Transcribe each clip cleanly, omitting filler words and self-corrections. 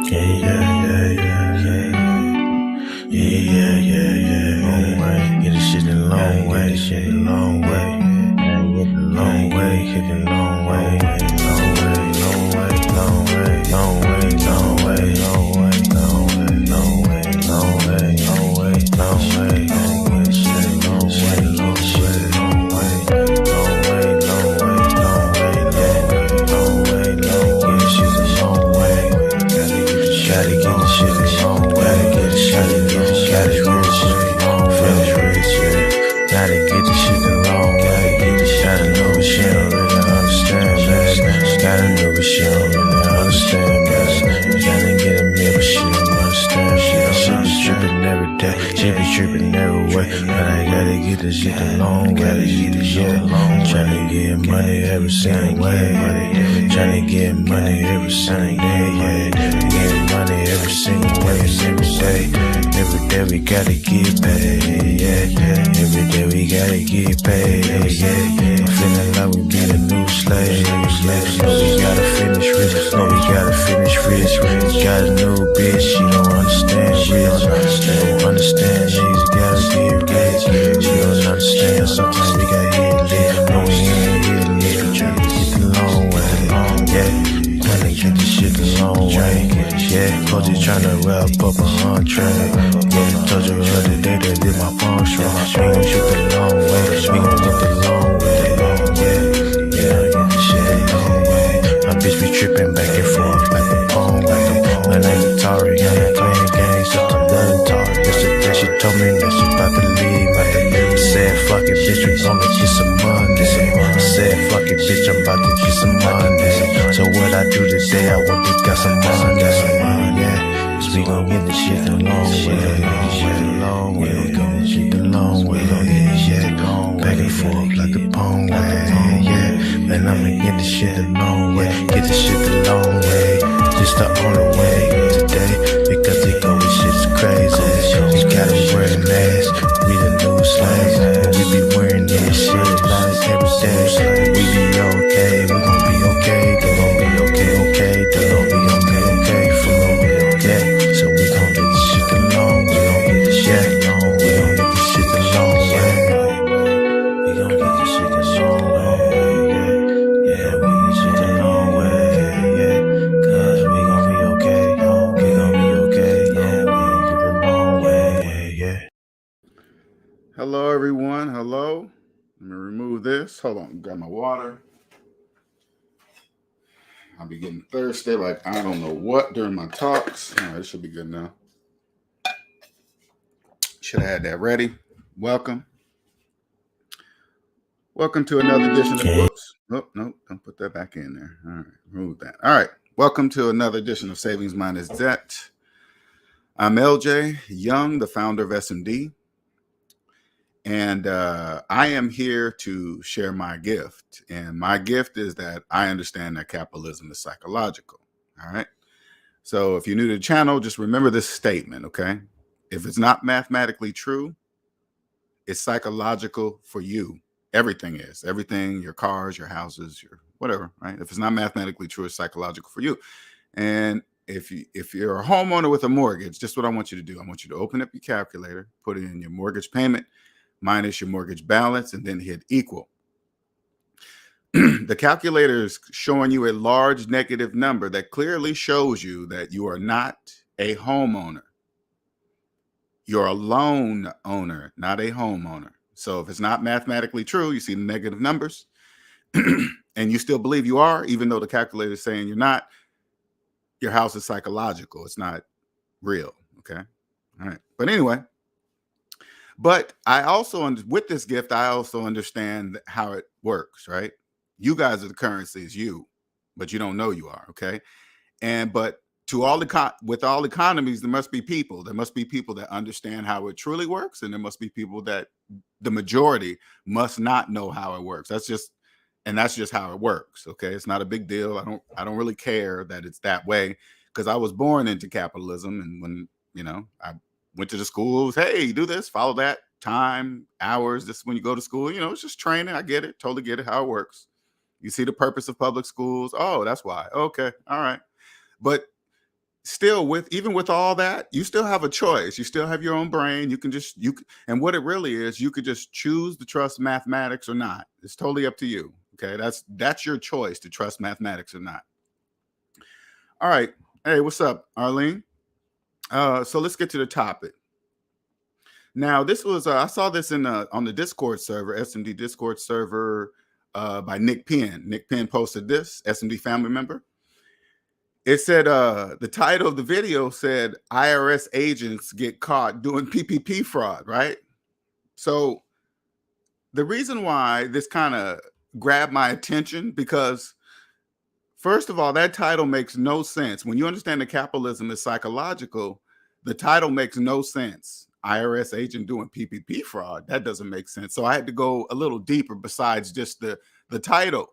Long way, get this shit a long way, this shit a long way. Long way, hit the long way, long way, long way, long way, long way, long way, long way, long way, long way, long way, long way, long way, long way, shit, long way, long way, long way, long way, long way, long way, long way, long way, shit a long way. Gotta get the shit a long way, get the shit, gotta get the shit long, finish rich, yeah. Gotta get the shit a long way, get the shit, gotta know she don't really understand, man. Gotta know she don't really understand, man. Gotta get a meal, but she don't understand. She be tripping every day, she be tripping every way. But I gotta get this shit a long way, yeah. Tryna get money every single way, tryna get money every single day, yeah. Get money every single way, every day. Every day we gotta get paid, yeah. Every day we gotta get paid, yeah. I'm feeling like we be the new slaves. No, we gotta finish rich. No, we gotta finish rich. Got a new bitch, she don't understand rich. She don't understand, she gotta get rich. She don't understand, sometimes we gotta hit lit. No, we ain't hit lit. Tryna get the long way, yeah. Tryna get this shit the long way, yeah. Coach is tryna wrap up a entree, yeah. Told you the other day that did my palm strong. We gon' shoot the long way, we gon' get the long way, yeah. Yeah, get the shit the long way. My bitch be tripping back and forth like a palm way. My name Atari, I ain't playing games, just a little Atari. Yesterday she told me that she about to leave, said fuck it, bitch, we gonna get some money. Said fuck it, bitch, I'm about to get some money. So what I do today, I want to get some money, yeah. Cause we gon' get this shit the long way, long way, we gon' get shit the long way, yeah. Back and forth like the palm way, yeah. Man, I'ma get this shit the long way, get this shit the long way. Just the only way today, because they go with shit's crazy. We gotta wear a mask, we the new slaves, and we be wearing this shit like every day. We be okay, we gon' be okay, they gon' be okay, they gon' be okay for me, yeah. So we gon' get this shit the long way, we gon' get this shit the long way, we gon' get this shit the long way, we gon' get this shit the long way, yeah, we get this shit the long way, yeah, cause we gon' be okay, we gon' be okay, yeah, we gon' get the long way, yeah. Hello, everyone. Hello. Let me remove this. Hold on. Grab my water. I'll be getting thirsty like I don't know what during my talks. All right, it should be good now. Should have had that ready. Welcome. Welcome to another edition of... Whoops. Oh, no. Don't put that back in there. All right. Remove that. All right. Welcome to another edition of Savings Minus Debt. I'm LJ Young, the founder of SMD. And I am here to share my gift. And my gift is that I understand that capitalism is psychological. All right. So if you're new to the channel, just remember this statement, okay? If it's not mathematically true, it's psychological for you. Everything is. Everything, your cars, your houses, your whatever, right? If it's not mathematically true, it's psychological for you. And if you're a homeowner with a mortgage, just what I want you to do. I want you to open up your calculator, put in your mortgage payment, minus your mortgage balance, and then hit equal. The calculator is showing you a large negative number that clearly shows you that you are not a homeowner. You're a loan owner, not a homeowner. So if it's not mathematically true, you see the negative numbers, and you still believe you are, even though the calculator is saying you're not, your house is psychological. It's not real, okay? All right. But anyway, but I also, with this gift, I also understand how it works, right? You guys are the currency, is you, but you don't know you are, okay? But to all with all economies, there must be people. There must be people that understand how it truly works, and there must be people that the majority must not know how it works. That's just how it works, okay? It's not a big deal. I don't really care that it's that way, because I was born into capitalism, and when I went to the schools, hey, do this, follow that, time, hours. This is when you go to school, it's just training. I get it, totally get it, how it works. You see the purpose of public schools. Oh, that's why. Okay, all right. But still, with even with all that, you still have a choice. You still have your own brain. You can just and what it really is, you could just choose to trust mathematics or not. It's totally up to you. Okay, that's your choice to trust mathematics or not. All right. Hey, what's up, Arlene? So let's get to the topic. Now, this was I saw this in on the Discord server, SMD Discord server, by Nick Penn. Nick Penn posted this, SMD family member. It said the title of the video said IRS agents get caught doing PPP fraud, right? So the reason why this kind of grabbed my attention, because first of all, that title makes no sense. When you understand that capitalism is psychological, the title makes no sense. IRS agent doing PPP fraud, that doesn't make sense. So I had to go a little deeper besides just the title.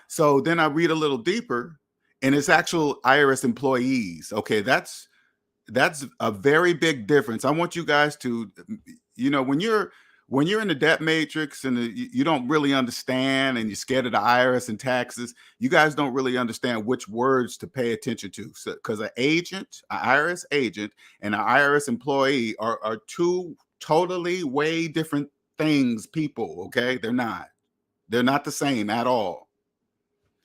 So then I read a little deeper, and it's actual IRS employees. Okay, that's a very big difference. I want you guys to, when you're in the debt matrix and you don't really understand, and you're scared of the IRS and taxes, you guys don't really understand which words to pay attention to. So, because an IRS agent, and an IRS employee are two totally way different things. People, okay, they're not the same at all.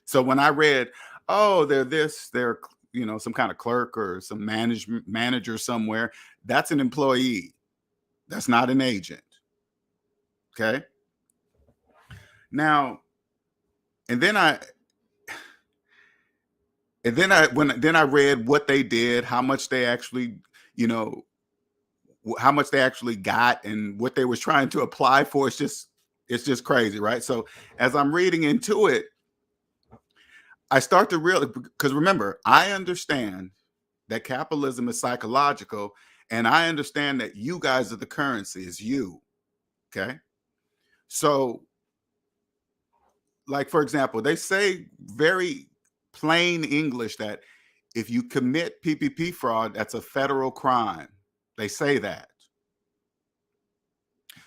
So when I read, oh, they're some kind of clerk or some manager somewhere, that's an employee. That's not an agent. Okay. Now, and then I read what they did, how much they actually, how much they actually got, and what they was trying to apply for. It's just crazy, right? So as I'm reading into it, I start to realize, because remember, I understand that capitalism is psychological, and I understand that you guys are the currency, is you. Okay. So, like, for example, they say very plain English that if you commit PPP fraud, that's a federal crime. They say that.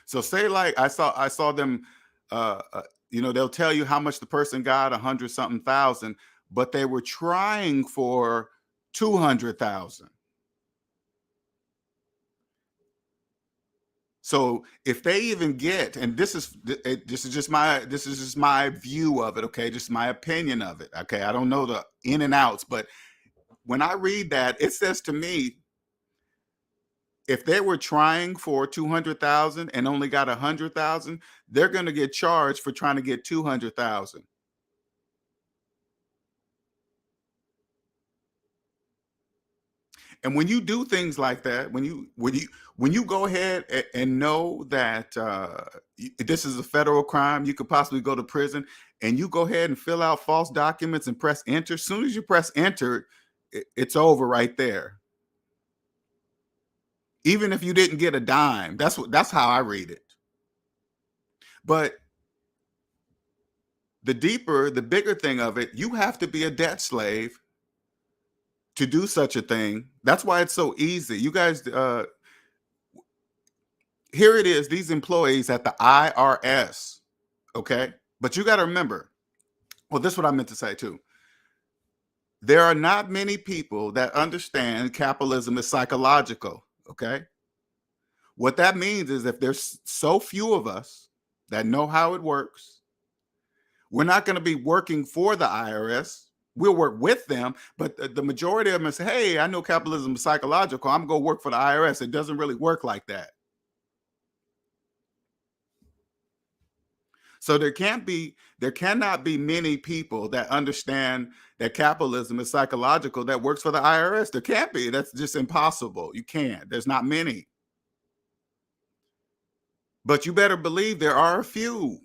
So say, like, I saw them, they'll tell you how much the person got, 100 something thousand, but they were trying for 200,000. So if they even get, and this is just my view of it, okay, just my opinion of it, okay, I don't know the in and outs, but when I read that, it says to me, if they were trying for 200,000 and only got 100,000, they're going to get charged for trying to get 200,000. And when you do things like that, when you go ahead and know that this is a federal crime, you could possibly go to prison, and you go ahead and fill out false documents and press enter. As soon as you press enter, it's over right there. Even if you didn't get a dime, that's how I read it. But the bigger thing of it, you have to be a debt slave to do such a thing. That's why it's so easy. You guys, here it is, these employees at the IRS, okay? But you got to remember, well, this is what I meant to say too. There are not many people that understand capitalism is psychological, okay? What that means is, if there's so few of us that know how it works, we're not going to be working for the IRS. We'll work with them, but the majority of them say, hey, I know capitalism is psychological, I'm going to work for the IRS. It doesn't really work like that. So there cannot be many people that understand that capitalism is psychological that works for the IRS. There can't be. That's just impossible. You can't. There's not many. But you better believe there are a few.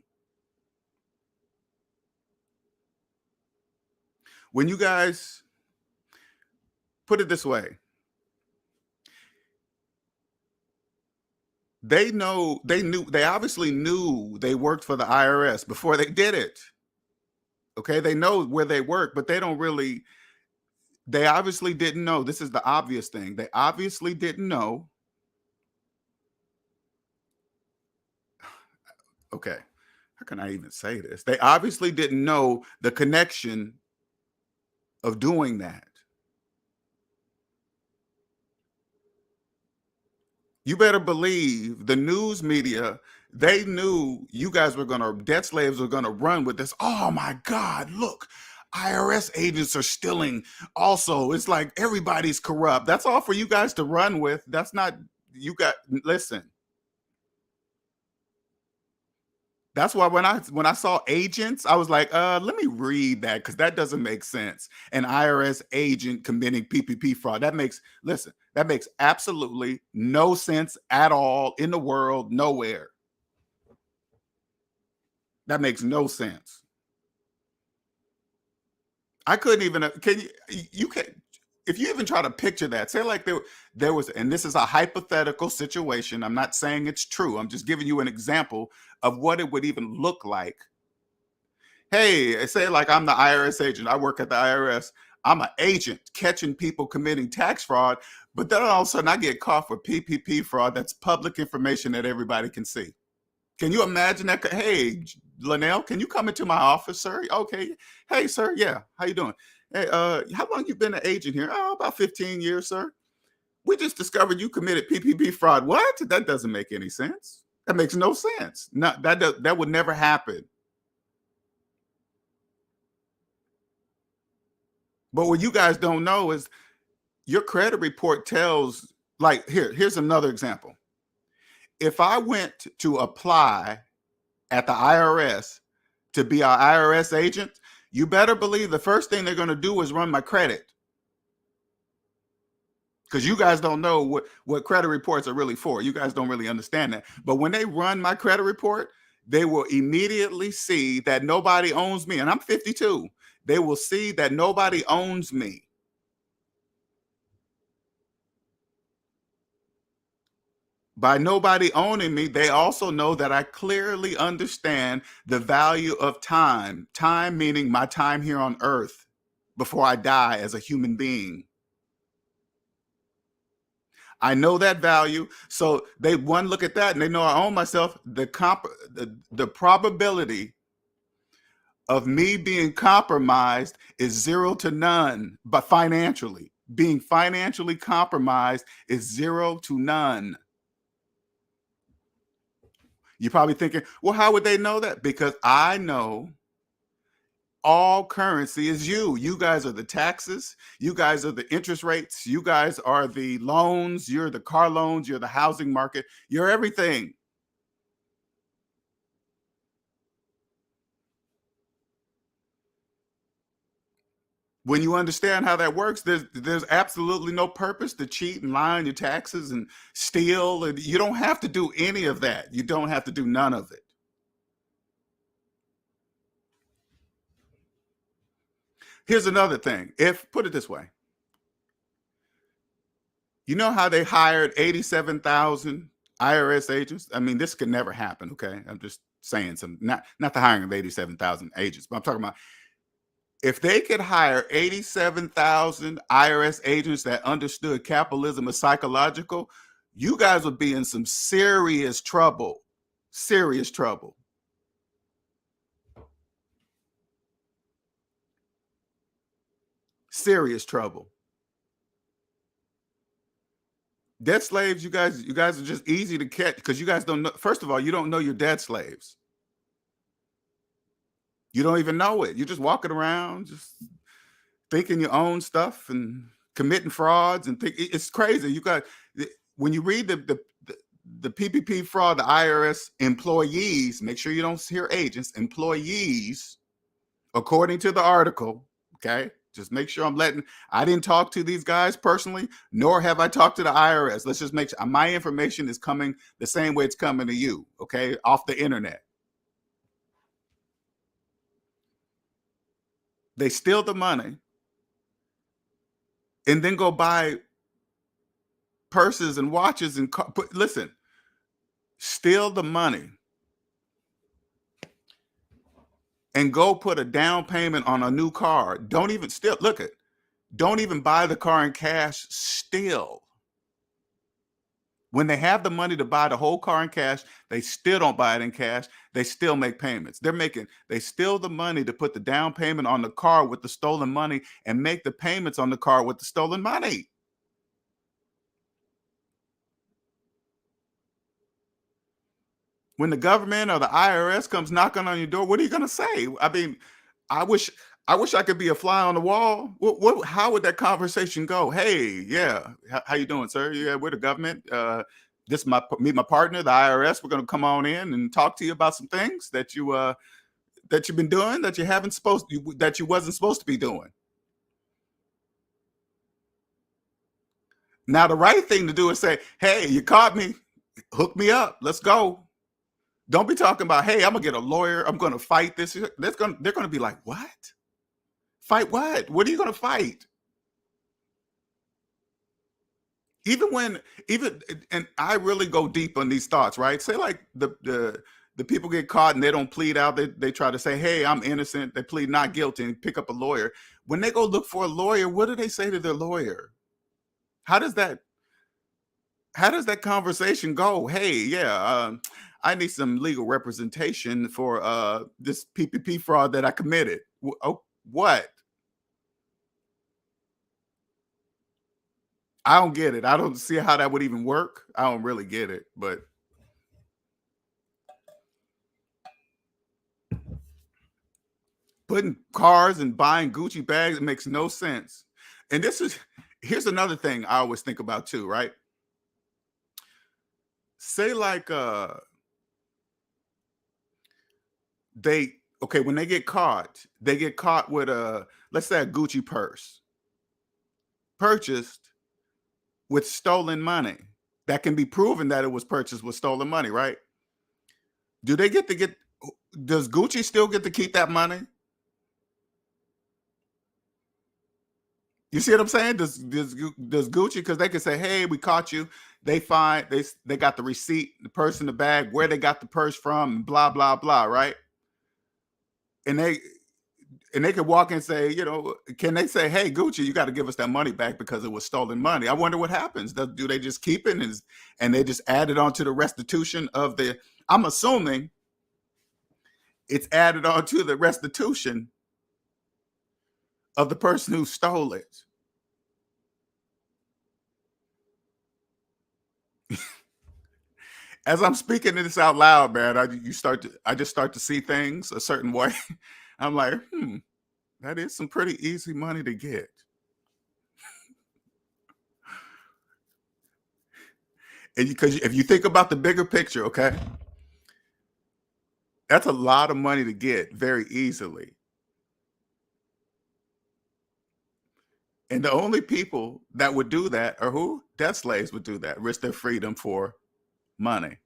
When you guys put it this way, they obviously knew they worked for the IRS before they did it. Okay, they know where they work, but they obviously didn't know. This is the obvious thing. They obviously didn't know. Okay, how can I even say this? They obviously didn't know the connection of doing that. You better believe the news media, they knew you guys were gonna, debt slaves were gonna run with this. Oh my God, look, IRS agents are stealing. Also, it's like everybody's corrupt. That's all for you guys to run with. That's not, you got, listen. That's why when I saw agents, I was like, let me read that because that doesn't make sense. An IRS agent committing PPP fraud. That makes, listen, that makes absolutely no sense at all in the world, nowhere. That makes no sense. I couldn't even, can you can, if you even try to picture that, say like there was, and this is a hypothetical situation. I'm not saying it's true. I'm just giving you an example of what it would even look like. Hey, say like I'm the IRS agent. I work at the IRS. I'm an agent catching people committing tax fraud, but then all of a sudden I get caught for PPP fraud. That's public information that everybody can see. Can you imagine that? Hey, Linnell, can you come into my office, sir? Okay. Hey, sir. Yeah. How you doing? Hey, how long you been an agent here? Oh, about 15 years, sir. We just discovered you committed PPP fraud. What? That doesn't make any sense. That makes no sense. No, that would never happen. But what you guys don't know is your credit report tells, like, here's another example. If I went to apply at the IRS to be our IRS agent, you better believe the first thing they're going to do is run my credit. Because you guys don't know what credit reports are really for. You guys don't really understand that. But when they run my credit report, they will immediately see that nobody owns me. And I'm 52. They will see that nobody owns me. By nobody owning me, they also know that I clearly understand the value of time. Time meaning my time here on earth before I die as a human being. I know that value. So they one look at that and they know I own myself. The probability of me being compromised is 0 to none, but financially. Being financially compromised is 0 to none. You're probably thinking, well, how would they know that? Because I know all currency is you. You guys are the taxes. You guys are the interest rates. You guys are the loans. You're the car loans. You're the housing market. You're everything. When you understand how that works, there's absolutely no purpose to cheat and lie on your taxes and steal. And you don't have to do any of that. You don't have to do none of it. Here's another thing. If put it this way, you know how they hired 87,000 IRS agents? I mean, this could never happen. Okay, I'm just saying some not the hiring of 87,000 agents, but I'm talking about if they could hire 87,000 IRS agents that understood capitalism is psychological, you guys would be in some serious trouble. Serious trouble. Serious trouble. Debt slaves, you guys are just easy to catch because you guys don't know. First of all, you don't know you're debt slaves. You don't even know it. You're just walking around, just thinking you own stuff and committing frauds and it's crazy. You got when you read the PPP fraud, the IRS employees, make sure you don't hear agents, employees, according to the article, okay? Just make sure I didn't talk to these guys personally, nor have I talked to the IRS. Let's just make sure my information is coming the same way it's coming to you, okay? Off the internet. They steal the money and then go buy purses and watches and listen, steal the money and go put a down payment on a new car. Don't even still look at. Don't even buy the car in cash still. When they have the money to buy the whole car in cash, they still don't buy it in cash. They still make payments. They steal the money to put the down payment on the car with the stolen money and make the payments on the car with the stolen money. When the government or the IRS comes knocking on your door, what are you going to say? I mean, I wish I wish I could be a fly on the wall. How would that conversation go? Hey, yeah, how you doing, sir? Yeah, we're the government. This is meet my partner, the IRS. We're going to come on in and talk to you about some things that you've been doing that that you wasn't supposed to be doing. Now, the right thing to do is say, "Hey, you caught me. Hook me up. Let's go." Don't be talking about, "Hey, I'm gonna get a lawyer. I'm gonna fight this." They're gonna be like, "What? Fight what? What are you gonna fight?" Even when even and I really go deep on these thoughts, right? Say like the people get caught and they don't plead out. They try to say, "Hey, I'm innocent." They plead not guilty and pick up a lawyer. When they go look for a lawyer, what do they say to their lawyer? How does that how does that conversation go? Hey, yeah, I need some legal representation for this PPP fraud that I committed. Oh, what? I don't get it. I don't see how that would even work. I don't really get it. But putting cars and buying Gucci bags, it makes no sense. And here's another thing I always think about too, right? Say like they okay, when they get caught with a, let's say, a Gucci purse purchased with stolen money. That can be proven that it was purchased with stolen money, right? Do they get to get does Gucci still get to keep that money? You see what I'm saying? Does Gucci, because they can say, "Hey, we caught you." They find they got the receipt, the purse in the bag, where they got the purse from, and blah blah blah, right? And they can walk and say, can they say, "Hey, Gucci, you got to give us that money back because it was stolen money"? I wonder what happens. Do they just keep it and they just add it onto the restitution of the? I'm assuming it's added onto the restitution of the person who stole it. As I'm speaking this out loud, man, I just start to see things a certain way. I'm like, that is some pretty easy money to get. And because if you think about the bigger picture, okay, that's a lot of money to get very easily. And the only people that would do that are who? Debt slaves would do that, risk their freedom for money.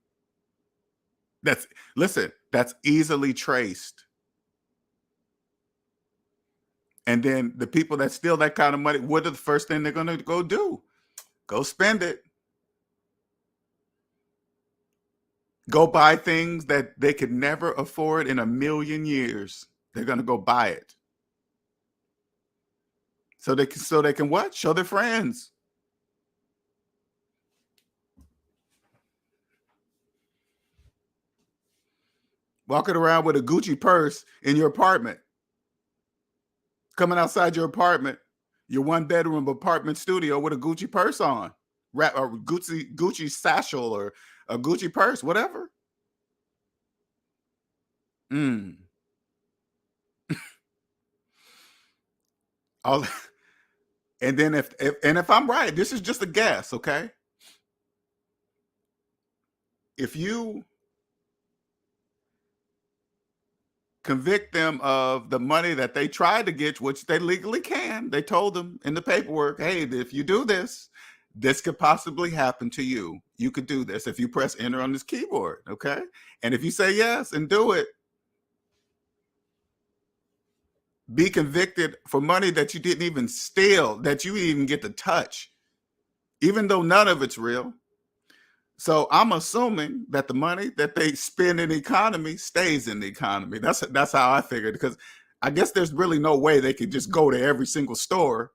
That's Listen, that's easily traced. And then the people that steal that kind of money, what are the first thing they're gonna go do? Go spend it. Go buy things that they could never afford in a million years. They're gonna go buy it. So they can what? Show their friends. Walking around with a Gucci purse in your apartment, coming outside your apartment, your one bedroom apartment studio with a Gucci purse on, wrap or Gucci satchel or a Gucci purse, whatever. Mm. All, and then if I'm right, this is just a guess, okay? If you convict them of the money that they tried to get, which they legally can. They told them in the paperwork, "Hey, if you do this, this could possibly happen to you. You could do this if you press enter on this keyboard." Okay. And if you say yes and do it, be convicted for money that you didn't even steal, that you didn't even get to touch, even though none of it's real. So I'm assuming that the money that they spend in the economy stays in the economy. That's how I figured, because I guess there's really no way they could just go to every single store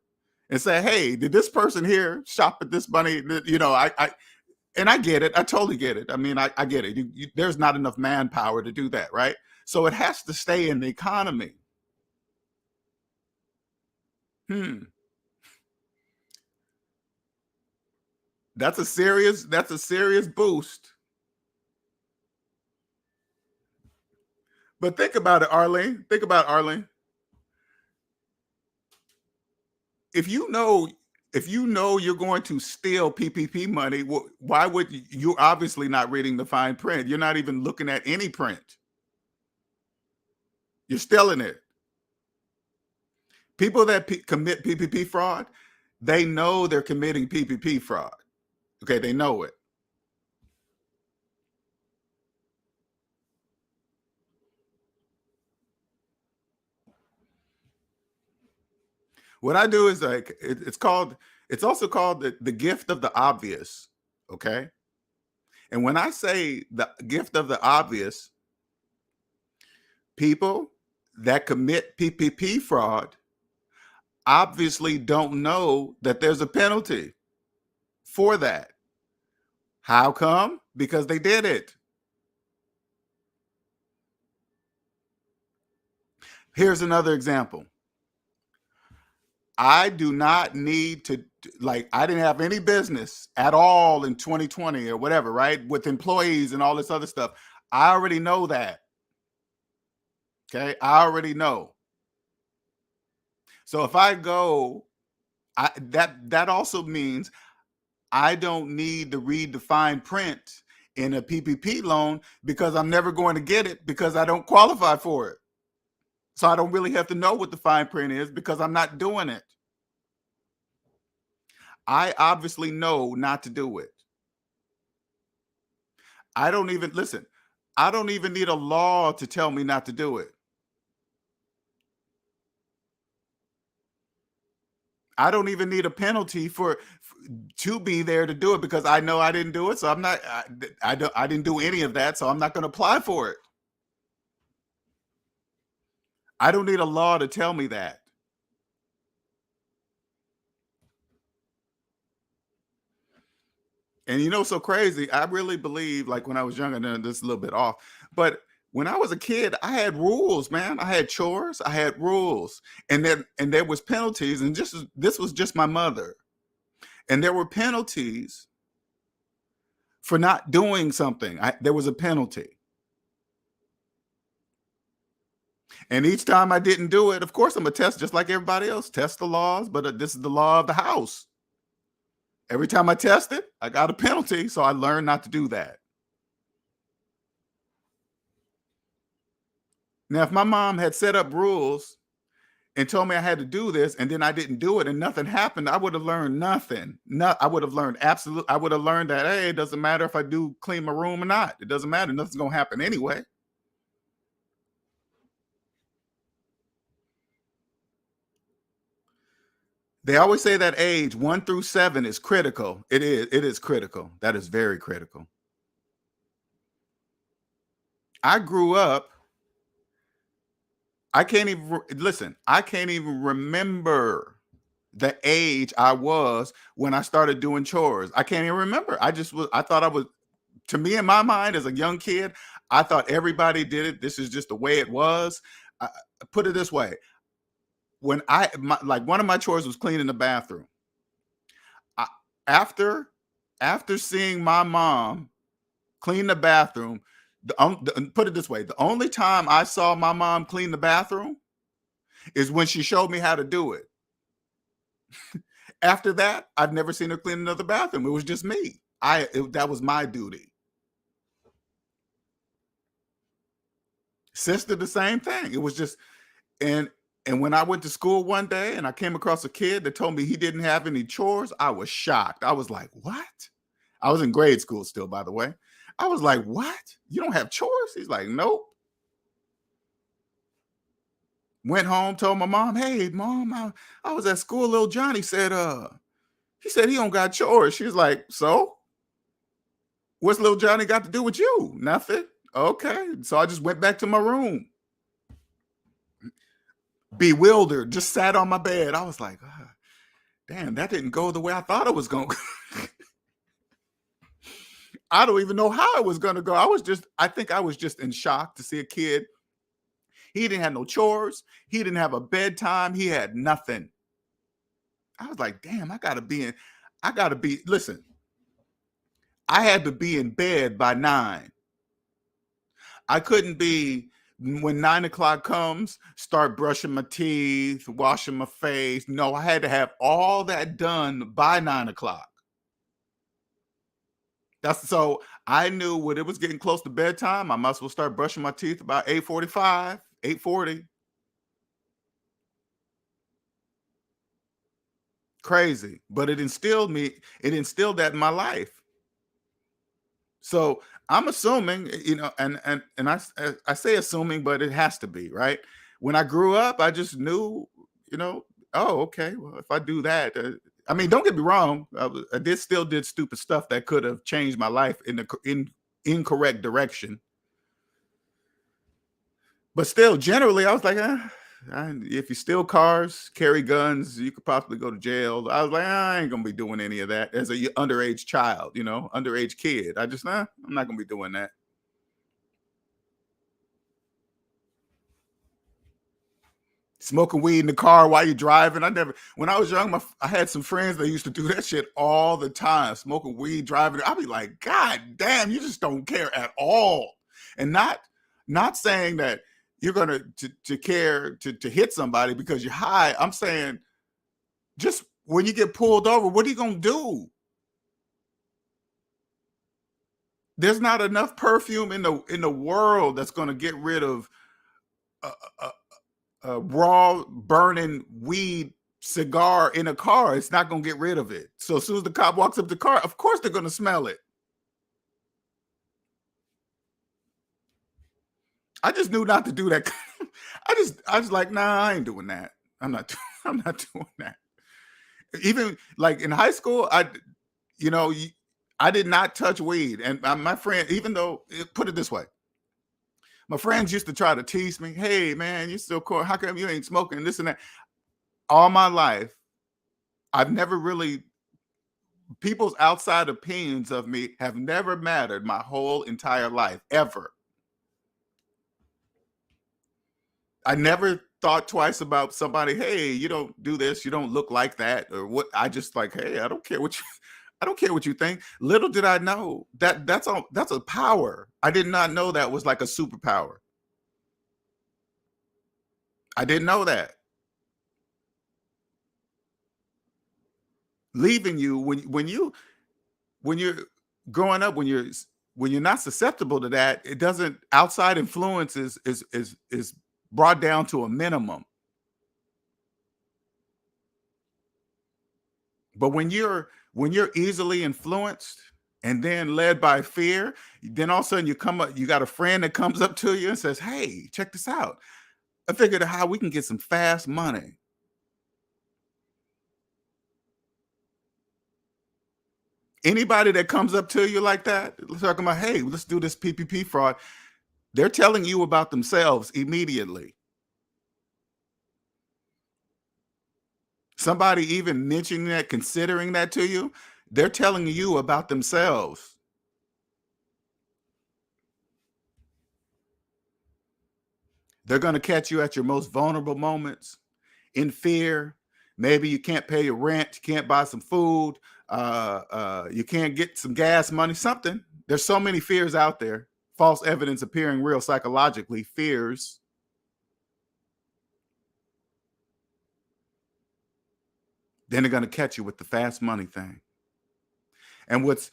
and say, "Hey, did this person here shop at this money?" And I get it. I totally get it. I mean, I get it. There's not enough manpower to do that, right? So it has to stay in the economy. Hmm. That's a serious boost. But think about it, Arlene. Think about it, Arlene. If you know you're going to steal PPP money, why would you're obviously not reading the fine print. You're not even looking at any print. You're stealing it. People that commit PPP fraud, they know they're committing PPP fraud. Okay, they know it. What I do is like it's also called the gift of the obvious. Okay. And when I say the gift of the obvious, people that commit PPP fraud obviously don't know that there's a penalty for that. How come? Because they did it. Here's another example. I do not need to, like, I didn't have any business at all in 2020 or whatever, right? With employees and all this other stuff. I already know that. Okay. I already know. So if I go, that also means I don't need to read the fine print in a PPP loan because I'm never going to get it because I don't qualify for it. So I don't really have to know what the fine print is because I'm not doing it. I obviously know not to do it. I don't even listen. I don't even need a law to tell me not to do it. I don't even need a penalty to be there to do it because I know I didn't do it. So I'm not. I didn't do any of that. So I'm not going to apply for it. I don't need a law to tell me that. And you know, so crazy. I really believe, like when I was younger, then this is a little bit off, but when I was a kid, I had rules, man. I had chores, I had rules, and there was penalties. And this was just my mother, and there were penalties for not doing something. There was a penalty, and each time I didn't do it, of course, I'm gonna test just like everybody else, test the laws. But this is the law of the house. Every time I test it, I got a penalty, so I learned not to do that. Now, if my mom had set up rules and told me I had to do this, and then I didn't do it and nothing happened, I would have learned nothing. I would have learned I would have learned that, hey, it doesn't matter if I do clean my room or not. It doesn't matter. Nothing's going to happen anyway. They always say that age 1 through 7 is critical. It is critical. That is very critical. I grew up, I can't even remember the age I was when I started doing chores. I can't even remember. I thought I was, to me, in my mind as a young kid, I thought everybody did it. This is just the way it was. Put it this way. When like one of my chores was cleaning the bathroom. I, after seeing my mom clean the bathroom, put it this way, the only time I saw my mom clean the bathroom is when she showed me how to do it. After that, I've never seen her clean another bathroom. It was just me. That was my duty. Sister, the same thing. It was just, and when I went to school one day and I came across a kid that told me he didn't have any chores, I was shocked. I was like, what? I was in grade school still, by the way. I was like, what? You don't have chores? He's like, nope. Went home, told my mom, hey, mom, I was at school. Little Johnny said, he said he don't got chores. She was like, so? What's little Johnny got to do with you? Nothing. Okay. So I just went back to my room. Bewildered, just sat on my bed. I was like, oh, damn, that didn't go the way I thought it was going to go. I don't even know how it was going to go. I think I was just in shock to see a kid. He didn't have no chores. He didn't have a bedtime. He had nothing. I was like, damn, listen, I had to be in bed by 9. I couldn't be When 9 o'clock comes, start brushing my teeth, washing my face. No, I had to have all that done by 9 o'clock. That's so I knew when it was getting close to bedtime, I might as well start brushing my teeth about 8:45, 8:40. Crazy. But it instilled that in my life. So I'm assuming, I say assuming, but it has to be right. When I grew up, I just knew, you know, oh, okay, well, if I do that, I mean, don't get me wrong, I did still did stupid stuff that could have changed my life in in incorrect direction, but still, generally, I was like, if you steal cars, carry guns, you could possibly go to jail. I was like, I ain't gonna be doing any of that as a underage child, underage kid. I just, I'm not gonna be doing that. Smoking weed in the car while you're driving. When I was young, I had some friends that used to do that shit all the time, smoking weed, driving. I'd be like, God damn, you just don't care at all. And not saying that you're gonna to care to hit somebody because you're high. I'm saying just when you get pulled over, what are you gonna do? There's not enough perfume in the world that's gonna get rid of a, raw burning weed cigar in a car. It's not going to get rid of it. So as soon as the cop walks up to the car, of course they're going to smell it. I just knew not to do that. I was like, nah, I ain't doing that. I'm not doing that. Even like in high school, you know, I did not touch weed. And my friend, even though, put it this way, my friends used to try to tease me. Hey, man, you still cool. How come you ain't smoking this and that? All my life, I've never really, people's outside opinions of me have never mattered my whole entire life, ever. I never thought twice about somebody, hey, you don't do this, you don't look like that, or what. I just like, hey, I don't care what you I don't care what you think. Little did I know that that's a power. I did not know that was like a superpower. I didn't know that. Leaving you when you're growing up, when you're not susceptible to that, it doesn't, outside influence is brought down to a minimum. But when you're easily influenced and then led by fear, then all of a sudden you got a friend that comes up to you and says, hey, check this out. I figured out how we can get some fast money. Anybody that comes up to you like that, talking about, hey, let's do this PPP fraud, they're telling you about themselves immediately. Somebody even mentioning that, considering that to you, they're telling you about themselves. They're going to catch you at your most vulnerable moments, in fear. Maybe you can't pay your rent, you can't buy some food, you can't get some gas money, something. There's so many fears out there. False evidence appearing real psychologically, fears. Then they're going to catch you with the fast money thing. And what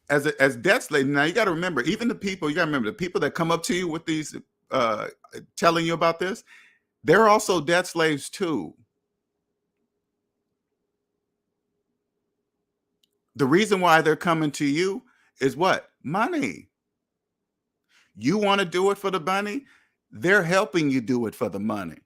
as debt slaves, now you got to remember, even the people, you got to remember the people that come up to you with these telling you about this, they're also debt slaves too. The reason why they're coming to you is what? Money. You want to do it for the money, they're helping you do it for the money.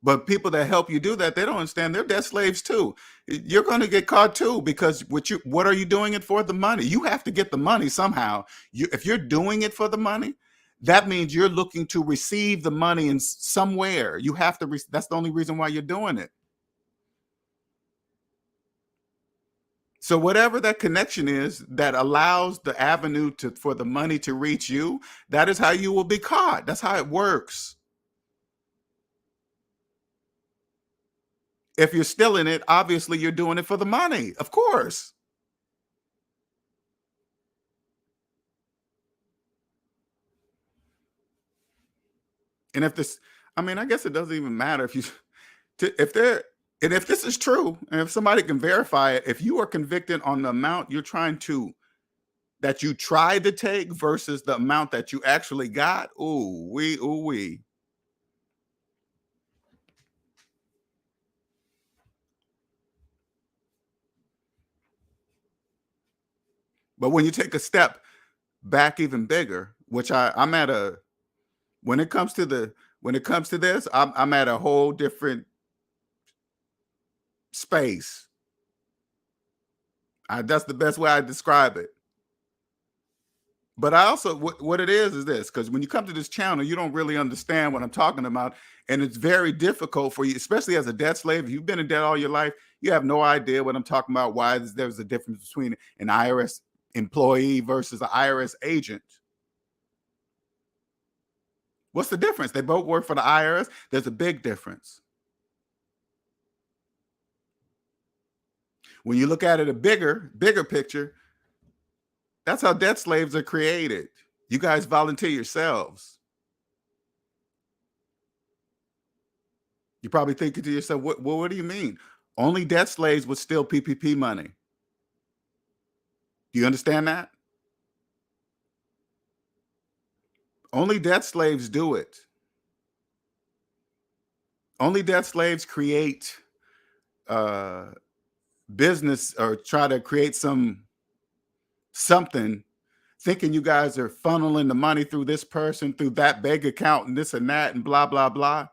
But people that help you do that, they don't understand, they're debt slaves too. You're going to get caught too, because what are you doing it for? The money. You have to get the money somehow. If you're doing it for the money, that means you're looking to receive the money in somewhere. You have to. That's the only reason why you're doing it. So whatever that connection is that allows the avenue for the money to reach you, that is how you will be caught. That's how it works. If you're still in it, obviously you're doing it for the money, of course. And if this, I mean, I guess it doesn't even matter if you, if they're, and if this is true, and if somebody can verify it, if you are convicted on the amount you're trying to, that you tried to take versus the amount that you actually got, ooh, wee. But when you take a step back even bigger, which I'm at a, when it comes to this, I'm at a whole different space. That's the best way I describe it. But I also, what it is this, because when you come to this channel, you don't really understand what I'm talking about. And it's very difficult for you, especially as a debt slave. If you've been in debt all your life, you have no idea what I'm talking about, why there's a difference between an IRS employee versus an IRS agent. What's the difference? They both work for the IRS. There's a big difference. When you look at it a bigger picture, that's how debt slaves are created. You guys volunteer yourselves. You're probably thinking to yourself, what do you mean? Only debt slaves would steal PPP money. Do you understand that? Only debt slaves do it. Only debt slaves create business or try to create something thinking you guys are funneling the money through this person, through that bank account and this and that and blah, blah, blah.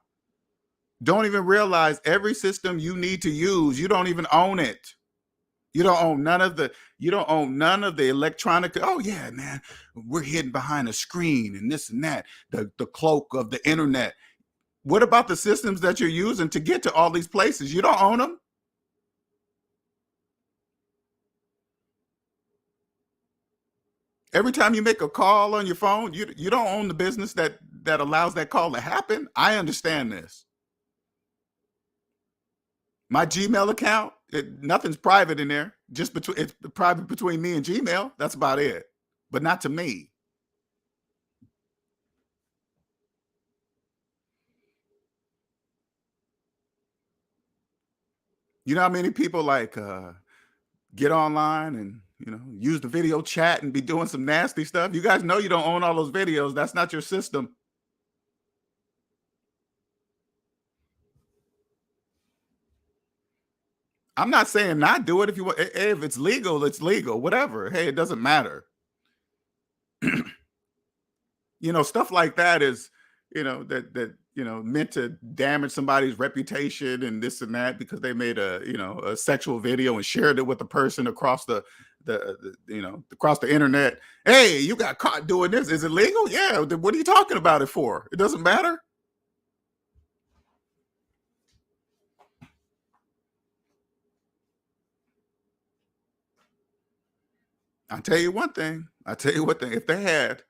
Don't even realize every system you need to use, you don't even own it. You don't own none of the electronic. Oh yeah, man, we're hidden behind a screen and this and that, the cloak of the internet. What about the systems that you're using to get to all these places? You don't own them. Every time you make a call on your phone, you don't own the business that allows that call to happen. I understand this. My Gmail account, nothing's private in there. It's private between me and Gmail. That's about it, but not to me. You know how many people like get online and use the video chat and be doing some nasty stuff? You guys know you don't own all those videos. That's not your system. I'm not saying not do it if you want. Hey, if it's legal, it's legal. Whatever. Hey, it doesn't matter. Stuff like that is, that meant to damage somebody's reputation and this and that because they made a sexual video and shared it with a person across across the internet. Hey, you got caught doing this. Is it legal? Yeah. What are you talking about it for? It doesn't matter. I'll tell you one thing. If they had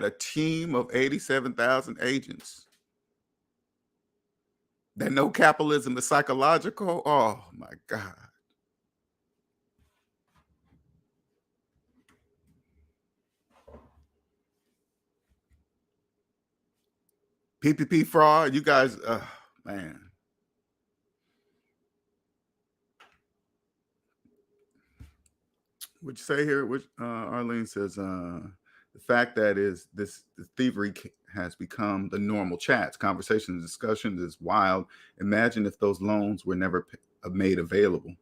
a team of 87,000 agents that know capitalism is psychological, oh my God. PPP fraud, you guys, man. What'd you say here? Which Arlene says, the fact that the thievery has become the normal chats, conversations, discussions is wild. Imagine if those loans were never made available.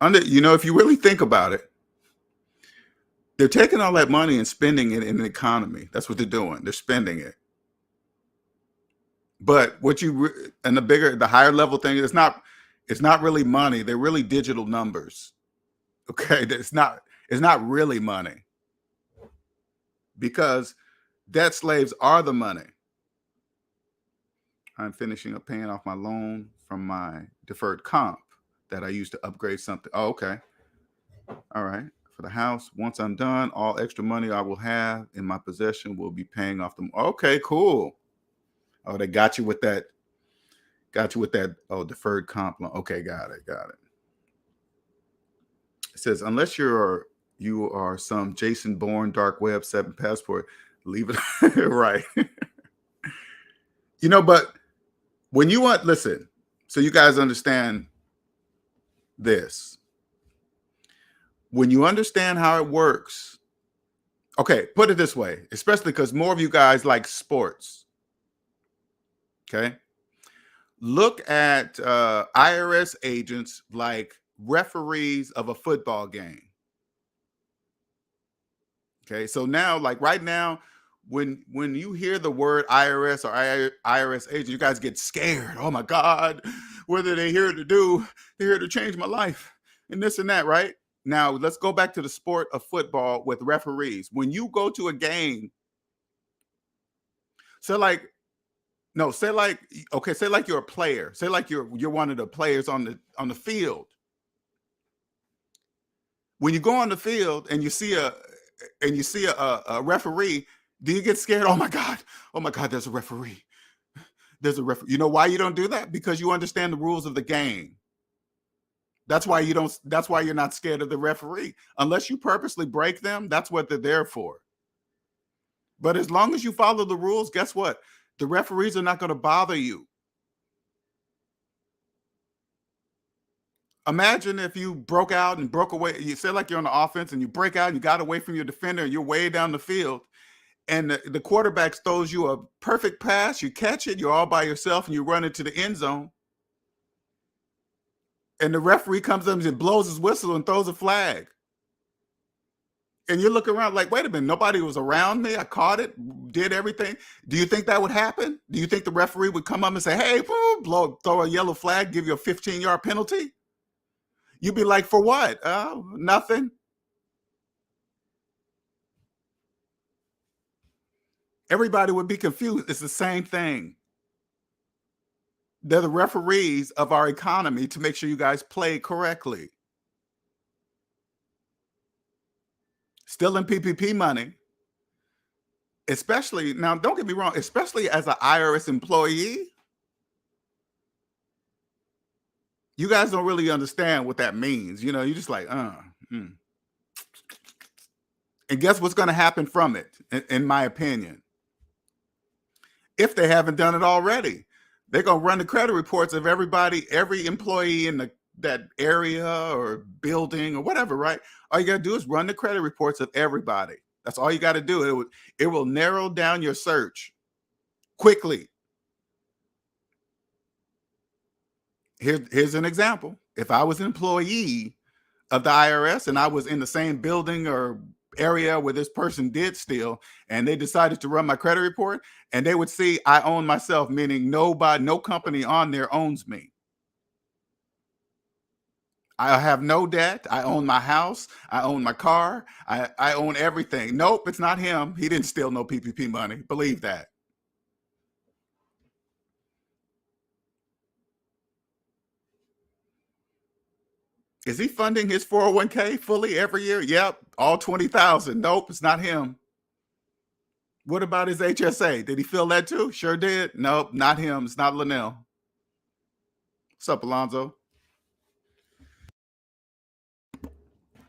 If you really think about it, they're taking all that money and spending it in the economy. That's what they're doing. They're spending it. But the higher level thing, it's not really money. They're really digital numbers. Okay. It's not really money because debt slaves are the money. I'm finishing up paying off my loan from my deferred comp that I used to upgrade something. Oh, okay. All right. For the house, once I'm done, all extra money I will have in my possession will be paying off them. Okay, cool. Oh, they got you with that. Oh, deferred comp loan. Okay, got it. It says, unless you're You are some Jason Bourne, dark web, 7 passport. Leave it right. But when you want, listen, so you guys understand this. When you understand how it works, okay, put it this way, especially because more of you guys like sports. Okay. Look at IRS agents like referees of a football game. Okay, so now, like right now, when you hear the word IRS or IRS agent, you guys get scared. Oh my God, what are they here to do? They're here to change my life and this and that, right? Now let's go back to the sport of football with referees. When you go to a game, say like no, say like okay, say like you're a player. Say like you're one of the players on the field. When you go on the field and you see a referee, do you get scared? Oh my God, there's a referee. There's a referee. You know why you don't do that? Because you understand the rules of the game. That's why you're not scared of the referee. Unless you purposely break them, that's what they're there for. But as long as you follow the rules, guess what? The referees are not going to bother you. Imagine if you broke out and broke away. You say like you're on the offense and you break out and you got away from your defender and you're way down the field. And the quarterback throws you a perfect pass, you catch it, you're all by yourself, and you run into the end zone. And the referee comes up and blows his whistle and throws a flag. And you look around like, wait a minute, nobody was around me. I caught it, did everything. Do you think that would happen? Do you think the referee would come up and say, hey, throw a yellow flag, give you a 15-yard penalty? You'd be like, for what? Nothing. Everybody would be confused. It's the same thing. They're the referees of our economy to make sure you guys play correctly. Still in PPP money, especially now, don't get me wrong, especially as an IRS employee, you guys don't really understand what that means. You're just like, And guess what's going to happen from it, in my opinion? If they haven't done it already, they're going to run the credit reports of everybody, every employee in that area or building or whatever, right? All you got to do is run the credit reports of everybody. That's all you got to do. It will narrow down your search quickly. Here's an example. If I was an employee of the IRS and I was in the same building or area where this person did steal, and they decided to run my credit report, and they would see I own myself, meaning no company on there owns me. I have no debt. I own my house. I own my car. I own everything. Nope, it's not him. He didn't steal no PPP money. Believe that. Is he funding his 401k fully every year? Yep, all 20,000. Nope, it's not him. What about his HSA? Did he fill that too? Sure did. Nope, not him. It's not Linnell. What's up, Alonzo?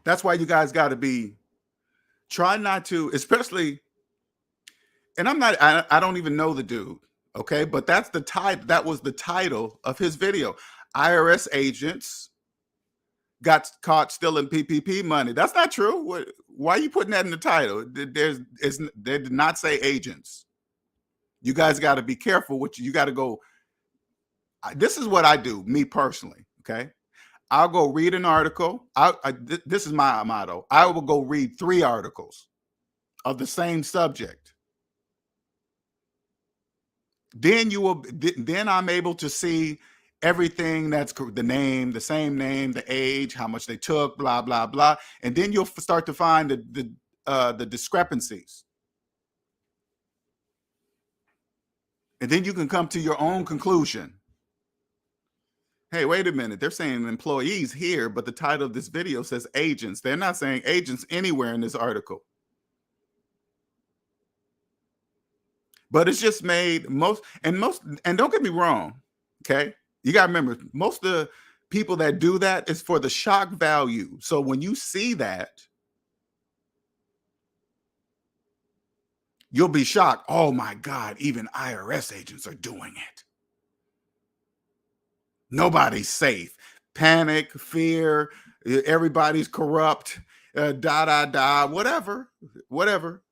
That's why you guys got to try not to, especially, and I don't even know the dude, okay? But that was the title of his video. IRS agents got caught stealing PPP money. That's not true. Why are you putting that in the title? They did not say agents. You guys got to be careful. You got to go. This is what I do, me personally. Okay, I'll go read an article. This is my motto. I will go read 3 articles of the same subject. Then I'm able to see everything that's the name, the same name, the age, how much they took, blah, blah, blah. And then you'll start to find the discrepancies. And then you can come to your own conclusion. Hey, wait a minute. They're saying employees here, but the title of this video says agents. They're not saying agents anywhere in this article. But it's just made and don't get me wrong, okay? You got to remember, most of the people that do that is for the shock value. So when you see that, You'll be shocked. Oh my God, even IRS agents are doing it. Nobody's safe. Panic, fear, everybody's corrupt, whatever, whatever.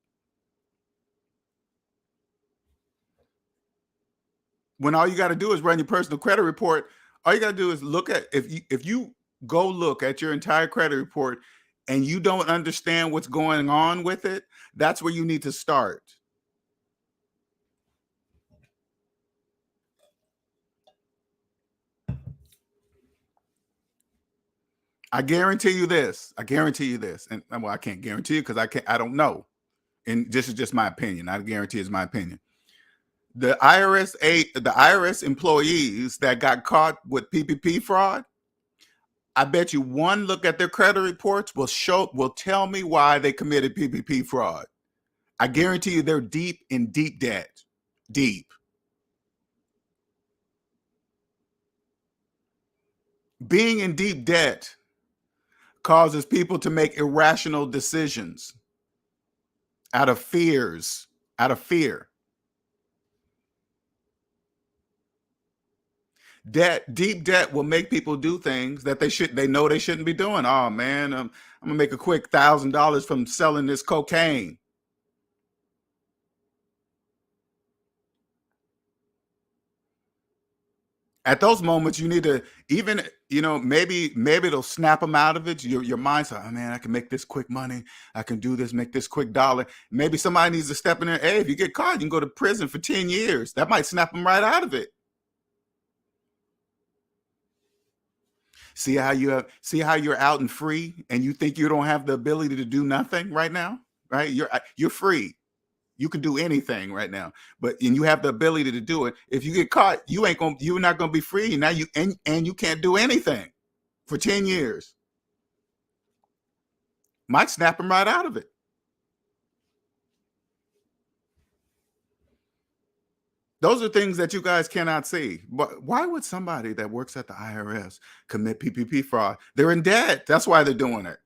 When all you got to do is run your personal credit report, all you got to do is look at, if you go look at your entire credit report and you don't understand what's going on with it, that's where you need to start. I guarantee you this. I guarantee you this. And well, I can't guarantee you because I don't know. And this is just my opinion. I guarantee it's my opinion. The IRS employees that got caught with PPP fraud, I bet you one look at their credit reports will tell me why they committed PPP fraud. I guarantee you they're deep in deep debt. Deep. Being in deep debt causes people to make irrational decisions out of fears, out of fear. Deep debt will make people do things that they know they shouldn't be doing. Oh man, I'm gonna make a quick $1,000 from selling this cocaine. At those moments, you need to, even, maybe it'll snap them out of it. Your mind's like, oh man, I can make this quick money. I can do this, make this quick dollar. Maybe somebody needs to step in there. Hey, if you get caught, you can go to prison for 10 years. That might snap them right out of it. See how you're out and free, and you think you don't have the ability to do nothing right now, right? You're free. You can do anything right now, and you have the ability to do it. If you get caught, you're not gonna be free. Now and you can't do anything for 10 years. Might snap them right out of it. Those are things that you guys cannot see. But why would somebody that works at the IRS commit PPP fraud? They're in debt. That's why they're doing it.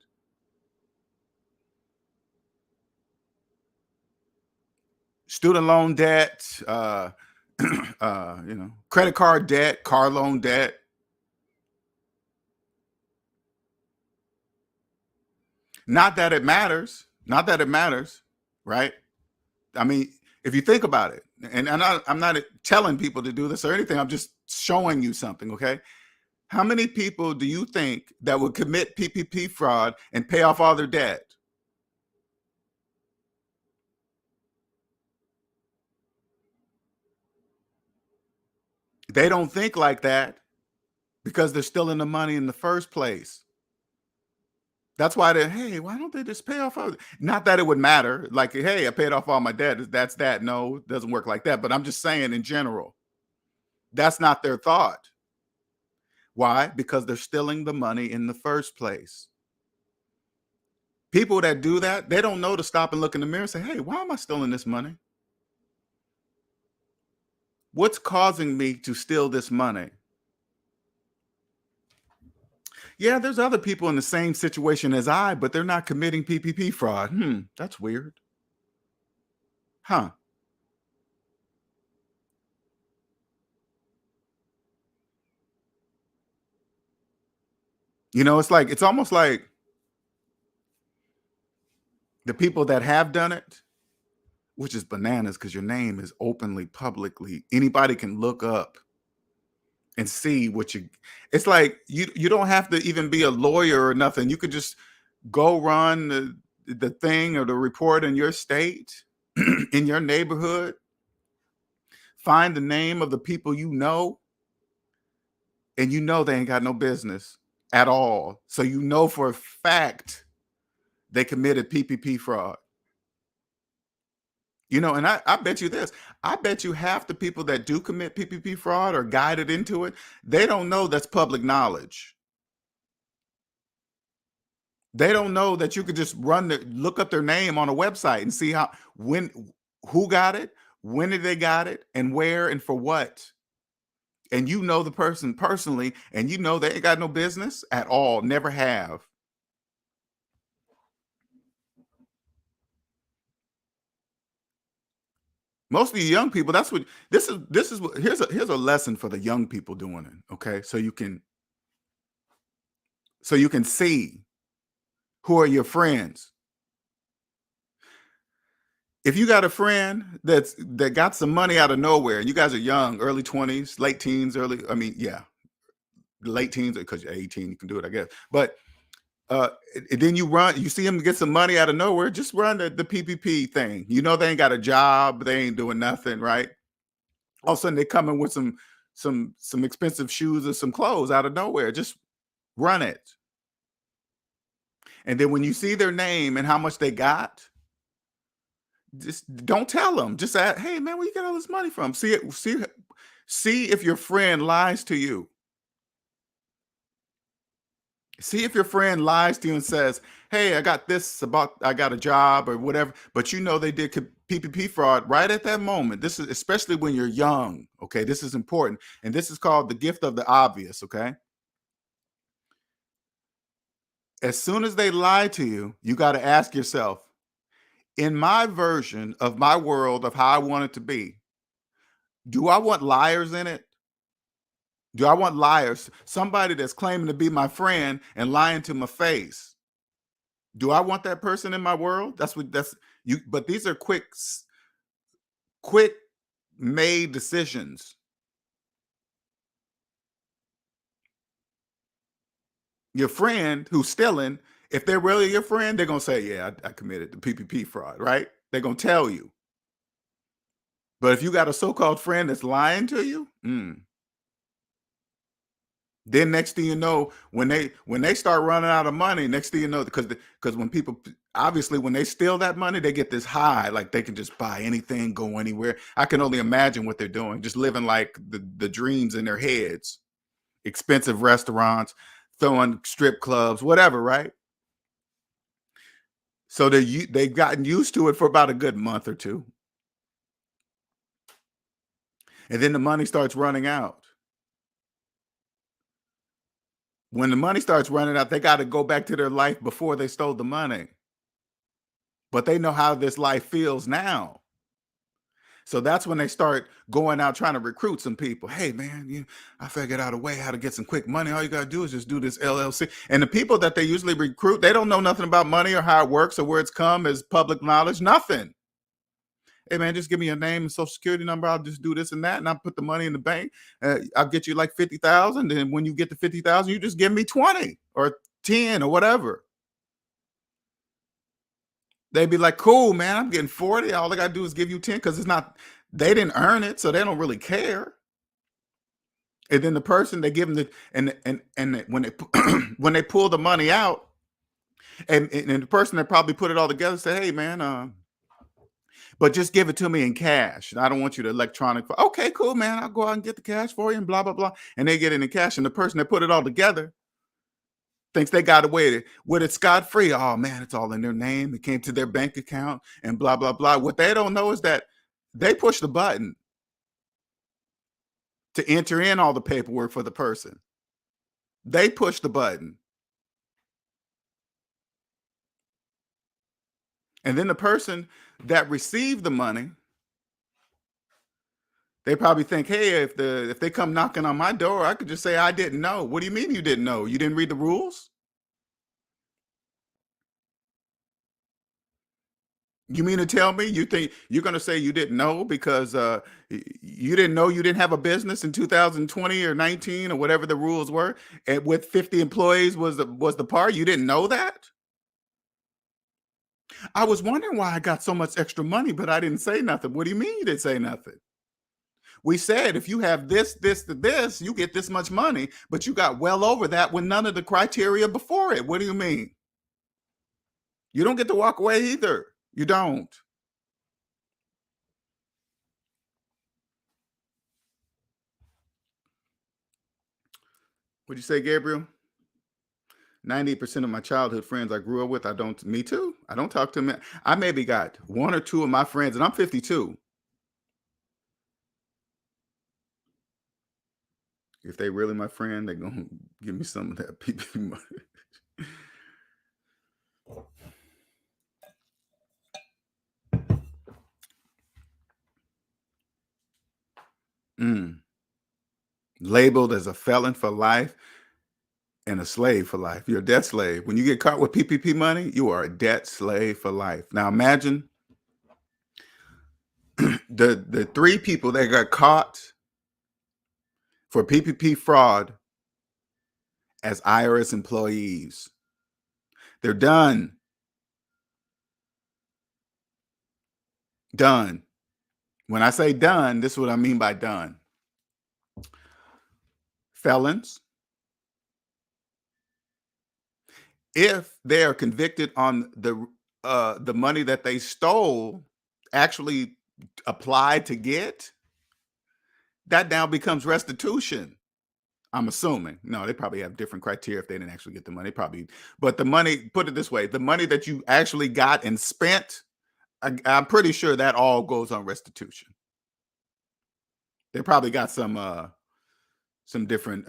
Student loan debt, credit card debt, car loan debt. Not that it matters. Not that it matters, right? I mean, if you think about it, and I'm not telling people to do this or anything, I'm just showing you something, okay? How many people do you think that would commit PPP fraud and pay off all their debt? They don't think like that because they're still in the money in the first place. That's why hey, why don't they just pay off all? Not that it would matter. Like, hey, I paid off all my debt. That's that. No, it doesn't work like that. But I'm just saying in general, that's not their thought. Why? Because they're stealing the money in the first place. People that do that, they don't know to stop and look in the mirror and say, hey, why am I stealing this money? What's causing me to steal this money? Yeah, there's other people in the same situation as I, but they're not committing PPP fraud. That's weird. Huh. It's almost like the people that have done it, which is bananas because your name is openly, publicly, anybody can look up and see what it's like you don't have to even be a lawyer or nothing. You could just go run the thing or the report in your state, in your neighborhood, find the name of the people and they ain't got no business at all. So for a fact they committed PPP fraud. And I bet you this. I bet you half the people that do commit PPP fraud or guided into it, they don't know that's public knowledge. They don't know that you could just look up their name on a website and see who got it, when did they got it, and where and for what. And the person personally, and they ain't got no business at all, never have. Most of you young people, that's what this is what here's a lesson for the young people doing it. Okay. So you can see who are your friends. If you got a friend that got some money out of nowhere, and you guys are young, early 20s, late teens, late teens, because you're 18, you can do it, I guess. But then you see them get some money out of nowhere, just run the PPP thing. You know, they ain't got a job, they ain't doing nothing, right? All of a sudden they come in with some expensive shoes or some clothes out of nowhere. Just run it. And then when you see their name and how much they got, just don't tell them. Just ask, hey man, where you get all this money from? See if your friend lies to you. See if your friend lies to you and says, hey, I got a job or whatever, but you know they did PPP fraud right at that moment. This is especially when you're young. Okay, this is important. And this is called the gift of the obvious. Okay. As soon as they lie to you, you got to ask yourself, in my version of my world of how I want it to be, do I want liars in it? Do I want liars? Somebody that's claiming to be my friend and lying to my face. Do I want that person in my world? That's you. But these are quick made decisions. Your friend who's stealing, if they're really your friend, they're gonna say, "Yeah, I committed the PPP fraud." Right? They're gonna tell you. But if you got a so-called friend that's lying to you, then next thing you know, when they start running out of money, next thing you know, because when people obviously when they steal that money, they get this high, like they can just buy anything, go anywhere. I can only imagine what they're doing, just living like the dreams in their heads, expensive restaurants, throwing strip clubs, whatever, right? So they've gotten used to it for about a good month or two, and then the money starts running out. When the money starts running out, they got to go back to their life before they stole the money. But they know how this life feels now. So that's when they start going out trying to recruit some people. Hey, man, I figured out a way how to get some quick money. All you got to do is just do this LLC. And the people that they usually recruit, they don't know nothing about money or how it works or where it's come as public knowledge, nothing. Hey, man, just give me your name and social security number. I'll just do this and that. And I'll put the money in the bank. I'll get you like 50,000. And when you get to 50,000, you just give me 20 or 10 or whatever. They'd be like, cool, man, I'm getting 40. All I got to do is give you 10 because they didn't earn it. So they don't really care. And then the person they give them and when they when they pull the money out and the person that probably put it all together say, hey, man, but just give it to me in cash. I don't want you to electronic. Okay, cool, man. I'll go out and get the cash for you and blah, blah, blah. And they get it in cash. And the person that put it all together thinks they got away with it scot-free. Oh, man, it's all in their name. It came to their bank account and blah, blah, blah. What they don't know is that they push the button to enter in all the paperwork for the person. They push the button. And then the person that received the money, they probably think, hey, if they come knocking on my door, I could just say I didn't know. What do you mean you didn't know? You didn't read the rules? You mean to tell me you think you're going to say you didn't know because you didn't know you didn't have a business in 2020 or 19 or whatever the rules were, and with 50 employees was the part you didn't know that? I was wondering why I got so much extra money, but I didn't say nothing. What do you mean you didn't say nothing? We said if you have this, you get this much money, but you got well over that with none of the criteria before it. What do you mean? You don't get to walk away either. You don't. What'd you say, Gabriel? 98% of my childhood friends I grew up with, me too. I don't talk to them. I maybe got one or two of my friends, and I'm 52. If they really my friend, they're gonna give me some of that PP money. Labeled as a felon for life and a slave for life. You're a debt slave. When you get caught with PPP money, you are a debt slave for life. Now imagine the three people that got caught for PPP fraud as IRS employees. They're done. Done. When I say done, this is what I mean by done. Felons, if they are convicted on the money that they stole, actually applied to get, that now becomes restitution. I'm assuming. No, they probably have different criteria if they didn't actually get the money. But the money, put it this way, the money that you actually got and spent, I'm pretty sure that all goes on restitution. They probably got some different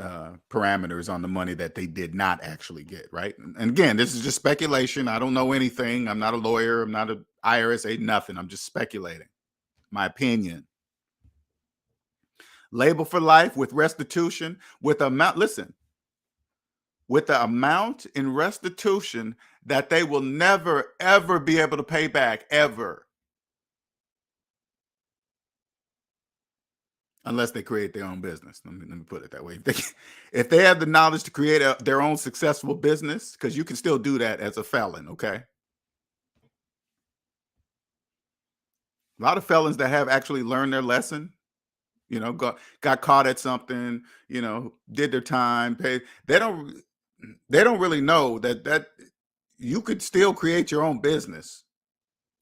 parameters on the money that they did not actually get, right? And again, this is just speculation. I don't know anything. I'm not a lawyer. I'm not an IRS, ain't nothing. I'm just speculating. My opinion. Label for life with restitution, with amount. Listen, with the amount in restitution that they will never, ever be able to pay back, ever. Unless they create their own business. Let me put it that way. If they have the knowledge to create their own successful business, because you can still do that as a felon, okay? A lot of felons that have actually learned their lesson, got caught at something, did their time, paid. They don't really know that you could still create your own business.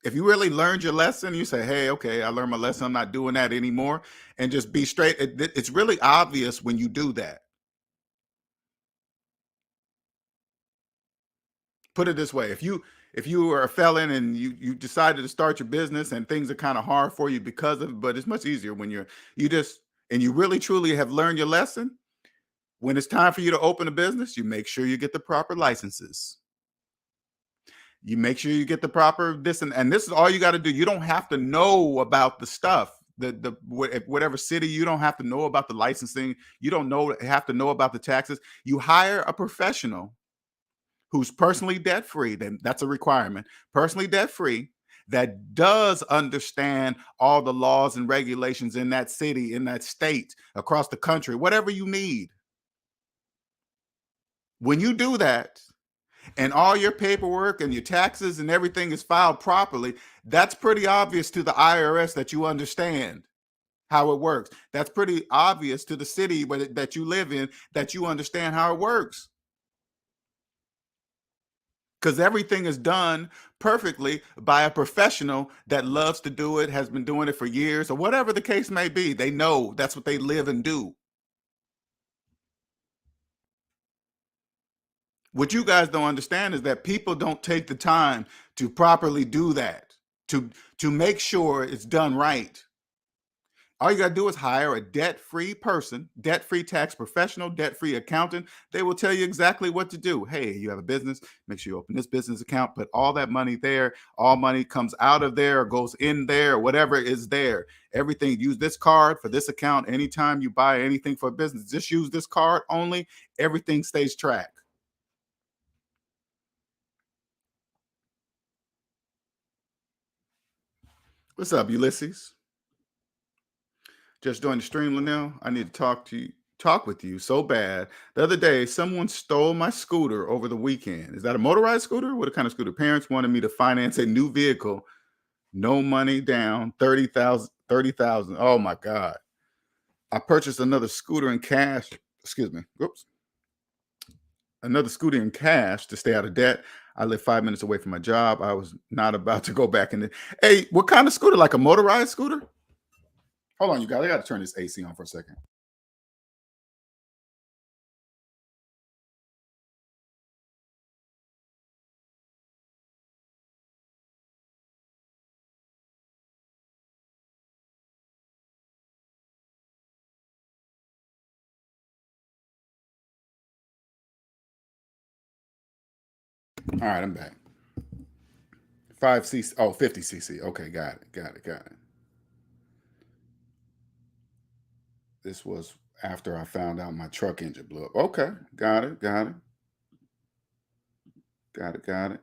If you really learned your lesson, you say, hey, okay, I learned my lesson. I'm not doing that anymore. And just be straight. It's really obvious when you do that. Put it this way. If you are a felon and you decided to start your business and things are kind of hard for you because of it, but it's much easier when you really truly have learned your lesson. When it's time for you to open a business, you make sure you get the proper licenses. You make sure you get the proper this and this is all you got to do. You don't have to know about the stuff. Whatever city, you don't have to know about the licensing. You don't have to know about the taxes. You hire a professional who's personally debt free. Then that's a requirement. Personally debt free that does understand all the laws and regulations in that city, in that state, across the country, whatever you need. When you do that, and all your paperwork and your taxes and everything is filed properly, that's pretty obvious to the IRS that you understand how it works. That's pretty obvious to the city that you live in that you understand how it works. Because everything is done perfectly by a professional that loves to do it, has been doing it for years, or whatever the case may be. They know that's what they live and do. What you guys don't understand is that people don't take the time to properly do that, to make sure it's done right. All you got to do is hire a debt-free person, debt-free tax professional, debt-free accountant. They will tell you exactly what to do. Hey, you have a business, make sure you open this business account, put all that money there. All money comes out of there or goes in there, or whatever is there. Everything, use this card for this account. Anytime you buy anything for a business, just use this card only. Everything stays tracked. What's up, Ulysses? Just joined the stream now. I need to talk with you so bad. The other day, someone stole my scooter over the weekend. Is that a motorized scooter? What kind of scooter? Parents wanted me to finance a new vehicle. No money down, 30,000, 30,000. Oh my God. I purchased another scooter in cash. Excuse me. Whoops. Another scooter in cash to stay out of debt. I live 5 minutes away from my job. I was not about to go back in the. Hey, what kind of scooter? Like a motorized scooter? Hold on, you guys. I got to turn this AC on for a second. All right, I'm back. 5cc. Oh, 50cc. Okay, got it. This was after I found out my truck engine blew up. Okay, got it, got it, got it, got it.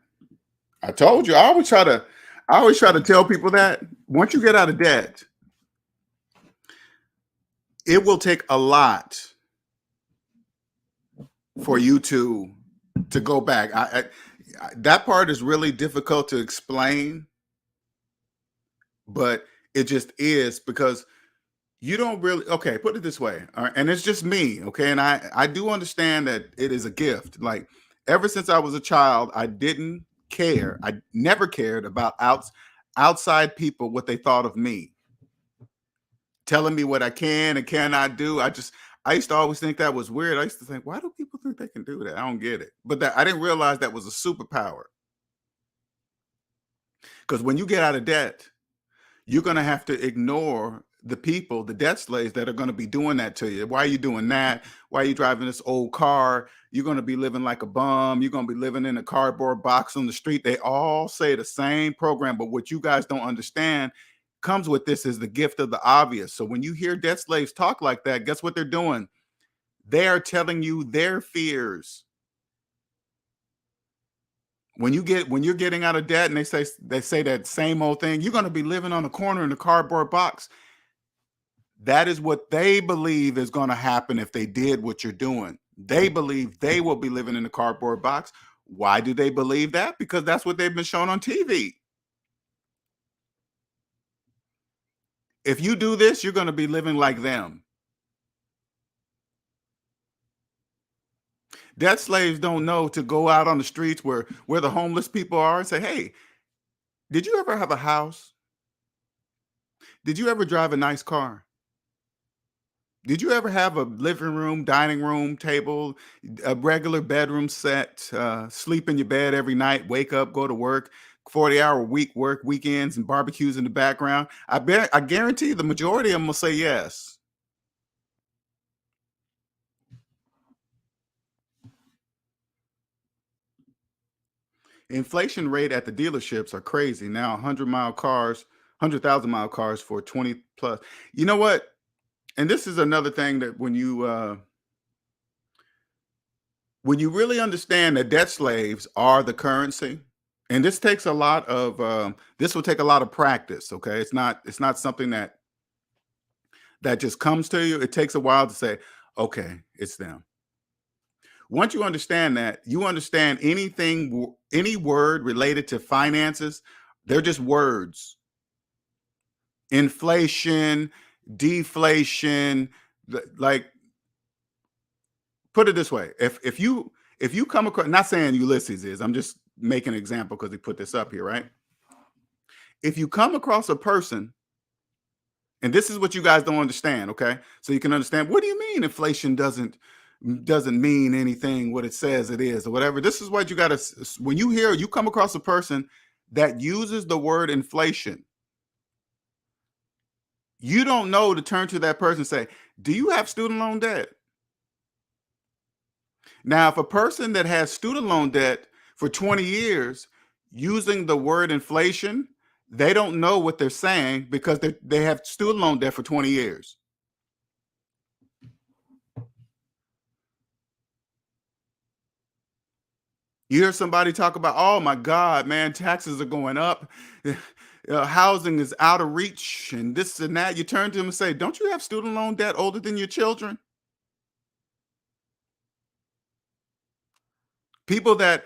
I told you, I always try to tell people that once you get out of debt, it will take a lot for you to go back. That part is really difficult to explain, but it just is because you don't really, okay, put it this way, all right, and it's just me, okay, and I do understand that it is a gift. Like ever since I was a child, I didn't care. I never cared about outside people, what they thought of me, telling me what I can and cannot do. I used to always think that was weird. I used to think, why do people think they can do that? I don't get it. But that I didn't realize that was a superpower. Because when you get out of debt, you're going to have to ignore the people, the debt slaves that are going to be doing that to you. Why are you doing that? Why are you driving this old car? You're going to be living like a bum. You're going to be living in a cardboard box on the street. They all say the same program, but what you guys don't understand comes with this is the gift of the obvious. So when you hear debt slaves talk like that, guess what they're doing? They are telling you their fears. When you're getting out of debt and they say that same old thing, you're going to be living on the corner in a cardboard box. That is what they believe is going to happen if they did what you're doing. They believe they will be living in a cardboard box. Why do they believe that? Because that's what they've been shown on TV. If you do this, you're going to be living like them. Debt slaves don't know to go out on the streets where the homeless people are and say, hey, did you ever have a house? Did you ever drive a nice car? Did you ever have a living room, dining room table, a regular bedroom set, sleep in your bed every night, wake up, go to work, 40-hour week work, weekends and barbecues in the background? I guarantee the majority of them will say yes. Inflation rate at the dealerships are crazy now. 100-mile cars, 100,000-mile cars for 20 plus. You know what? And this is another thing that when you really understand that debt slaves are the currency, and this takes a lot of this will take a lot of practice. Okay, it's not something that just comes to you. It takes a while to say, okay, it's them. Once you understand that, you understand any word related to finances, they're just words. Inflation, deflation, like put it this way. If you come across, not saying Ulysses is, I'm just making an example because he put this up here, right? If you come across a person, and this is what you guys don't understand, okay? So you can understand, what do you mean inflation doesn't mean anything what it says it is or whatever? This is what you got to, when you come across a person that uses the word inflation, you don't know to turn to that person and say, do you have student loan debt? Now, if a person that has student loan debt for 20 years using the word inflation, they don't know what they're saying because they have student loan debt for 20 years. You hear somebody talk about, oh my God, man, taxes are going up. Housing is out of reach and this and that. You turn to them and say, don't you have student loan debt older than your children? People that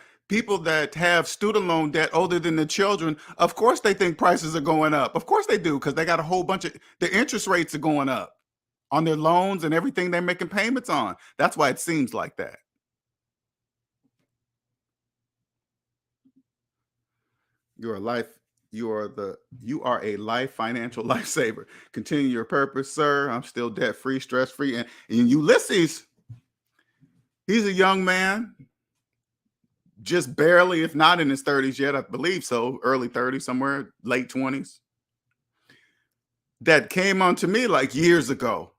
have student loan debt older than the children, of course they think prices are going up. Of course they do, because they got a whole bunch of the interest rates are going up on their loans and everything they're making payments on. That's why it seems like that. You're a life, you are a life financial lifesaver. Continue your purpose, sir. I'm still debt free, stress free. And Ulysses, he's a young man, just barely, if not in his 30s yet, I believe so, early 30s, somewhere late 20s, that came onto me like years ago.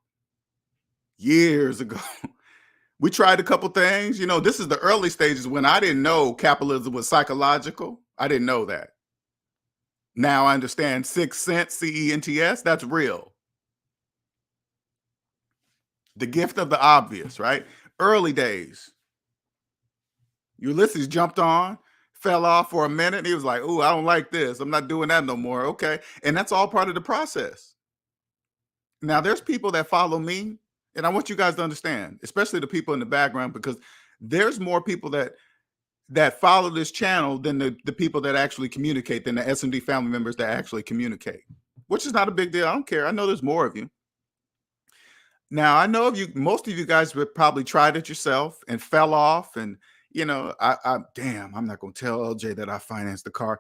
Years ago. We tried a couple things. This is the early stages when I didn't know capitalism was psychological. I didn't know that. Now I understand 6 cents, CENTS, that's real. The gift of the obvious, right? Early days. Ulysses jumped on, fell off for a minute. And he was like, "Ooh, I don't like this. I'm not doing that no more." Okay. And that's all part of the process. Now, there's people that follow me, and I want you guys to understand, especially the people in the background, because there's more people that follow this channel than the people that actually communicate, than the SMD family members that actually communicate, which is not a big deal. I don't care. I know there's more of you. Now, I know of you, most of you guys would probably tried it yourself and fell off. And, damn, I'm not going to tell LJ that I financed the car.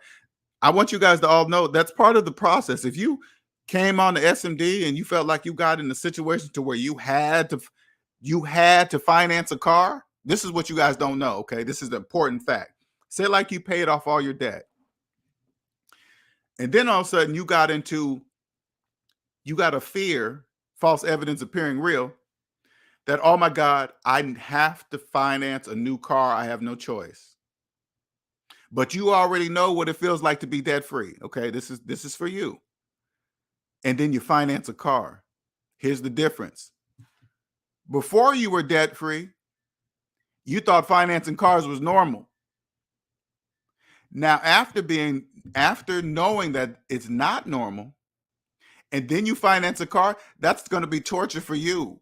I want you guys to all know that's part of the process. If you came on the SMD and you felt like you got in a situation to where you had to finance a car, this is what you guys don't know. Okay. This is the important fact. Say like you paid off all your debt. And then all of a sudden you got a fear, false evidence appearing real, that, oh my God, I have to finance a new car. I have no choice. But you already know what it feels like to be debt free. Okay. This is for you. And then you finance a car. Here's the difference. Before you were debt free, you thought financing cars was normal. Now, after knowing that it's not normal, and then you finance a car, that's going to be torture for you.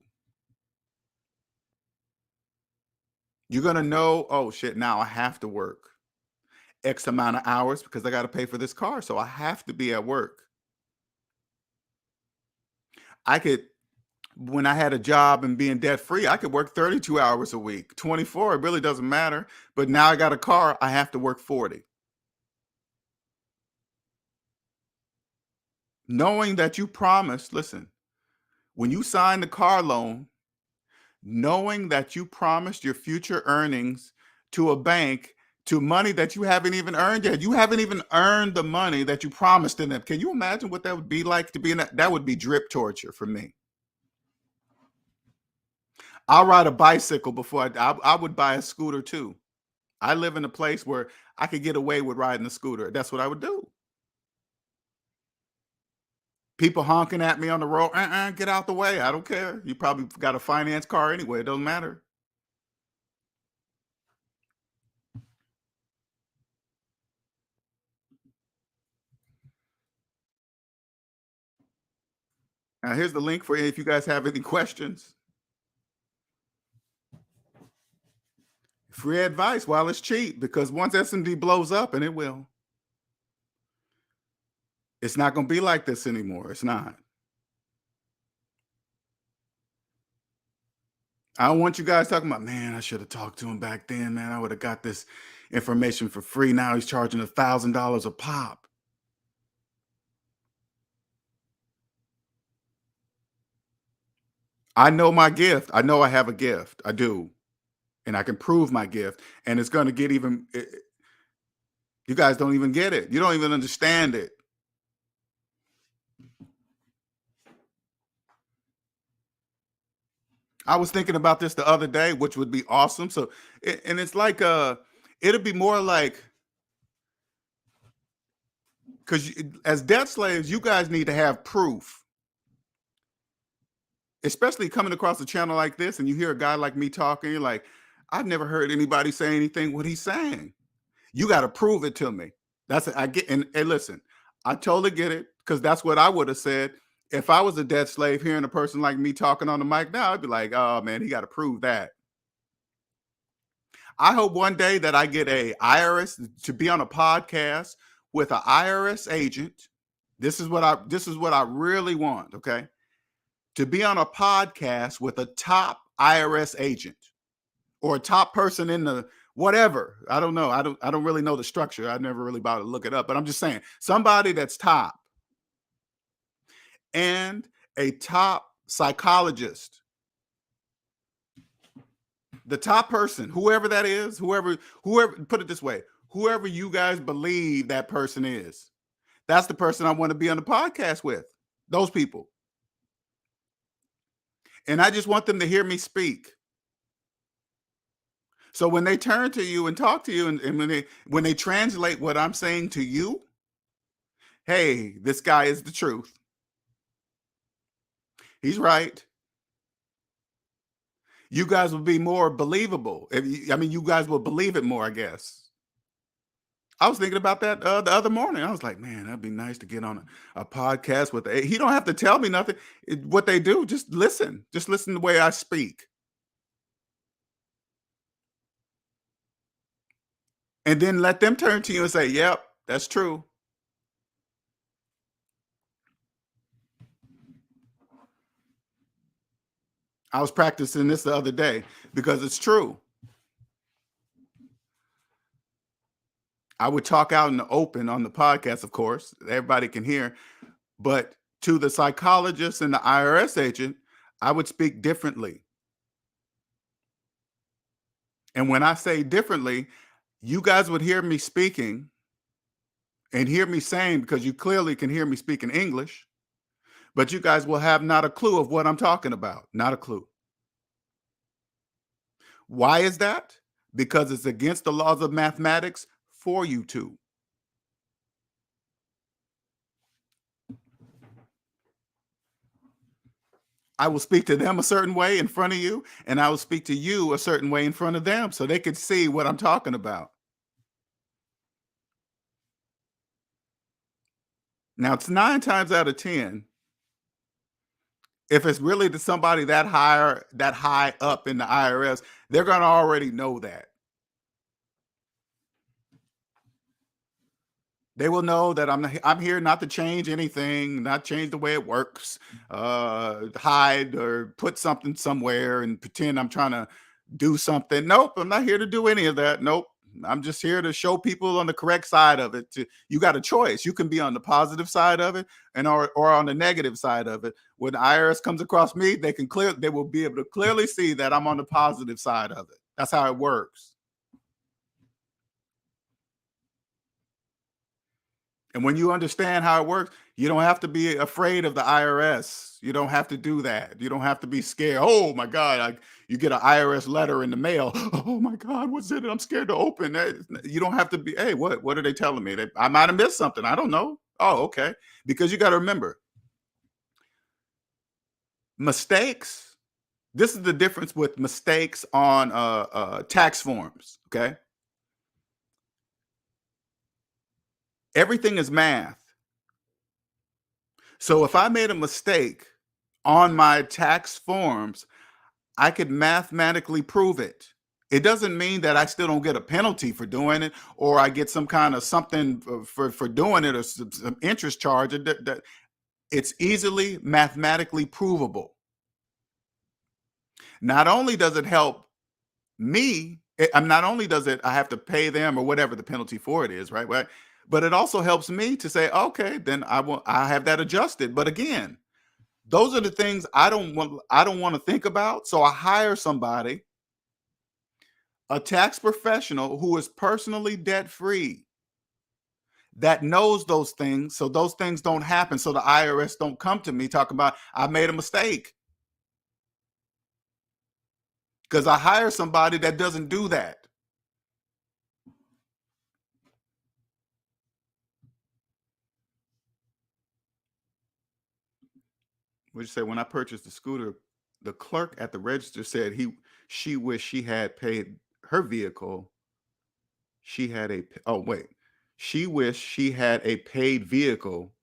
You're going to know, oh shit, now I have to work X amount of hours because I got to pay for this car. So I have to be at work. When I had a job and being debt free, I could work 32 hours a week, 24. It really doesn't matter. But now I got a car, I have to work 40. Knowing that you promised, listen, when you signed the car loan, knowing that you promised your future earnings to a bank, to money that you haven't even earned yet. You haven't even earned the money that you promised in them. Can you imagine what that would be like to be in that? That would be drip torture for me. I'll ride a bicycle before I would buy a scooter too. I live in a place where I could get away with riding a scooter. That's what I would do. People honking at me on the road, get out the way. I don't care. You probably got a finance car anyway. It doesn't matter. Now, here's the link for if you guys have any questions. Free advice while it's cheap, because once SMD blows up, and it will, it's not going to be like this anymore. It's not. I don't want you guys talking about, man, I should have talked to him back then, man. I would have got this information for free. Now he's charging $1,000 a pop. I know my gift. I know I have a gift. I do. And I can prove my gift. And it's going to get even, you guys don't even get it. You don't even understand it. I was thinking about this the other day, which would be awesome. So, and it's like, it'll be more like, because as debt slaves, you guys need to have proof, especially coming across a channel like this and you hear a guy like me talking, you're like, I've never heard anybody say anything what he's saying. You got to prove it to me. That's I get. And listen, I totally get it, because that's what I would have said if I was a debt slave. Hearing a person like me talking on the mic now, I'd be like, oh man, he got to prove that. I hope one day that I get a IRS to be on a podcast with an IRS agent. This is what I really want. Okay. To be on a podcast with a top IRS agent or a top person in the whatever. I don't know. I don't really know the structure. I never really bothered to look it up, but I'm just saying somebody that's top, and a top psychologist. The top person, whoever that is, whoever, put it this way, whoever you guys believe that person is, that's the person I want to be on the podcast with. Those people. And I just want them to hear me speak. So when they turn to you and talk to you, and when they translate what I'm saying to you, hey, this guy is the truth. He's right. You guys would be more believable. You guys will believe it more, I guess. I was thinking about that the other morning. I was like, man, that'd be nice to get on a podcast with he don't have to tell me nothing. What they do, just listen. Just listen the way I speak. And then let them turn to you and say, yep, that's true. I was practicing this the other day because it's true. I would talk out in the open on the podcast, of course, everybody can hear. But to the psychologist and the IRS agent, I would speak differently. And when I say differently, you guys would hear me speaking and hear me saying, because you clearly can hear me speaking English, but you guys will have not a clue of what I'm talking about. Not a clue. Why is that? Because it's against the laws of mathematics for you to. I will speak to them a certain way in front of you, and I will speak to you a certain way in front of them so they can see what I'm talking about. Now, it's 9 times out of 10, if it's really to somebody that high up in the IRS, they're gonna already know that. They will know that I'm here not to change anything, not change the way it works, hide or put something somewhere and pretend I'm trying to do something. Nope, I'm not here to do any of that. Nope. I'm just here to show people on the correct side of it. You got a choice. You can be on the positive side of it or on the negative side of it. When the IRS comes across me, they will be able to clearly see that I'm on the positive side of it. That's how it works. And when you understand how it works, you don't have to be afraid of the IRS. You don't have to do that. You don't have to be scared. Oh my God, you get an IRS letter in the mail. Oh my God, what's it? I'm scared to open it. You don't have to be, hey, what are they telling me? I might have missed something. I don't know. Oh, okay. Because you got to remember, mistakes. This is the difference with mistakes on tax forms. Okay. Everything is math. So if I made a mistake on my tax forms, I could mathematically prove it. It doesn't mean that I still don't get a penalty for doing it, or I get some kind of something for doing it, or some interest charge. It's easily mathematically provable. Not only does it help me, not only does it I have to pay them or whatever the penalty for it is, right? Right. But it also helps me to say, okay, then I have that adjusted. But again, those are the things I don't want to think about. So I hire somebody, a tax professional who is personally debt free, that knows those things, so those things don't happen. So the IRS don't come to me talking about I made a mistake, because I hire somebody that doesn't do that. Would you say when I purchased the scooter, the clerk at the register said she wished she had paid her vehicle. She had a oh wait, she wished she had a paid vehicle.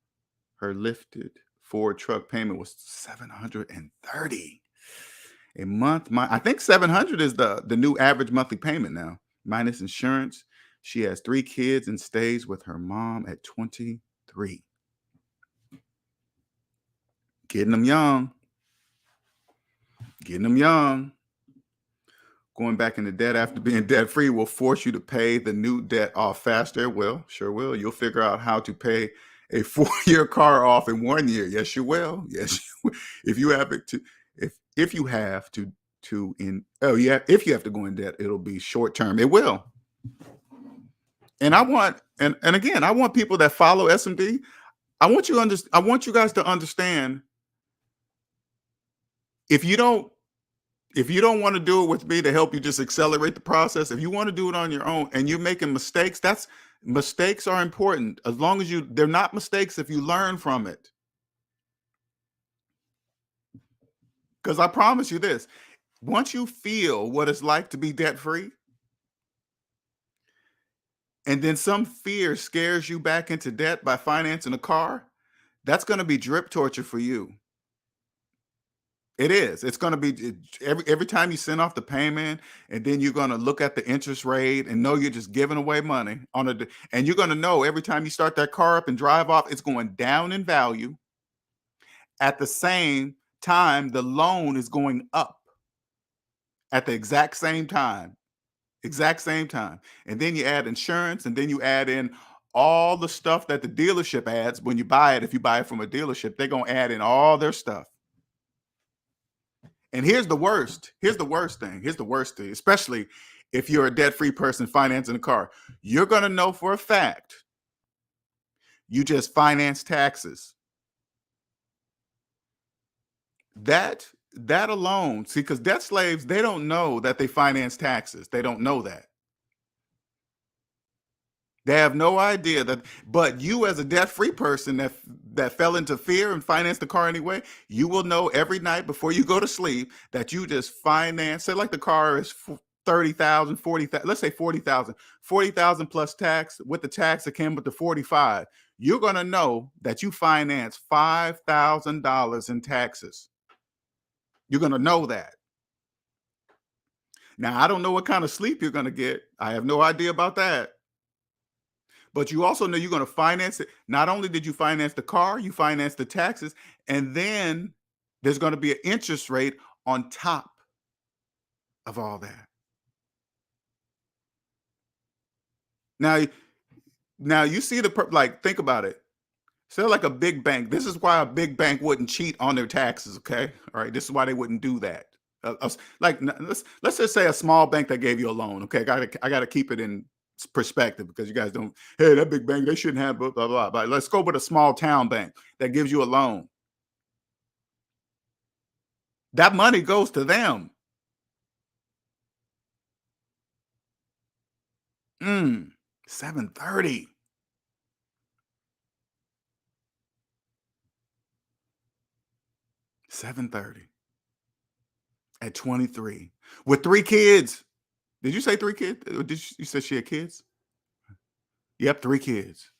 Her lifted Ford truck payment was 730 a month. I think 700 is the new average monthly payment now, minus insurance. She has 3 kids and stays with her mom at 23. Getting them young. Getting them young. Going back into debt after being debt free will force you to pay the new debt off faster. Well, sure will. You'll figure out how to pay a 4-year car off in 1 year. Yes, you will. Yes, you will. If you have it to, if you have to in oh yeah, if you have to go in debt, it'll be short term. It will. And I want and again, I want people that follow SMD. I want you guys to understand, if you don't want to do it with me to help you just accelerate the process, if you want to do it on your own and you're making mistakes, mistakes are important. As long as they're not mistakes if you learn from it. Because I promise you this, once you feel what it's like to be debt free, and then some fear scares you back into debt by financing a car, that's going to be drip torture for you. It is. It's going to be every time you send off the payment, and then you're going to look at the interest rate and know you're just giving away money on and you're going to know every time you start that car up and drive off, it's going down in value. At the same time, the loan is going up at the exact same time. Exact same time. And then you add insurance, and then you add in all the stuff that the dealership adds when you buy it. If you buy it from a dealership, they're going to add in all their stuff. And here's the worst. Here's the worst thing. Here's the worst thing, especially if you're a debt-free person financing a car. You're going to know for a fact you just finance taxes. That alone, see, because debt slaves, they don't know that they finance taxes. They don't know that. They have no idea that, but you as a debt-free person that fell into fear and financed the car anyway, you will know every night before you go to sleep that you just finance, say like the car is 30,000, 40,000, let's say 40,000, 40,000 plus tax. With the tax that came with the 45, you're going to know that you finance $5,000 in taxes. You're going to know that. Now, I don't know what kind of sleep you're going to get. I have no idea about that. But you also know you're going to finance it. Not only did you finance the car, you financed the taxes, and then there's going to be an interest rate on top of all that. Now you see like, think about it. Say like a big bank. This is why a big bank wouldn't cheat on their taxes. Okay, all right. This is why they wouldn't do that. Like let's just say a small bank that gave you a loan. Okay, I gotta keep it in perspective because you guys don't. Hey, that big bank, they shouldn't have blah blah blah. But let's go with a small town bank that gives you a loan. That money goes to them. 730. 730 at 23 with 3 kids. Did you say 3 kids? Or did you say she had kids? Yep, 3 kids.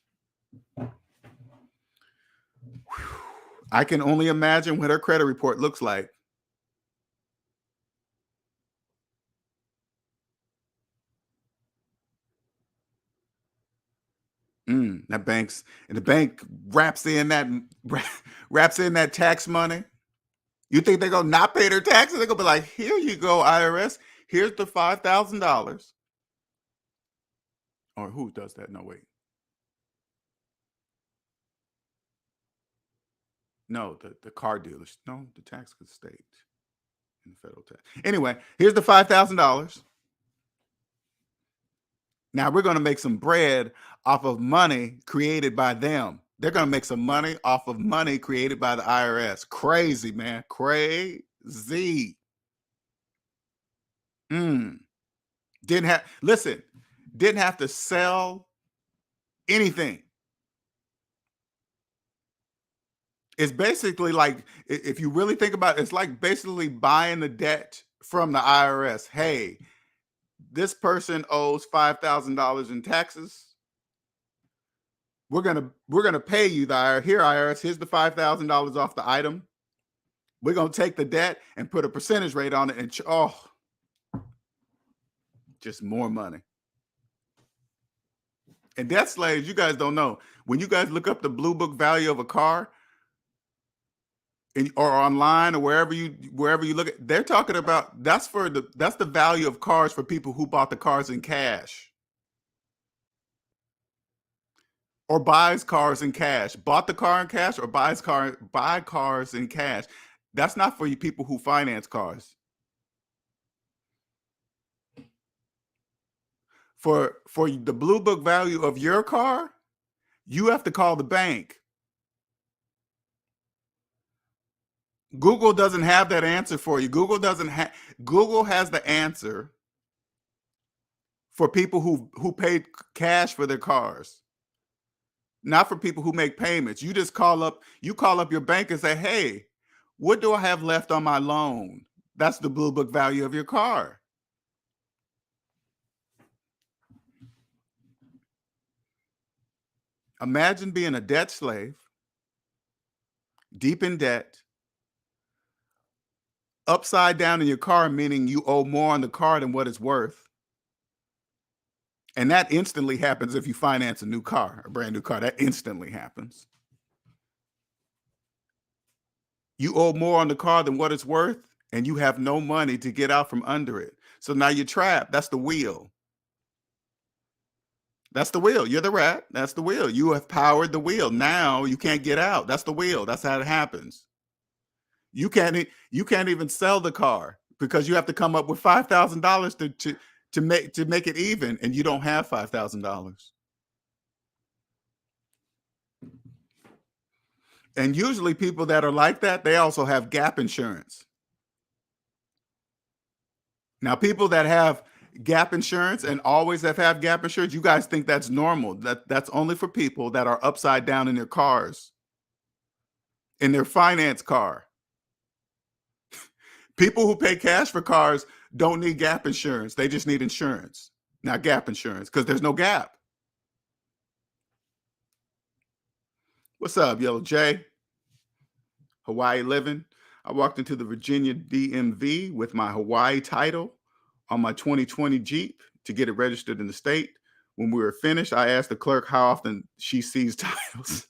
Whew. I can only imagine what her credit report looks like. The bank wraps in that tax money. You think they're gonna not pay their taxes? They're gonna be like, here you go, IRS. Here's the $5,000. Or who does that? No, wait. No, the car dealers. No, the tax state and the federal tax. Anyway, here's the $5,000. Now we're going to make some bread off of money created by them. They're going to make some money off of money created by the IRS. Crazy, man. Crazy. Didn't have to sell anything. It's basically like, if you really think about it, it's like basically buying the debt from the IRS. Hey, this person owes $5,000 in taxes. We're gonna pay you the IRS. Here's the $5,000 off the item. We're gonna take the debt and put a percentage rate on it, and just more money. And debt slaves, you guys don't know. When you guys look up the blue book value of a car, or online or wherever you look at, they're talking about that's the value of cars for people who bought the cars in cash or buys cars in cash. Bought the car in cash or buy cars in cash. That's not for you people who finance cars. For the blue book value of your car, you have to call the bank. Google doesn't have that answer for you. Google has the answer for people who paid cash for their cars, not for people who make payments. You just call up your bank and say, hey, what do I have left on my loan? That's the blue book value of your car. Imagine being a debt slave, deep in debt, upside down in your car, meaning you owe more on the car than what it's worth. And that instantly happens if you finance a new car, a brand new car. That instantly happens. You owe more on the car than what it's worth, and you have no money to get out from under it. So now you're trapped. That's the wheel. That's the wheel. You're the rat. That's the wheel. You have powered the wheel. Now you can't get out. That's the wheel. That's how it happens. You can't even sell the car because you have to come up with $5,000 to make it even, and you don't have $5,000. And usually people that are like that, they also have gap insurance. Now, people that have gap insurance and always have had gap insurance, you guys think that's normal. That's only for people that are upside down in their cars, in their finance car. People who pay cash for cars don't need gap insurance. They just need insurance, not gap insurance, because there's no gap. What's up, Yellow J? Hawaii living. I walked into the Virginia DMV with my Hawaii title on my 2020 Jeep to get it registered in the state. When we were finished, I asked the clerk how often she sees titles.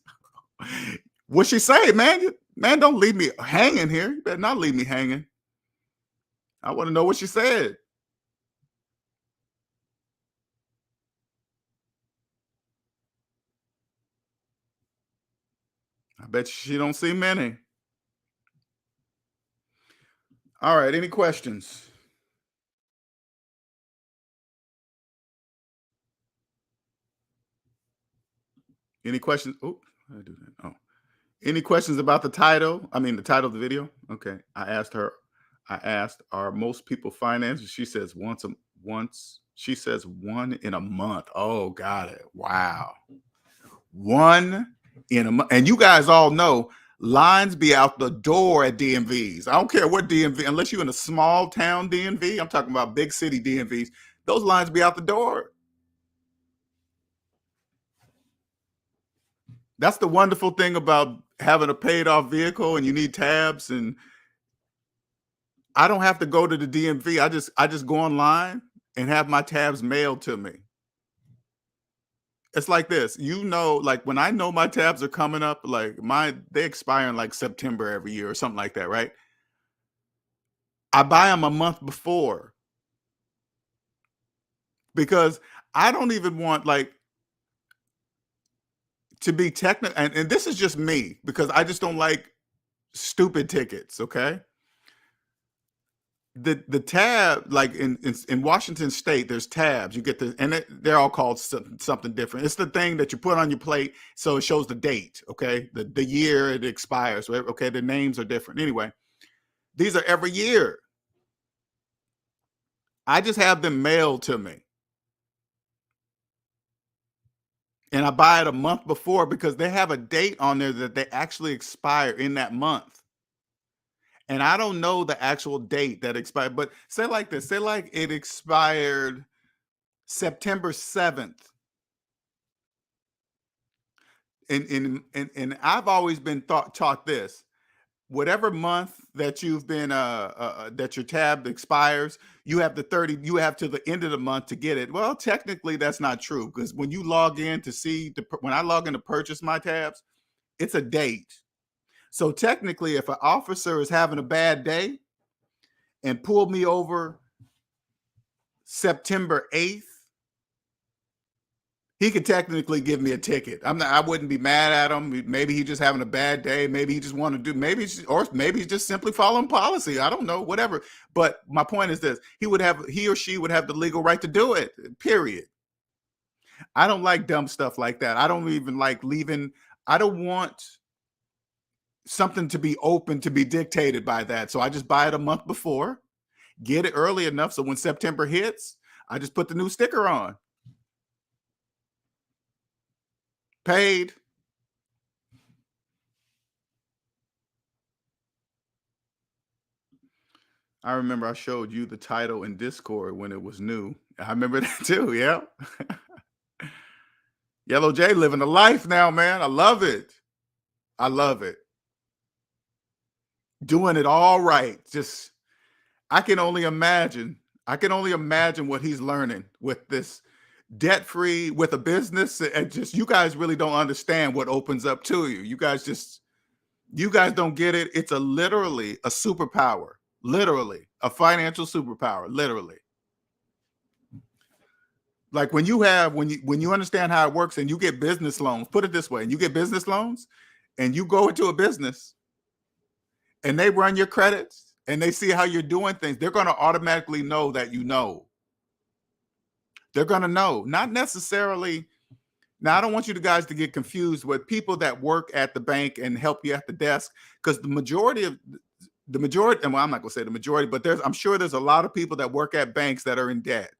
What'd she say, man? Man, don't leave me hanging here. You better not leave me hanging. I want to know what she said. I bet she don't see many. All right, any questions? Any questions? Oh, how do I do that? Oh, any questions about the title? I mean, the title of the video. Okay, I asked her. I asked, "Are most people financed?" She says once. She says one in a month. Oh, got it. Wow, one in a month. And you guys all know lines be out the door at DMVs. I don't care what DMV, unless you're in a small town DMV. I'm talking about big city DMVs. Those lines be out the door. That's the wonderful thing about having a paid off vehicle and you need tabs, and I don't have to go to the DMV. I just go online and have my tabs mailed to me. It's like this, like when I know my tabs are coming up, like they expire in like September every year or something like that, right? I buy them a month before because I don't even want like to be technical. And this is just me because I just don't like stupid tickets. Okay. The tab, like in Washington State, there's tabs. You get they're all called something different. It's the thing that you put on your plate so it shows the date, okay, the year it expires. Okay, the names are different. Anyway, these are every year. I just have them mailed to me, and I buy it a month before because they have a date on there that they actually expire in that month. And I don't know the actual date that expired, but say like this, say like it expired September 7th. And I've always been taught this. Whatever month that you've been that your tab expires, you have to the end of the month to get it. Well, technically that's not true because when you log in to when I log in to purchase my tabs, it's a date. So technically, if an officer is having a bad day and pulled me over September 8th, he could technically give me a ticket. I wouldn't be mad at him. Maybe he's just having a bad day. Maybe he just want to do, or maybe he's just simply following policy. I don't know, whatever. But my point is this, he or she would have the legal right to do it, period. I don't like dumb stuff like that. I don't even like leaving. I don't want something to be open to be dictated by that. So I just buy it a month before, get it early enough. So when September hits, I just put the new sticker on. Paid. I remember I showed you the title in Discord when it was new. I remember that too. Yeah. Yellow J living the life now, man. I love it. I love it. Doing it all right. Just I can only imagine. I can only imagine what he's learning with this debt free with a business. And just you guys really don't understand what opens up to you. You guys don't get it. It's literally a superpower, literally a financial superpower, literally. Like when you understand how it works and you get business loans, put it this way, and you get business loans and you go into a business and they run your credits and they see how you're doing things, they're going to automatically know that you know. They're going to know, not necessarily. Now, I don't want you guys to get confused with people that work at the bank and help you at the desk, because the majority, and well, I'm not going to say the majority, but I'm sure there's a lot of people that work at banks that are in debt.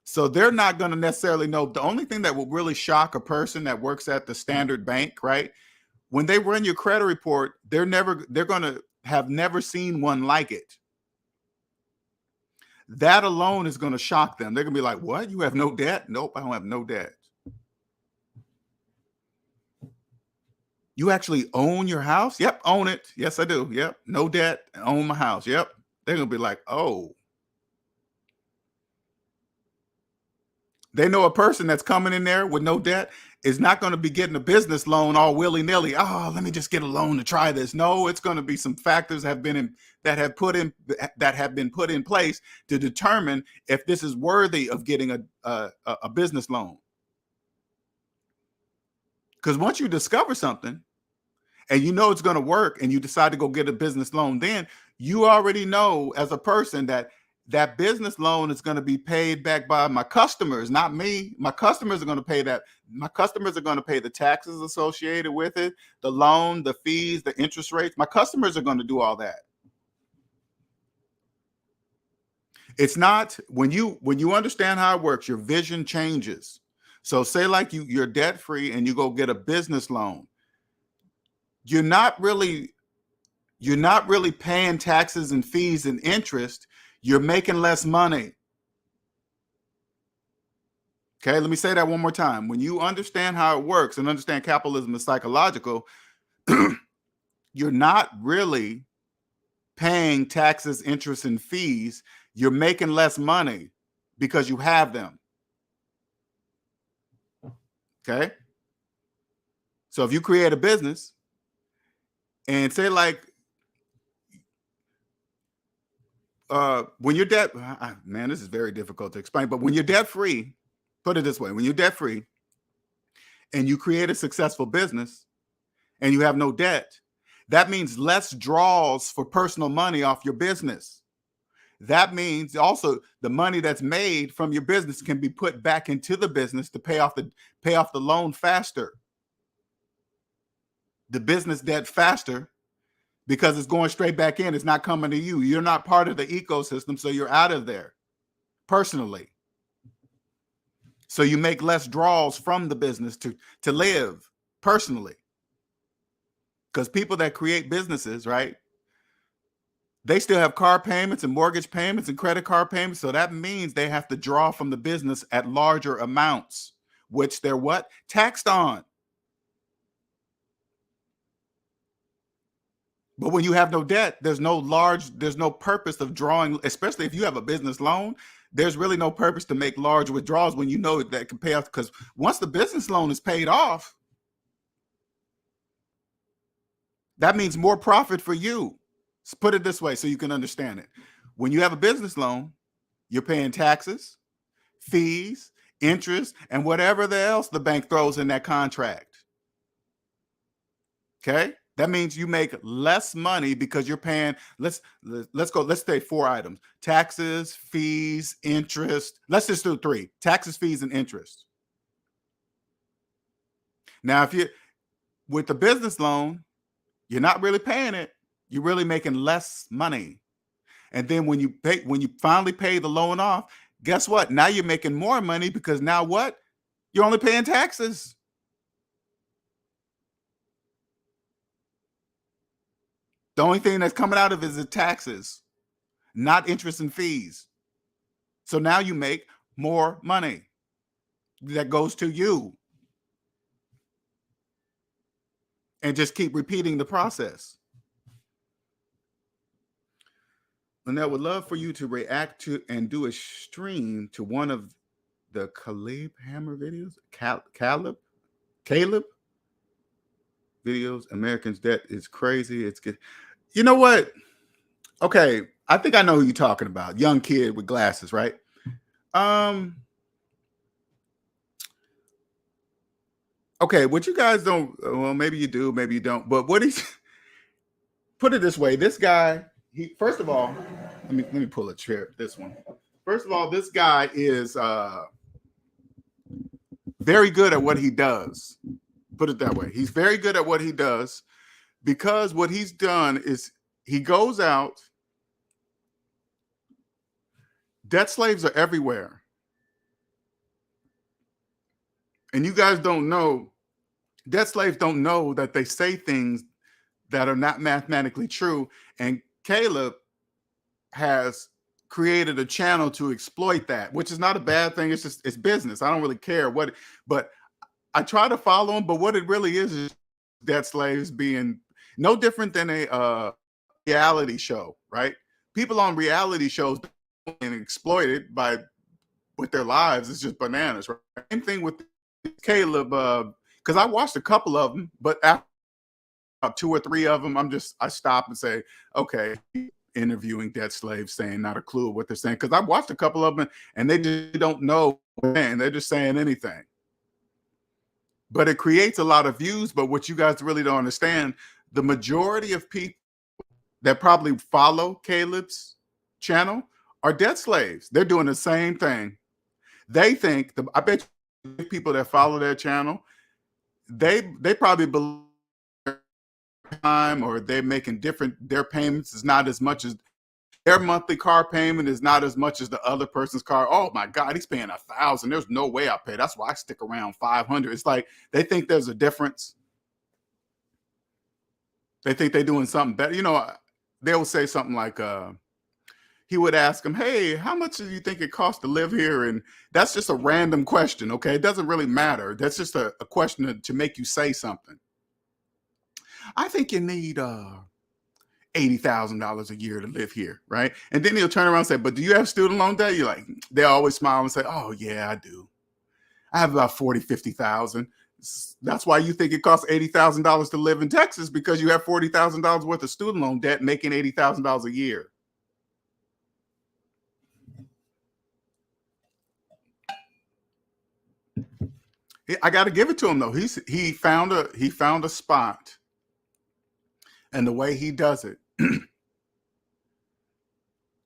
So they're not going to necessarily know. The only thing that will really shock a person that works at the standard bank, right? When they run your credit report, they're going to have never seen one like it. That alone is going to shock them. They're going to be like, what? You have no debt? Nope, I don't have no debt. You actually own your house? Yep, own it. Yes, I do. Yep, no debt, own my house. Yep. They're going to be like, oh. They know a person that's coming in there with no debt is not going to be getting a business loan all willy-nilly. Oh, let me just get a loan to try this. No, it's going to be some factors that have been put in place to determine if this is worthy of getting a business loan. Because once you discover something and you know it's going to work and you decide to go get a business loan, then you already know as a person that business loan is going to be paid back by my customers, not me. My customers are going to pay that. My customers are going to pay the taxes associated with it, the loan, the fees, the interest rates. My customers are going to do all that. It's not when you understand how it works, your vision changes. So say like you're debt free and you go get a business loan. You're not really paying taxes and fees and interest. You're making less money. Okay, let me say that one more time. When you understand how it works and understand capitalism is psychological, you're not really paying taxes, interest, and fees. You're making less money because you have them. Okay? So if you create a business and say like, when you're debt, man, this is very difficult to explain, but when you're debt free, put it this way, when you're debt free and you create a successful business and you have no debt, that means less draws for personal money off your business. That means also the money that's made from your business can be put back into the business to pay off the loan faster, the business debt faster, because it's going straight back in. It's not coming to you. You're not part of the ecosystem, so you're out of there personally. So you make less draws from the business to live personally. Because people that create businesses, right, they still have car payments and mortgage payments and credit card payments. So that means they have to draw from the business at larger amounts, which they're what? Taxed on. But when you have no debt, there's no purpose of drawing, especially if you have a business loan. There's really no purpose to make large withdrawals when you know that can pay off, because once the business loan is paid off, that means more profit for you. Let's put it this way so you can understand it. When you have a business loan, you're paying taxes, fees, interest, and whatever else the bank throws in that contract. Okay? That means you make less money because you're paying, let's say 4 items: taxes, fees, interest. Let's just do 3: taxes, fees, and interest. Now, if you with the business loan, you're not really paying it. You're really making less money. And then when you finally pay the loan off, guess what? Now you're making more money, because now what? You're only paying taxes. The only thing that's coming out of it is the taxes, not interest and fees. So now you make more money that goes to you, and just keep repeating the process. Lynette would love for you to react to and do a stream to one of the Caleb Hammer videos. Caleb videos. Americans' debt is crazy. It's good. You know what? Okay, I think I know who you're talking about. Young kid with glasses, right? Okay, what you guys don't, well, maybe you do, maybe you don't, but what he's put it this way, this guy, he first of all, let me pull a chair, this one. First of all, this guy is very good at what he does. Put it that way. He's very good at what he does, because what he's done is he goes out. Debt slaves are everywhere. And you guys don't know, debt slaves don't know that they say things that are not mathematically true. And Caleb has created a channel to exploit that, which is not a bad thing. It's just, it's business. I don't really care what, but I try to follow him. But what it really is debt slaves being no different than a reality show, right? People on reality shows and exploited by with their lives. It's just bananas, right? Same thing with Caleb, because I watched a couple of them, but after about 2 or 3 of them, I stop and say, okay, interviewing debt slaves, saying not a clue what they're saying, because I watched a couple of them and they just don't know, and they're just saying anything. But it creates a lot of views. But what you guys really don't understand, the majority of people that probably follow Caleb's channel are debt slaves. They're doing the same thing. They think, I bet you people that follow their channel, they probably believe time, or they're making their payments is not as much as their monthly car payment is not as much as the other person's car. Oh my God, he's paying $1,000. There's no way I pay. That's why I stick around 500. It's like they think there's a difference. They think they're doing something better. You know, they will say something like, he would ask him, hey, how much do you think it costs to live here? And that's just a random question, okay? It doesn't really matter. That's just a question to make you say something. I think you need $80,000 a year to live here, right? And then he'll turn around and say, but do you have student loan debt? You're like, they always smile and say, oh yeah, I do. I have about 40, 50,000. That's why you think it costs $80,000 to live in Texas, because you have $40,000 worth of student loan debt making $80,000 a year. I got to give it to him though. He found a spot, and the way he does it,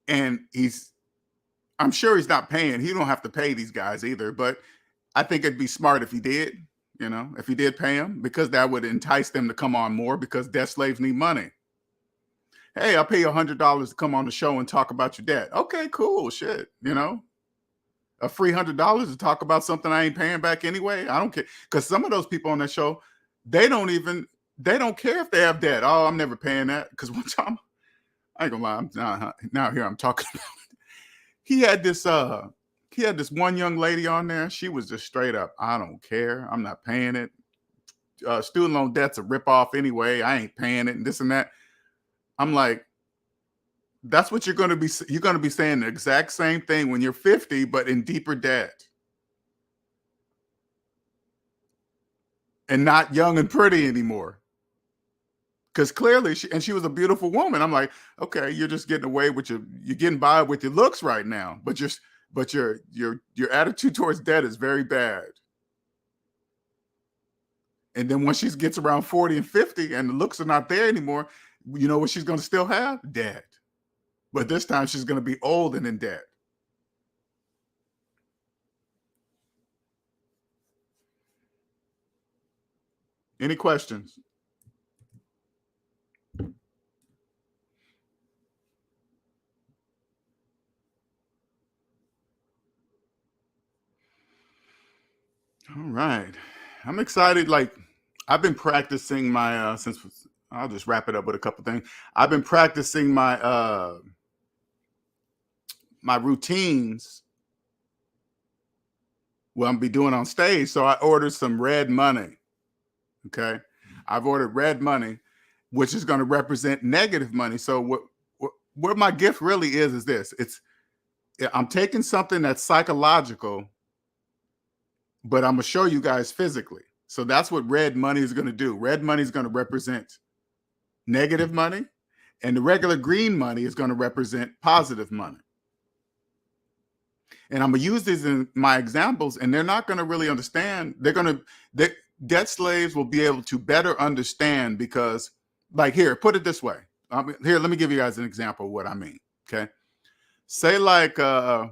and I'm sure he's not paying. He don't have to pay these guys either, but I think it'd be smart if he did, if he did pay them, because that would entice them to come on more, because debt slaves need money. Hey, I'll pay you $100 to come on the show and talk about your debt. Okay, cool, shit, a free $100 to talk about something I ain't paying back anyway. I don't care, because some of those people on that show, they don't care if they have debt. Oh, I'm never paying that. Because one time, I ain't gonna lie, now here I'm talking about it. He had this one young lady on there. She was just straight up, I don't care. I'm not paying it. Student loan debt's a ripoff anyway. I ain't paying it, and this and that. I'm like, that's what you're going to be saying the exact same thing when you're 50, but in deeper debt. And not young and pretty anymore. Because clearly, she was a beautiful woman. I'm like, okay, you're just getting away with you're getting by with your looks right now, but your attitude towards debt is very bad. And then when she gets around 40 and 50 and the looks are not there anymore, you know what she's going to still have? Debt. But this time she's going to be old and in debt. Any questions? All right. I'm excited. Like, I've been practicing my since I'll just wrap it up with a couple things. I've been practicing my my routines what I'm be doing on stage. So I ordered some red money. Okay. I've ordered red money, which is going to represent negative money. So what my gift really is this. I'm taking something that's psychological, but I'm going to show you guys physically. So that's what red money is going to do. Red money is going to represent negative money, and the regular green money is going to represent positive money. And I'm going to use these in my examples, and they're not going to really understand. Debt slaves will be able to better understand because, like, here, put it this way. Here, let me give you guys an example of what I mean. Okay. Say like, okay,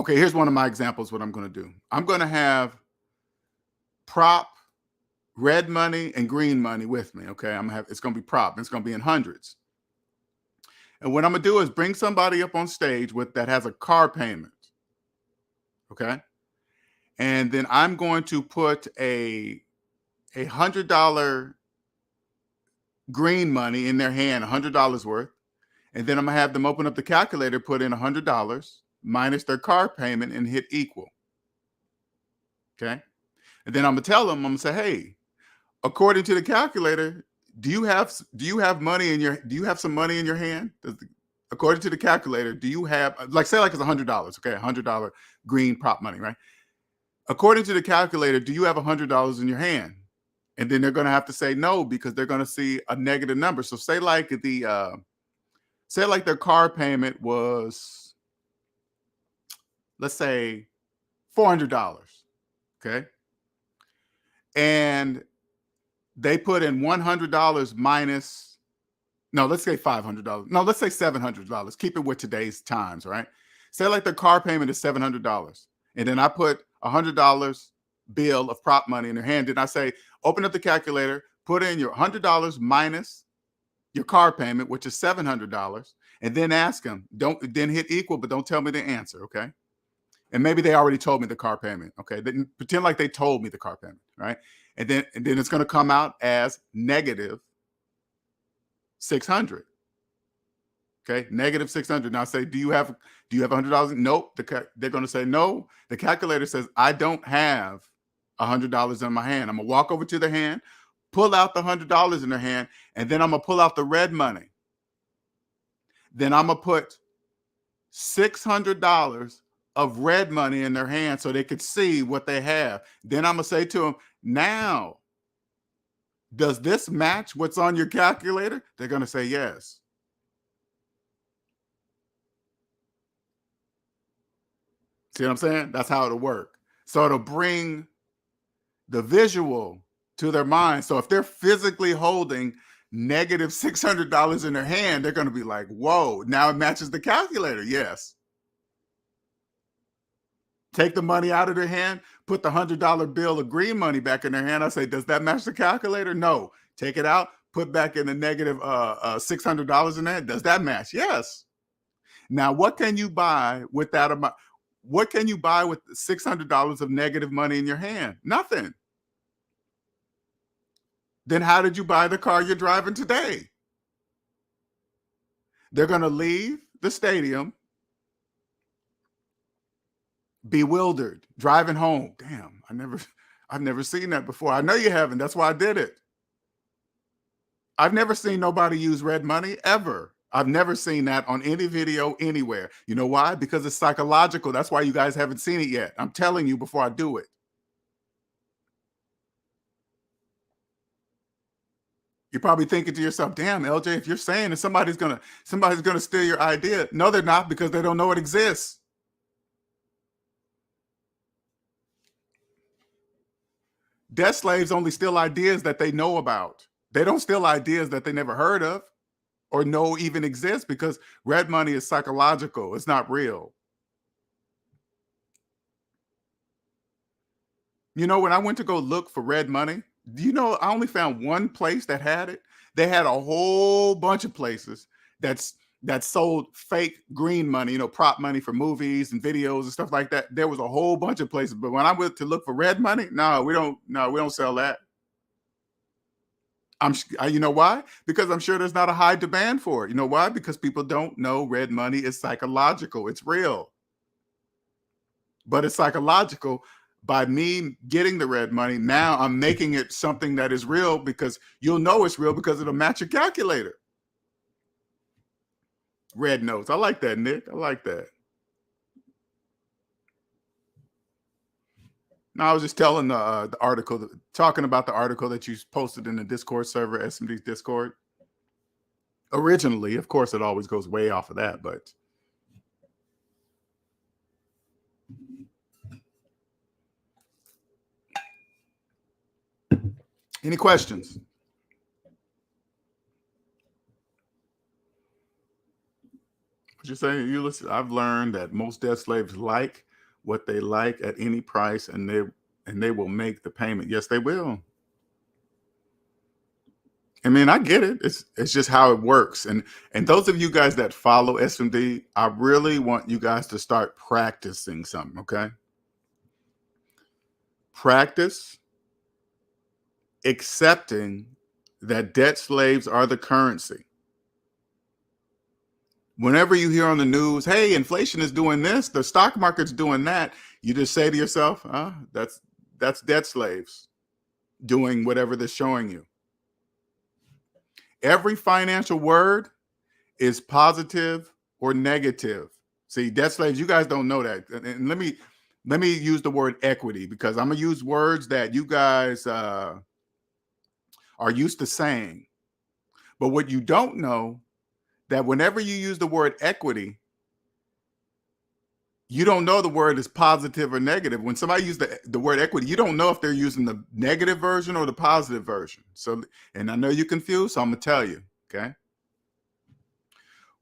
here's one of my examples. What I'm going to do. I'm going to have prop red money and green money with me. Okay. It's going to be prop. It's going to be in hundreds. And what I'm going to do is bring somebody up on stage that has a car payment. Okay. And then I'm going to put a $100 green money in their hand, $100 worth. And then I'm going to have them open up the calculator, put in $100 minus their car payment and hit equal. Okay. And then I'm going to tell them, I'm going to say, hey, according to the calculator, do you have some money in your hand? According to the calculator, do you have, like, say like it's $100, okay, $100 green prop money, right? According to the calculator, do you have $100 in your hand? And then they're going to have to say no, because they're going to see a negative number. So say like their car payment was, let's say $400, okay? And they put in $100 minus, no, let's say $500. No, let's say $700. Keep it with today's times, right? Say like their car payment is $700. And then I put $100 bill of prop money in their hand. Then I say, open up the calculator, put in your $100 minus your car payment, which is $700, and then ask them, then hit equal, but don't tell me the answer, okay? And maybe they already told me the car payment, okay? Then pretend like they told me the car payment, right? And then it's going to come out as negative 600. Okay, negative 600. Now I say, do you have $100? Nope. They're going to say no. The calculator says I don't have $100 in my hand. I'm gonna walk over to their hand, pull out the $100 in their hand, and then I'm gonna pull out the red money. Then I'm gonna put $600 of red money in their hand so they could see what they have. Then I'm gonna say to them, now, does this match what's on your calculator? They're gonna say yes. See what I'm saying? That's how it'll work. So it'll bring the visual to their mind. So if they're physically holding negative $600 in their hand, they're going to be like, whoa, now it matches the calculator. Yes. Take the money out of their hand, put the $100 bill of green money back in their hand. I say, does that match the calculator? No. Take it out, put back in the negative $600 in there. Does that match? Yes. Now, what can you buy with that amount? What can you buy with $600 of negative money in your hand? Nothing. Then how did you buy the car you're driving today? They're going to leave the stadium bewildered, driving home. Damn, I've never seen that before. I know you haven't. That's why I did it. I've never seen nobody use red money ever. I've never seen that on any video anywhere. You know why? Because it's psychological. That's why you guys haven't seen it yet. I'm telling you before I do it. You're probably thinking to yourself, damn, LJ, if you're saying that somebody's gonna steal your idea. No, they're not, because they don't know it exists. Debt slaves only steal ideas that they know about. They don't steal ideas that they never heard of or know even exist, because red money is psychological. It's not real. You know, when I went to go look for red money, do you know I only found one place that had it? They had a whole bunch of places that sold fake green money, you know, prop money for movies and videos and stuff like that. There was a whole bunch of places. But when I went to look for red money, no, we don't sell that. You know why? Because I'm sure there's not a high demand for it. You know why? Because people don't know red money is psychological. It's real, but it's psychological. By me getting the red money, now I'm making it something that is real, because you'll know it's real because it'll match your calculator. Red notes. I like that, Nick. I like that. No, I was just telling the article, talking about the article that you posted in the Discord server, SMD's Discord. Originally, of course, it always goes way off of that, but any questions? What you saying? You listen. I've learned that most debt slaves like what they like at any price, and they will make the payment. Yes, they will. I mean, I get it. It's just how it works. And those of you guys that follow SMD, I really want you guys to start practicing something, okay? Practice accepting that debt slaves are the currency. Whenever you hear on the news, hey, inflation is doing this, the stock market's doing that, you just say to yourself, that's debt slaves doing whatever they're showing you. Every financial word is positive or negative. See, debt slaves, you guys don't know that. And let me use the word equity, because I'm gonna use words that you guys are used to saying. But what you don't know, that whenever you use the word equity, you don't know the word is positive or negative. When somebody uses the word equity, you don't know if they're using the negative version or the positive version. So, and I know you're confused, so I'm gonna tell you, okay?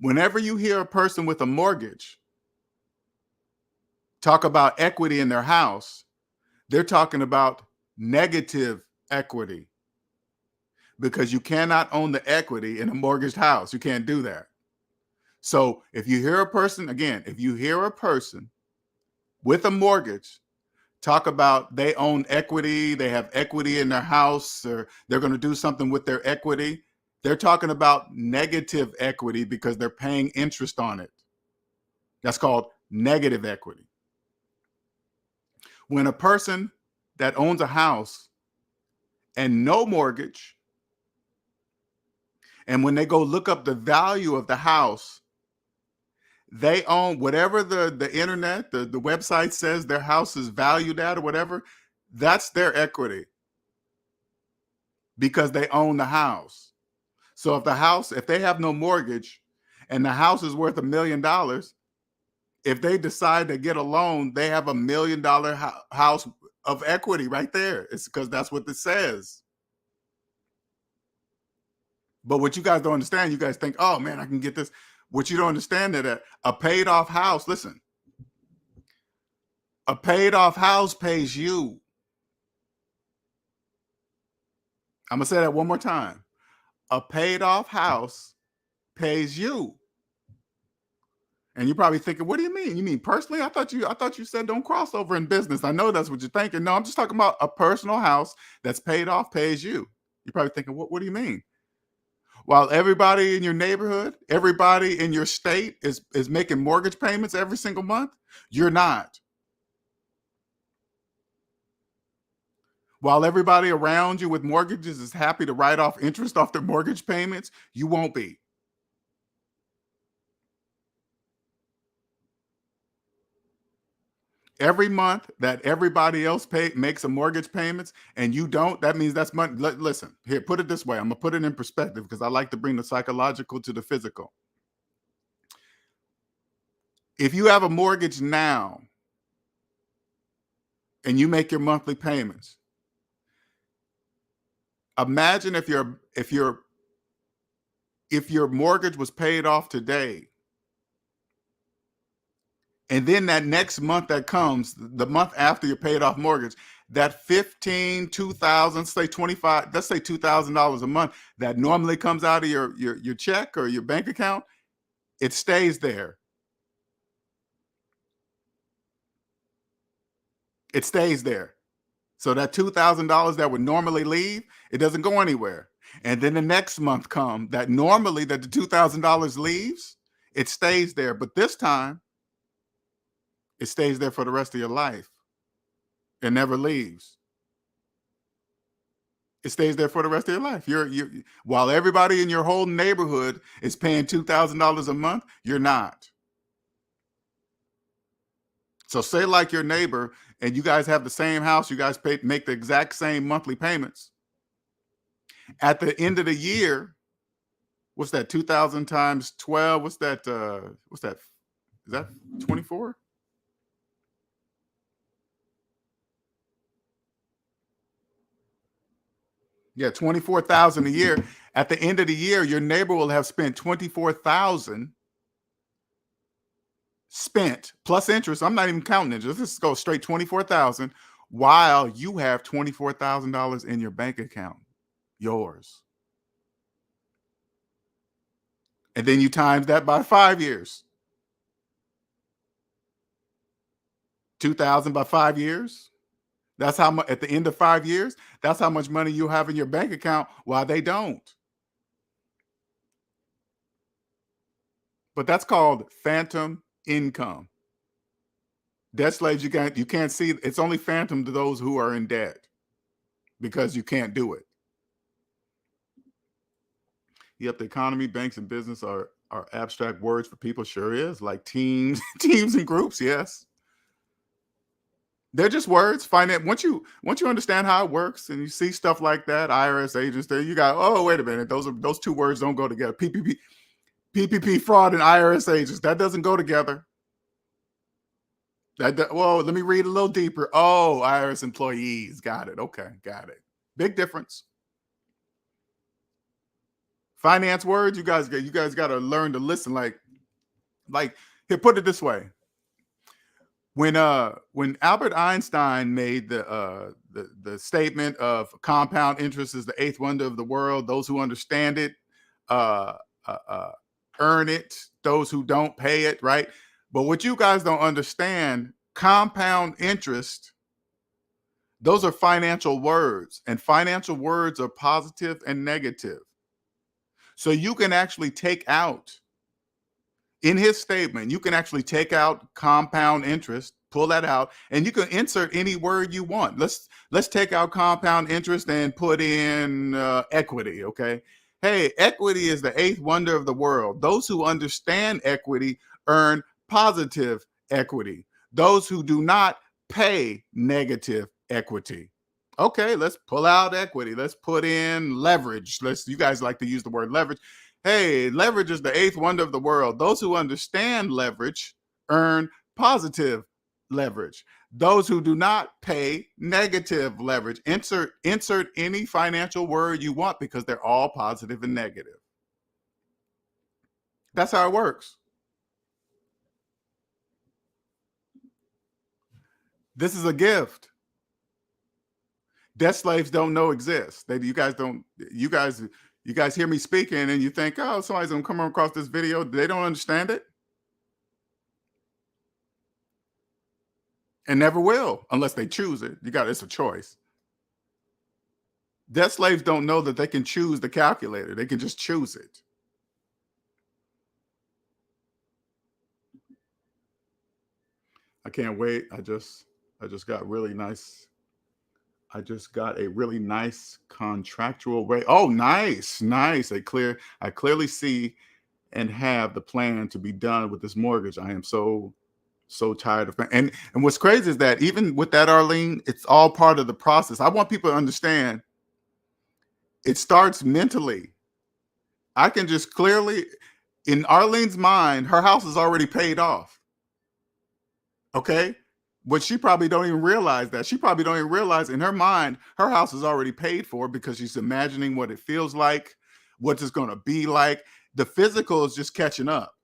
Whenever you hear a person with a mortgage talk about equity in their house, they're talking about negative equity, because you cannot own the equity in a mortgaged house. You can't do that. So if you hear a person, again, if you hear a person with a mortgage talk about they own equity, they have equity in their house, or they're going to do something with their equity, they're talking about negative equity because they're paying interest on it. That's called negative equity. When a person that owns a house and no mortgage, and when they go look up the value of the house, they own whatever the internet, the website says their house is valued at or whatever, that's their equity, because they own the house. So if they have no mortgage and the house is worth $1 million, if they decide to get a loan, they have $1 million house of equity right there. It's because that's what it says. But what you guys don't understand, you guys think, oh man, I can get this. What you don't understand that a paid off house, listen, a paid off house pays you. I'm gonna say that one more time. A paid off house pays you. And you're probably thinking, what do you mean? You mean personally? I thought you said don't cross over in business. I know that's what you're thinking. No, I'm just talking about a personal house that's paid off pays you. You're probably thinking, what do you mean? While everybody in your neighborhood, everybody in your state is making mortgage payments every single month, you're not. While everybody around you with mortgages is happy to write off interest off their mortgage payments, you won't be. Every month that everybody else makes a mortgage payments and you don't, that means that's money. Listen, here, put it this way. I'm gonna put it in perspective because I like to bring the psychological to the physical. If you have a mortgage now and you make your monthly payments, imagine if your mortgage was paid off today, and then that next month that comes, the month after your paid off mortgage, that 15, 2,000, say 25, let's say $2,000 a month that normally comes out of your check or your bank account, it stays there. It stays there. So that $2,000 that would normally leave, it doesn't go anywhere. And then the next month come that normally that the $2,000 leaves, it stays there. But this time it stays there for the rest of your life. It never leaves. It stays there for the rest of your life. You're while everybody in your whole neighborhood is paying $2,000 a month, you're not. So say like your neighbor and you guys have the same house, you guys make the exact same monthly payments. At the end of the year, what's that? 2,000 times 12. What's that? Is that 24? Yeah, 24,000 a year. At the end of the year, your neighbor will have spent 24,000 spent plus interest. I'm not even counting it. Just go straight 24,000 while you have $24,000 in your bank account, yours. And then you times that by 5 years. 2,000 by 5 years. That's how much at the end of 5 years, that's how much money you have in your bank account while they don't. But that's called phantom income. Debt slaves, you can't see. It's only phantom to those who are in debt because you can't do it. Yep, the economy, banks, and business are abstract words for people. Sure is, like teams, teams and groups. Yes, they're just words. Finance. Once you understand how it works, and you see stuff like that, IRS agents, there you got. Oh, wait a minute. Those two words don't go together. PPP fraud and IRS agents. That doesn't go together. Well, let me read a little deeper. Oh, IRS employees. Got it. Okay, got it. Big difference. Finance words, you guys got to learn to listen. Like here, put it this way. When Albert Einstein made the statement of compound interest is the eighth wonder of the world, those who understand it earn it, those who don't pay it, right? But what you guys don't understand, compound interest, those are financial words, and financial words are positive and negative. So you can actually take out, in his statement, you can actually take out compound interest, pull that out, and you can insert any word you want. Let's take out compound interest and put in equity, okay? Hey, equity is the eighth wonder of the world. Those who understand equity earn positive equity. Those who do not pay negative equity. Okay, let's pull out equity. Let's put in leverage. You guys like to use the word leverage. Hey, leverage is the eighth wonder of the world. Those who understand leverage earn positive leverage. Those who do not pay negative leverage. Insert any financial word you want because they're all positive and negative. That's how it works. This is a gift. Debt slaves don't know exists. You guys hear me speaking and you think, oh, somebody's gonna come across this video. They don't understand it. And never will unless they choose it. It's a choice. Debt slaves don't know that they can choose the calculator. They can just choose it. I can't wait. I just got really nice. I just got a really nice contractual rate. Oh, nice. I clearly see and have the plan to be done with this mortgage. I am so tired of and what's crazy is that even with that, Arlene, it's all part of the process. I want people to understand it starts mentally. I can just clearly, in Arlene's mind, her house is already paid off. Okay. But she probably don't even realize that. She probably don't even realize in her mind, her house is already paid for because she's imagining what it feels like, what it's going to be like. The physical is just catching up.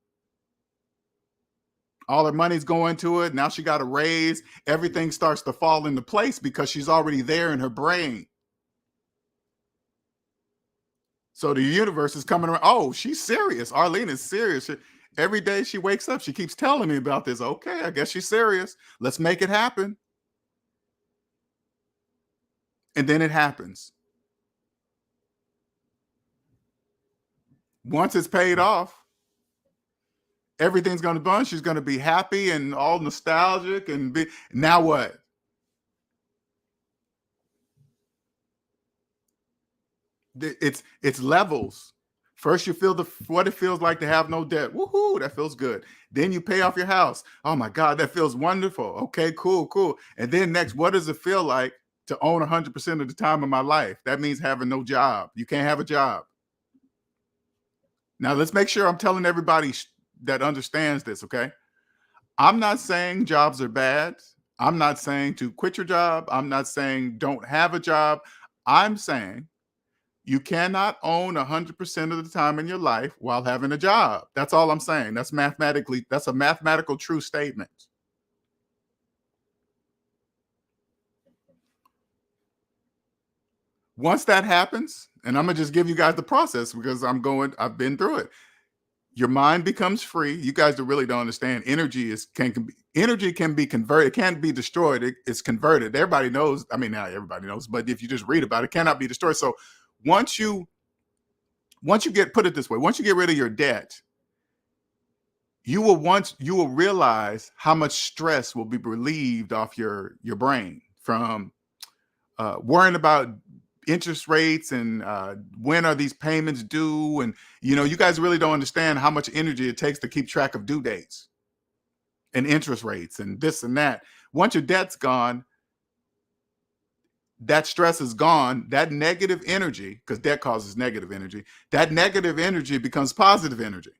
All her money's going to it. Now she got a raise. Everything starts to fall into place because she's already there in her brain. So the universe is coming around. Oh, she's serious. Arlene is serious. Every day she wakes up, she keeps telling me about this. Okay, I guess she's serious. Let's make it happen. And then it happens. Once it's paid off, everything's going to be she's going to be happy and all nostalgic and be, now what? It's levels. First, you feel what it feels like to have no debt. Woohoo, that feels good. Then you pay off your house. Oh my God, that feels wonderful. Okay, cool, cool. And then next, what does it feel like to own 100% of the time of my life? That means having no job. You can't have a job. Now, let's make sure I'm telling everybody that understands this, okay? I'm not saying jobs are bad. I'm not saying to quit your job. I'm not saying don't have a job. I'm saying you cannot own 100% of the time in your life while having a job. That's all I'm saying. That's a mathematical true statement. Once that happens, and I'm gonna just give you guys the process because I've been through it. Your mind becomes free. You guys really don't understand. Energy can be converted. It can't be destroyed. It's converted. Everybody knows. I mean, not everybody knows, but if you just read about it, it cannot be destroyed. So once you put it this way, once you get rid of your debt, you will realize how much stress will be relieved off your brain from worrying about interest rates and when are these payments due, and you guys really don't understand how much energy it takes to keep track of due dates and interest rates and this and that. Once your debt's gone, that stress is gone. That negative energy, because debt causes negative energy, that negative energy becomes positive energy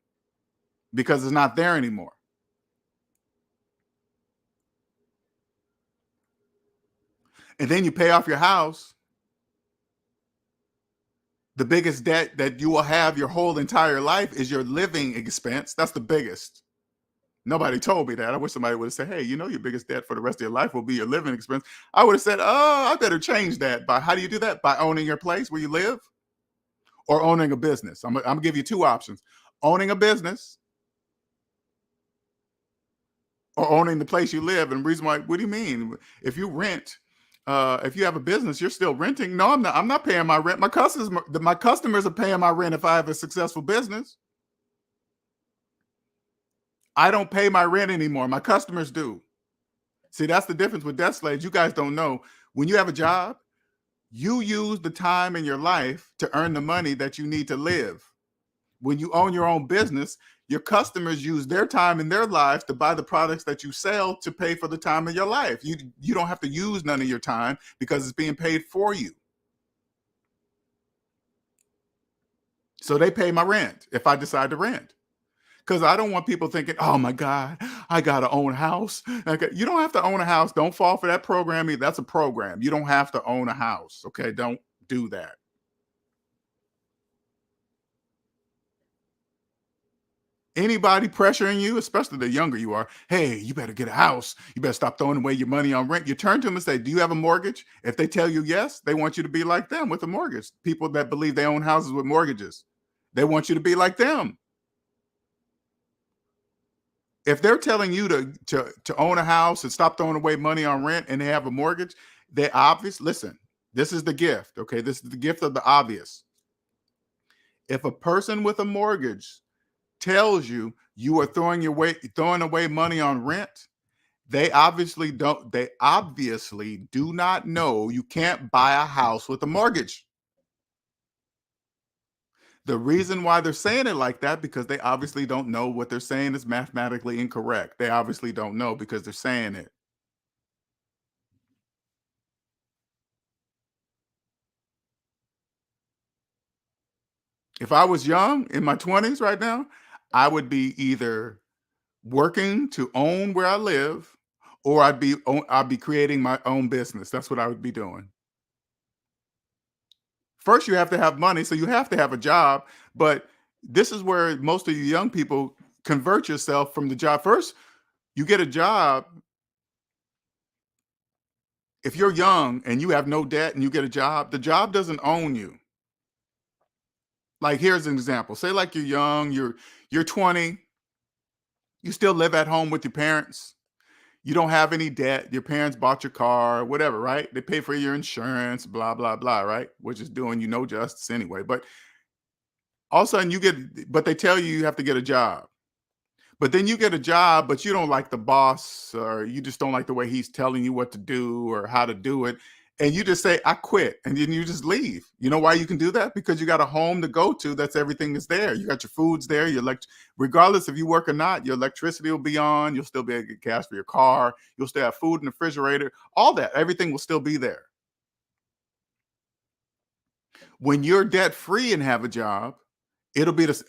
because it's not there anymore. And then you pay off your house. The biggest debt that you will have your whole entire life is your living expense. That's the biggest. Nobody told me that. I wish somebody would have said, hey, your biggest debt for the rest of your life will be your living expense. I would have said, oh, I better change that. How do you do that? By owning your place where you live or owning a business. I'm going to give you two options. Owning a business or owning the place you live. And the reason why, what do you mean? If you rent, if you have a business, you're still renting. No, I'm not. I'm not paying my rent. My customers are paying my rent if I have a successful business. I don't pay my rent anymore. My customers do. See, that's the difference with debt slaves. You guys don't know. When you have a job, you use the time in your life to earn the money that you need to live. When you own your own business, your customers use their time in their lives to buy the products that you sell to pay for the time of your life. You don't have to use none of your time because it's being paid for you. So they pay my rent if I decide to rent. Because I don't want people thinking, oh my God, I got to own a house. Okay. You don't have to own a house. Don't fall for that program. That's a program. You don't have to own a house. Okay. Don't do that. Anybody pressuring you, especially the younger you are, hey, you better get a house. You better stop throwing away your money on rent. You turn to them and say, do you have a mortgage? If they tell you yes, they want you to be like them with a mortgage. People that believe they own houses with mortgages, they want you to be like them. If they're telling you to own a house and stop throwing away money on rent and they have a mortgage, listen, this is the gift, okay? This is the gift of the obvious. If a person with a mortgage tells you you are throwing away money on rent, they obviously do not know you can't buy a house with a mortgage. The reason why they're saying it like that, because they obviously don't know what they're saying is mathematically incorrect. They obviously don't know because they're saying it. If I was young in my 20s right now, I would be either working to own where I live or I'd be creating my own business. That's what I would be doing. First, you have to have money, so you have to have a job, but this is where most of you young people convert yourself from the job. First, you get a job. If you're young and you have no debt and you get a job, the job doesn't own you. Like, here's an example. Say like you're young, you're 20, you still live at home with your parents. You don't have any debt. Your parents bought your car, whatever, right? They pay for your insurance, blah, blah, blah, right? Which is doing you no justice anyway. But All of a sudden you get, but they tell you have to get a job. But then you get a job, but you don't like the boss, or you just don't like the way he's telling you what to do or how to do it. And you just say, I quit. And then you just leave. You know why you can do that? Because you got a home to go to. That's everything is there. You got your foods there. Regardless if you work or not, your electricity will be on. You'll still be able to get gas for your car. You'll still have food in the refrigerator. All that, everything will still be there. When you're debt free and have a job,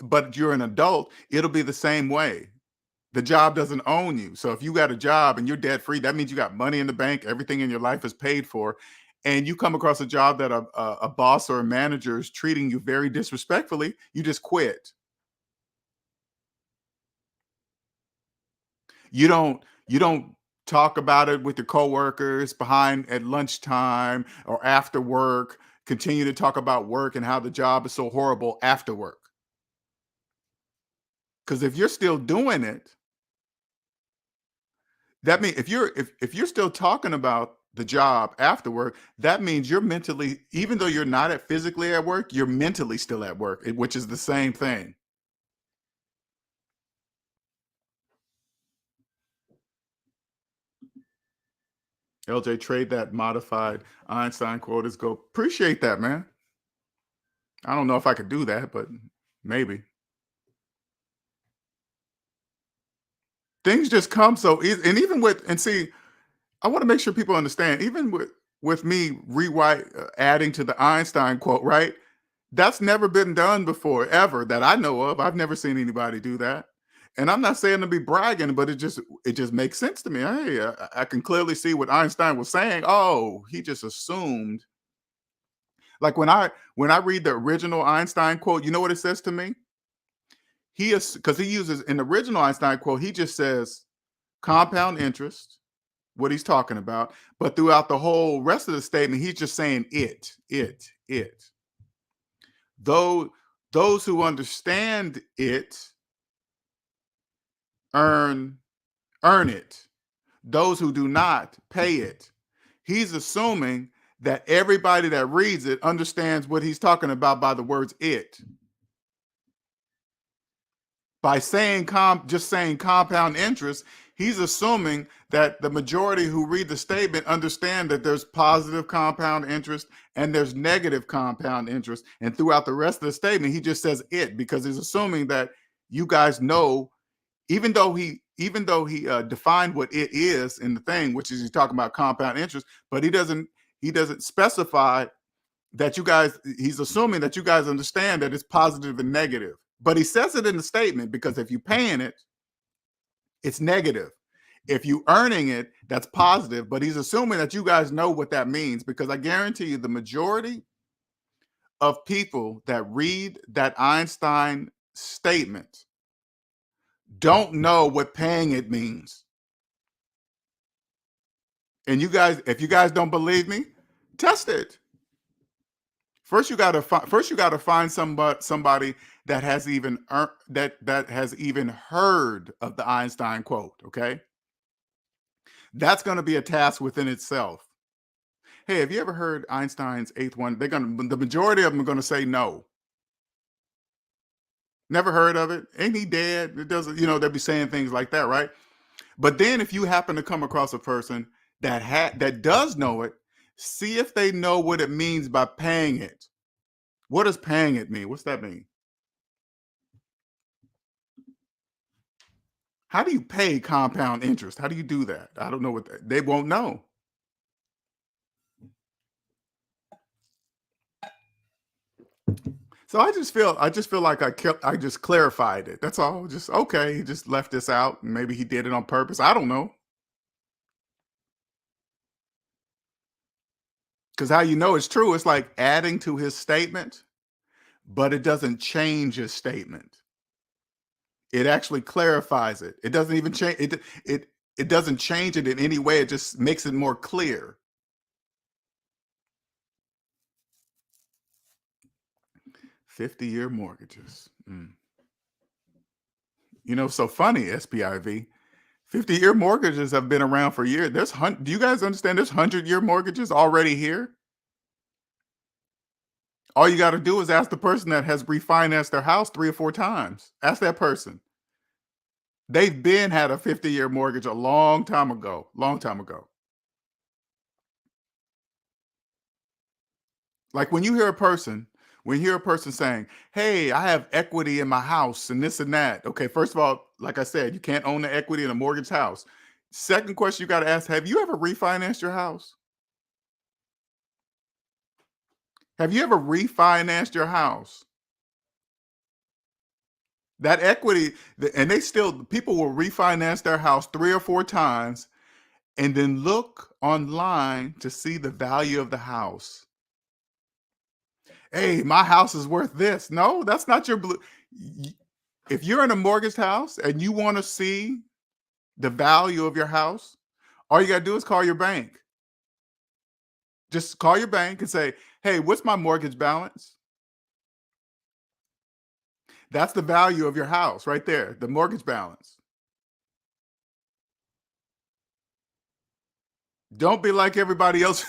but you're an adult, it'll be the same way. The job doesn't own you. So if you got a job and you're debt free, that means you got money in the bank, everything in your life is paid for, and you come across a job that a boss or a manager is treating you very disrespectfully, you just quit. You don't talk about it with your coworkers behind at lunchtime or after work. Continue to talk about work and how the job is so horrible after work. Because if you're still doing it, that means if you're still talking about the job after work, that means you're mentally, even though you're not physically at work, you're mentally still at work, which is the same thing. LJ, trade that modified Einstein quotas. Go. Appreciate that, man. I don't know if I could do that, but maybe. Things just come so easy. And even with, and see, I want to make sure people understand, even with me adding to the Einstein quote, right? That's never been done before, ever, that I know of. I've never seen anybody do that. And I'm not saying to be bragging, but it just makes sense to me. Hey, I can clearly see what Einstein was saying. Oh, he just assumed. Like when I read the original Einstein quote, you know what it says to me? He is, because he uses, in the original Einstein quote, he just says compound interest, what he's talking about. But throughout the whole rest of the statement, he's just saying it. Though those who understand it earn it. Those who do not pay it. He's assuming that everybody that reads it understands what he's talking about by the words it. By just saying compound interest, he's assuming that the majority who read the statement understand that there's positive compound interest and there's negative compound interest. And throughout the rest of the statement, he just says it, because he's assuming that you guys know, even though he defined what it is in the thing, which is he's talking about compound interest, but he doesn't specify that he's assuming that you guys understand that it's positive and negative. But he says it in the statement because if you're paying it, it's negative. If you earning it, that's positive. But he's assuming that you guys know what that means, because I guarantee you the majority of people that read that Einstein statement don't know what paying it means. And if you guys don't believe me, test it. First, you got to find somebody that has even heard of the Einstein quote. Okay, that's going to be a task within itself. Hey, have you ever heard Einstein's eighth one? The majority of them are going to say no. Never heard of it. Ain't he dead? It doesn't. They'll be saying things like that, right? But then, if you happen to come across a person that does know it, see if they know what it means by paying it. What does paying it mean? What's that mean? How do you pay compound interest? How do you do that? I don't know they won't know. So I just feel like I just clarified it. That's all. Just okay. He just left this out. Maybe he did it on purpose. I don't know. Because how you know it's true? It's like adding to his statement, but it doesn't change his statement. It actually clarifies it. It doesn't even change it. It doesn't change it in any way. It just makes it more clear. 50-year mortgages. So funny, SPIV. 50-year mortgages have been around for years. Do you guys understand there's 100-year mortgages already here? All you got to do is ask the person that has refinanced their house 3 or 4 times. Ask that person. They've been had a 50-year mortgage a long time ago, long time ago. Like when you hear a person, saying, "Hey, I have equity in my house and this and that." Okay, first of all, like I said, you can't own the equity in a mortgage house. Second question you got to ask, have you ever refinanced your house? Have you ever refinanced your house? That equity, and they still, people will refinance their house 3 or 4 times and then look online to see the value of the house. Hey, my house is worth this. No, that's not your blue. If you're in a mortgage house and you want to see the value of your house, all you got to do is call your bank. Just call your bank and say, "Hey, what's my mortgage balance?" That's the value of your house right there, the mortgage balance. Don't be like everybody else.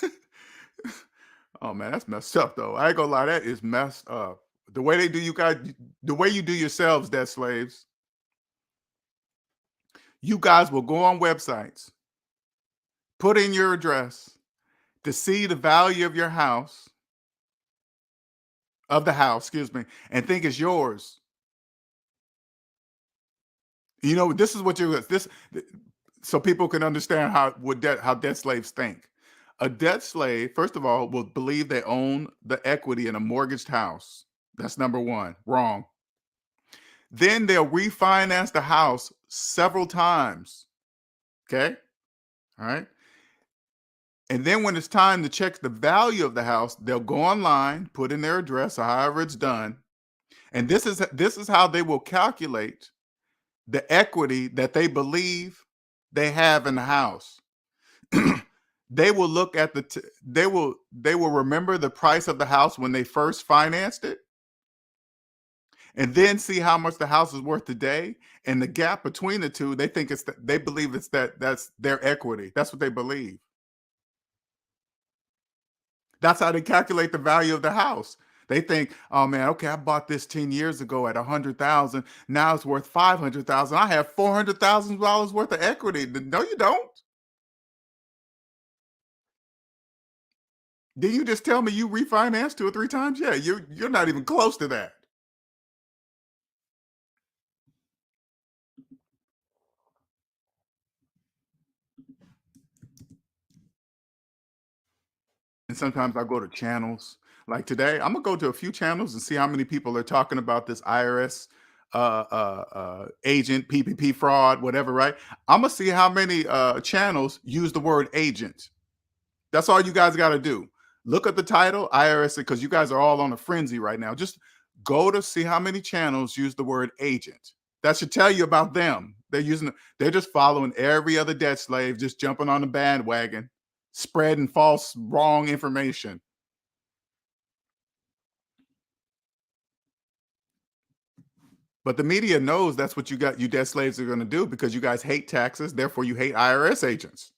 Oh man, that's messed up though. I ain't gonna lie, that is messed up. The way they do you guys, the way you do yourselves, debt slaves, you guys will go on websites, put in your address to see the value of your house, of the house, excuse me, and think it's yours. You know, this is what you're this so people can understand how debt slaves think. A debt slave, first of all, will believe they own the equity in a mortgaged house. That's number one. Wrong. Then they'll refinance the house several times. Okay. All right. And then when it's time to check the value of the house, they'll go online, put in their address or however it's done. And this is how they will calculate the equity that they believe they have in the house. They will look at they will remember the price of the house when they first financed it, and then see how much the house is worth today, and the gap between the two, they believe that's their equity. That's what they believe. That's how they calculate the value of the house. They think, oh man, okay, I bought this 10 years ago at 100,000. Now it's worth 500,000. I have $400,000 worth of equity. No, you don't. Did you just tell me you refinanced 2 or 3 times? Yeah, you're not even close to that. And sometimes I go to channels. Like today, I'm gonna go to a few channels and see how many people are talking about this IRS agent, PPP fraud, whatever, right? I'm gonna see how many channels use the word agent. That's all you guys got to do. Look at the title, IRS, because you guys are all on a frenzy right now. Just go to see how many channels use the word agent. That should tell you about them. They're just following every other debt slave, just jumping on the bandwagon, spreading false, wrong information. But the media knows that's what you debt slaves are going to do because you guys hate taxes. Therefore, you hate IRS agents.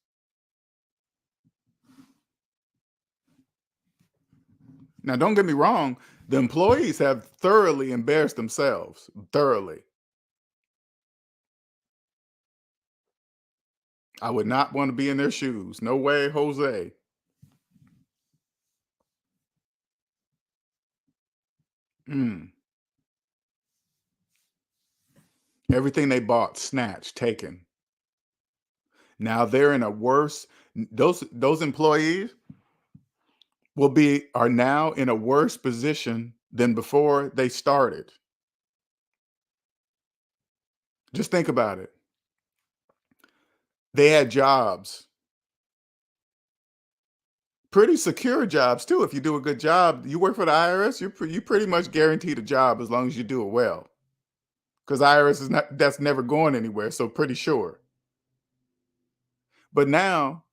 Now, don't get me wrong. The employees have thoroughly embarrassed themselves. Thoroughly. I would not want to be in their shoes. No way, Jose. Mm. Everything they bought, snatched, taken. Now they're in a worse. Those employees are now in a worse position than before they started. Just think about it. They had jobs, pretty secure jobs too. If you do a good job, you work for the IRS, you pretty much guaranteed a job as long as you do it well. Because IRS is not that's never going anywhere, so pretty sure. But now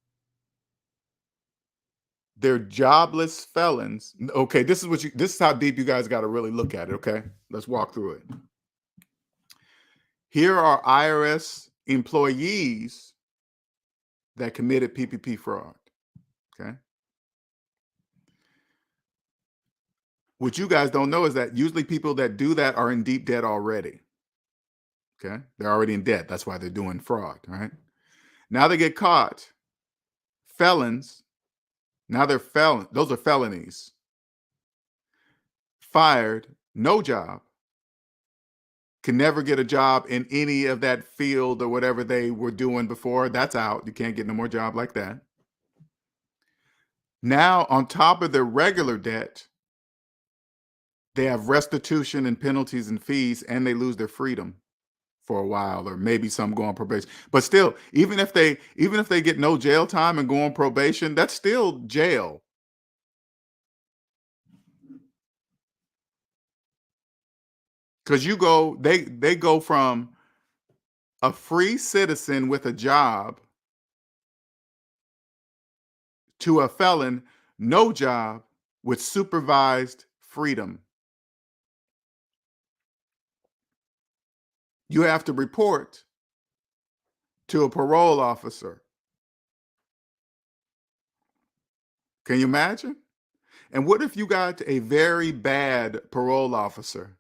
they're jobless felons. Okay, this is how deep you guys got to really look at it, okay? Let's walk through it. Here are IRS employees that committed PPP fraud, okay? What you guys don't know is that usually people that do that are in deep debt already. Okay. They're already in debt. That's why they're doing fraud, right? Now they get caught. Felons. Now they're felon. Those are felonies. Fired. No job. Can never get a job in any of that field or whatever they were doing before. That's out. You can't get no more job like that. Now, on top of their regular debt, they have restitution and penalties and fees, and they lose their freedom for a while, or maybe some go on probation. But still, even if they get no jail time and go on probation, that's still jail. Because they go from a free citizen with a job to a felon, no job, with supervised freedom. You have to report to a parole officer. Can you imagine? And what if you got a very bad parole officer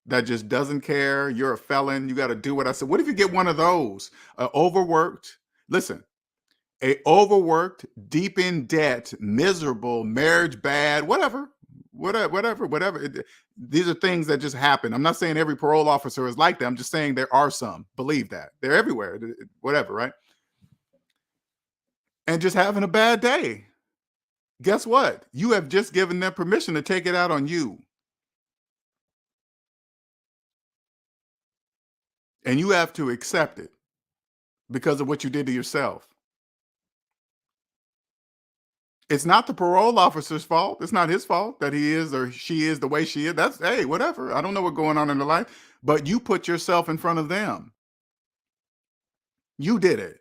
that just doesn't care? You're a felon. You got to do what I said. What if you get one of those? Overworked. Listen, a overworked, deep in debt, miserable, marriage bad, whatever. These are things that just happen. I'm not saying every parole officer is like that. I'm just saying there are some. Believe that. They're everywhere. Whatever, right? And just having a bad day. Guess what? You have just given them permission to take it out on you. And you have to accept it because of what you did to yourself. It's not the parole officer's fault. It's not his fault that he is or she is the way she is. That's, hey, whatever. I don't know what's going on in their life, but you put yourself in front of them. You did it.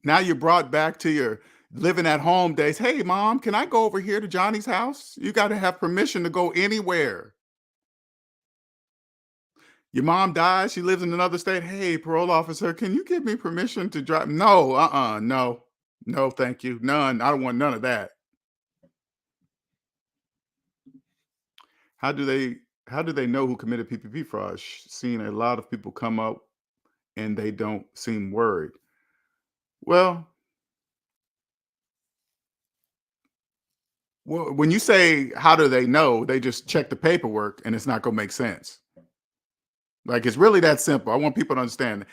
Now you're brought back to your living at home days. Hey, mom, can I go over here to Johnny's house? You got to have permission to go anywhere. Your mom dies, she lives in another state. Hey, parole officer, can you give me permission to drive? No, no, no, thank you. None. I don't want none of that. How do they know who committed PPP fraud? Seeing a lot of people come up and they don't seem worried. Well, when you say how do they know, they just check the paperwork and it's not going to make sense. Like, it's really that simple. I want people to understand.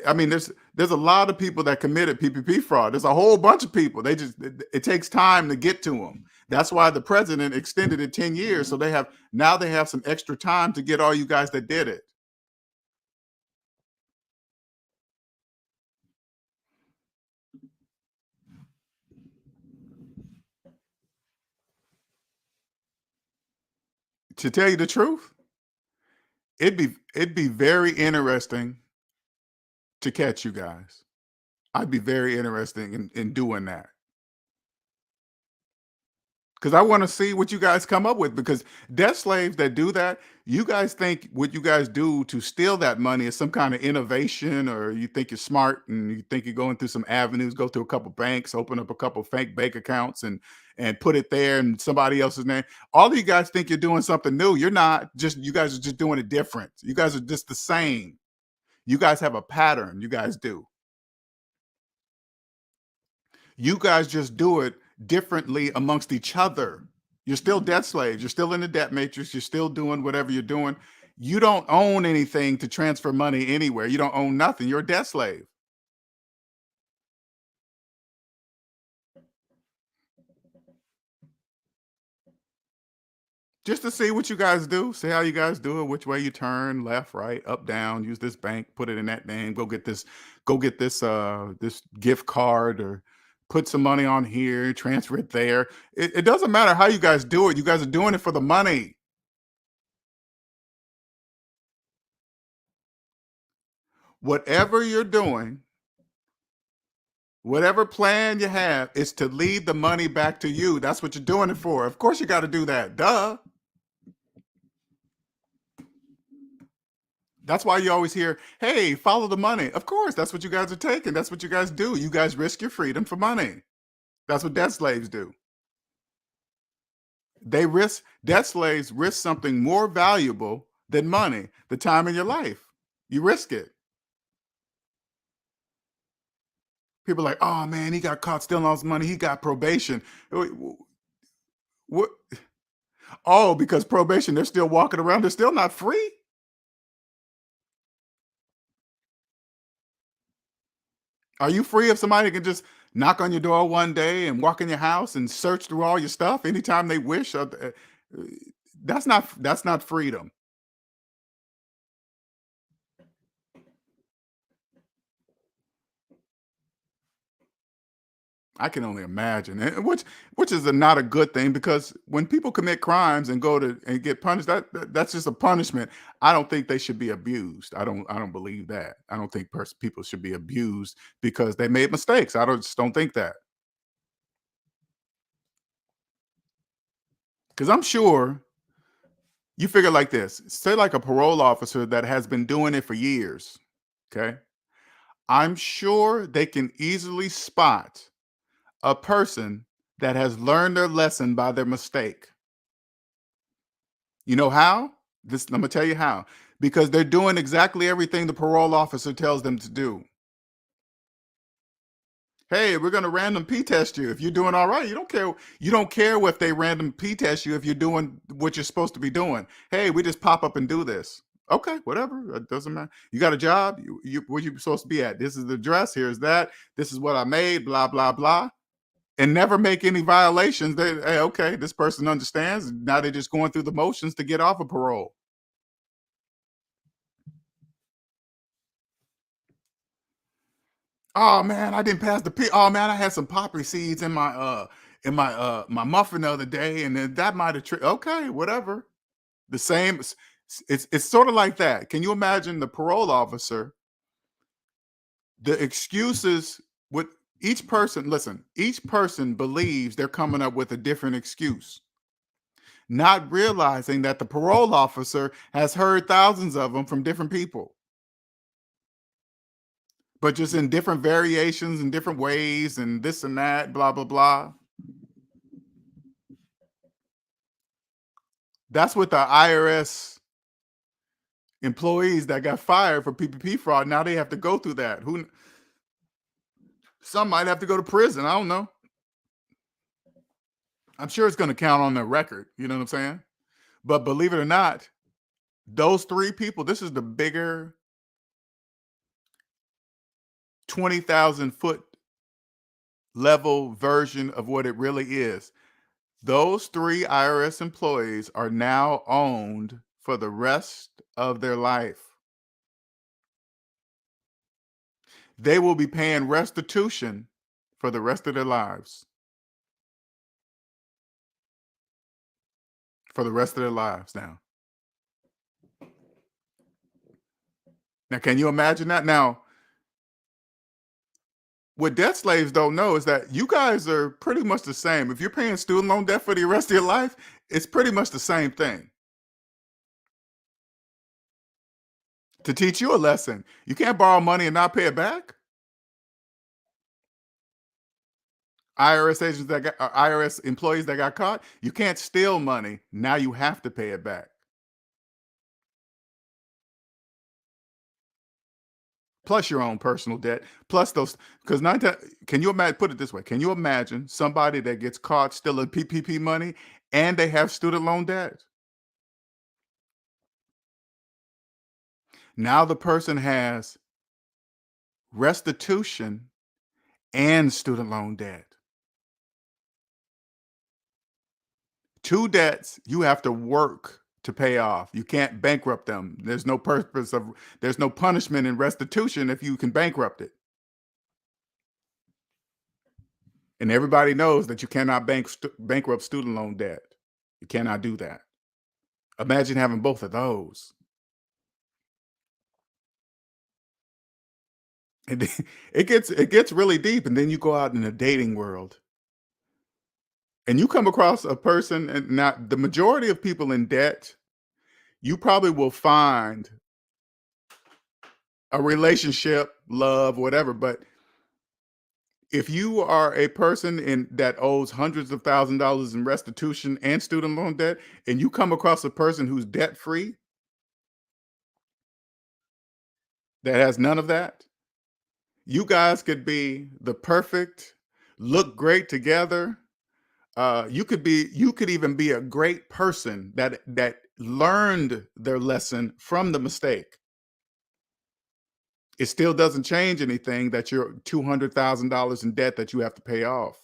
I mean, there's a lot of people that committed PPP fraud. There's a whole bunch of people. It takes time to get to them. That's why the president extended it 10 years. So they have some extra time to get all you guys that did it. To tell you the truth, it'd be very interesting to catch you guys. I'd be very interested in doing that. Because I want to see what you guys come up with. Because debt slaves that do that, you guys think what you guys do to steal that money is some kind of innovation, or you think you're smart and you think you're going through some avenues, go to a couple banks, open up a couple fake bank accounts and put it there in somebody else's name. All of you guys think you're doing something new. You're not. You guys are just doing it different. You guys are just the same. You guys have a pattern. You guys do. You guys just do it differently amongst each other. You're still debt slaves. You're still in the debt matrix. You're still doing whatever you're doing. You don't own anything to transfer money anywhere. You don't own nothing. You're a debt slave. Just to see what you guys do, see how you guys do it, which way you turn, left, right, up, down, use this bank, put it in that name, go get this this gift card, or put some money on here, transfer it there. It doesn't matter how you guys do it. You guys are doing it for the money. Whatever you're doing, whatever plan you have, is to lead the money back to you. That's what you're doing it for. Of course you got to do that. Duh. That's why you always hear, hey, follow the money. Of course, that's what you guys are taking. That's what you guys do. You guys risk your freedom for money. That's what debt slaves do. Debt slaves risk something more valuable than money, the time in your life. You risk it. People are like, oh man, he got caught stealing all his money. He got probation. What? Oh, because probation, they're still walking around. They're still not free. Are you free if somebody can just knock on your door one day and walk in your house and search through all your stuff anytime they wish? That's not freedom. I can only imagine, and which is not a good thing because when people commit crimes and go to and get punished, that's just a punishment. I don't think they should be abused. I don't believe that. I don't think people should be abused because they made mistakes. Just don't think that because I'm sure you figure like this. Say like a parole officer that has been doing it for years. Okay, I'm sure they can easily spot a person that has learned their lesson by their mistake. You know how? This I'm gonna tell you how. Because they're doing exactly everything the parole officer tells them to do. Hey, we're gonna random P test you. If you're doing all right, you don't care. You don't care if they random P test you if you're doing what you're supposed to be doing. Hey, we just pop up and do this. Okay, whatever. It doesn't matter. You got a job. Where you supposed to be at? This is the address. Here's that. This is what I made. Blah blah blah. And never make any violations. Hey, okay, this person understands. Now they're just going through the motions to get off of parole. Oh man, I didn't pass the P. Oh man, I had some poppy seeds in my muffin the other day, and then that might have okay, whatever. The same. It's sort of like that. Can you imagine the parole officer? The excuses with each person. Listen, each person believes they're coming up with a different excuse, not realizing that the parole officer has heard thousands of them from different people, but just in different variations and different ways and this and that, blah blah blah. That's what the IRS employees that got fired for PPP fraud. Now they have to go through that. Who? Some might have to go to prison. I don't know. I'm sure it's going to count on their record. You know what I'm saying? But believe it or not, those three people. This is the bigger 20,000 foot level version of what it really is. Those three IRS employees are now owned for the rest of their life. They will be paying restitution for the rest of their lives. For the rest of their lives now. Now, can you imagine that? Now, what debt slaves don't know is that you guys are pretty much the same. If you're paying student loan debt for the rest of your life, it's pretty much the same thing. To teach you a lesson, you can't borrow money and not pay it back. IRS agents that got IRS employees that got caught, you can't steal money. Now you have to pay it back. Plus your own personal debt, plus those because nine times can you imagine put it this way? Can you imagine somebody that gets caught stealing PPP money and they have student loan debt? Now the person has restitution and student loan debt. Two debts you have to work to pay off. You can't bankrupt them. There's no punishment in restitution if you can bankrupt it. And everybody knows that you cannot bankrupt student loan debt. You cannot do that. Imagine having both of those. And then it gets really deep, and then you go out in the dating world, and you come across a person, and now the majority of people in debt, you probably will find a relationship, love, whatever. But if you are a person that owes hundreds of thousands of dollars in restitution and student loan debt, and you come across a person who's debt free that has none of that, you guys could be the perfect, look great together. You could even be a great person that learned their lesson from the mistake. It still doesn't change anything that you're $200,000 in debt that you have to pay off.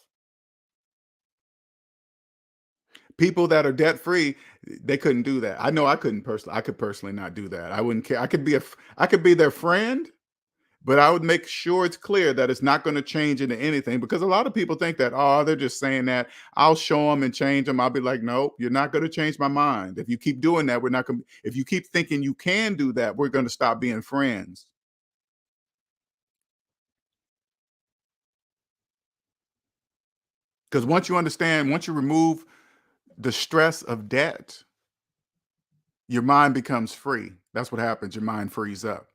People that are debt free, they couldn't do that. I know I couldn't personally. I could personally not do that. I wouldn't care. I could be their friend, but I would make sure it's clear that it's not going to change into anything, because a lot of people think that, oh, they're just saying that. I'll show them and change them. I'll be like, nope, you're not going to change my mind. If you keep doing that, we're not going to, if you keep thinking you can do that, we're going to stop being friends. Because once you understand, once you remove the stress of debt, your mind becomes free. That's what happens. Your mind frees up.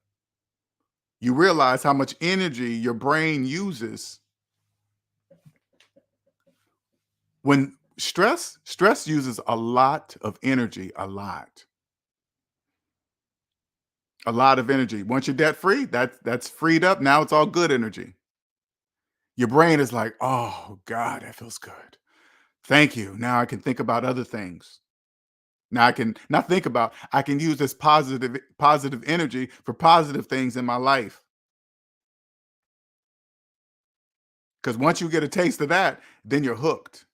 You realize how much energy your brain uses when stress uses a lot of energy, a lot of energy. Once you're debt free, that's freed up. Now it's all good energy. Your brain is like, oh God, that feels good. Thank you. Now I can think about other things. Now I can not think about, I can use this positive energy for positive things in my life. Because once you get a taste of that, then you're hooked.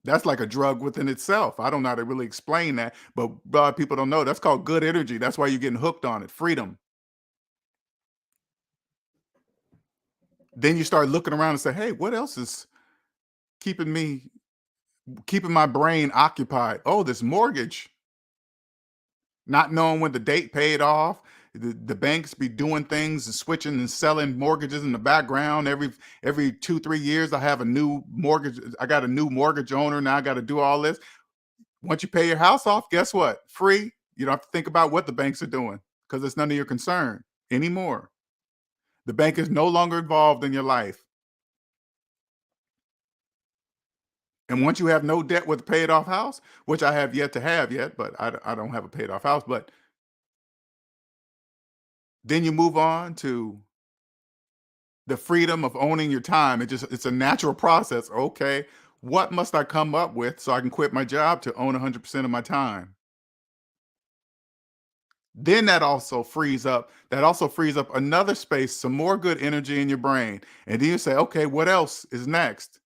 That's like a drug within itself. I don't know how to really explain that, but a lot of people don't know. That's called good energy. That's why you're getting hooked on it. Freedom. Then you start looking around and say, hey, what else is keeping me, keeping my brain occupied? Oh, this mortgage. Not knowing when the date paid off. The banks be doing things and switching and selling mortgages in the background. Every 2-3 years, I have a new mortgage. I got a new mortgage owner. Now I got to do all this. Once you pay your house off, guess what? Free. You don't have to think about what the banks are doing, because it's none of your concern anymore. The bank is no longer involved in your life. And once you have no debt with a paid off house, which I have yet to have yet, but I don't have a paid off house, but then you move on to the freedom of owning your time. It's a natural process. Okay, what must I come up with so I can quit my job to own 100% of my time? Then that also frees up another space, some more good energy in your brain. And then you say, okay, what else is next?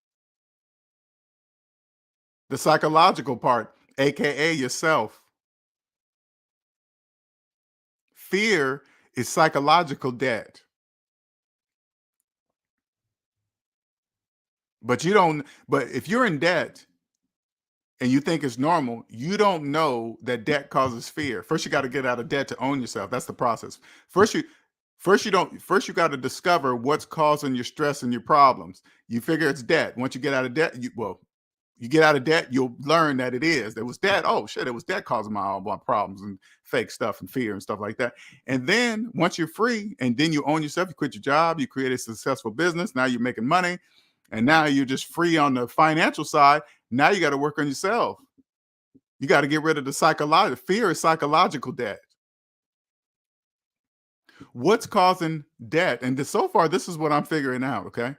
The psychological part, aka yourself. Fear is psychological debt. But if you're in debt and you think it's normal, you don't know that debt causes fear. First, you got to get out of debt to own yourself. That's the process. First, you first you don't first you got to discover what's causing your stress and your problems. You figure it's debt. Once you get out of debt, you get out of debt, you'll learn that it was debt. Oh shit, it was debt causing all my problems and fake stuff and fear and stuff like that. And then once you're free and then you own yourself, you quit your job, you create a successful business. Now you're making money. And now you're just free on the financial side. Now you got to work on yourself. You got to get rid of the psychological fear is psychological debt. What's causing debt? And so far, this is what I'm figuring out. Okay.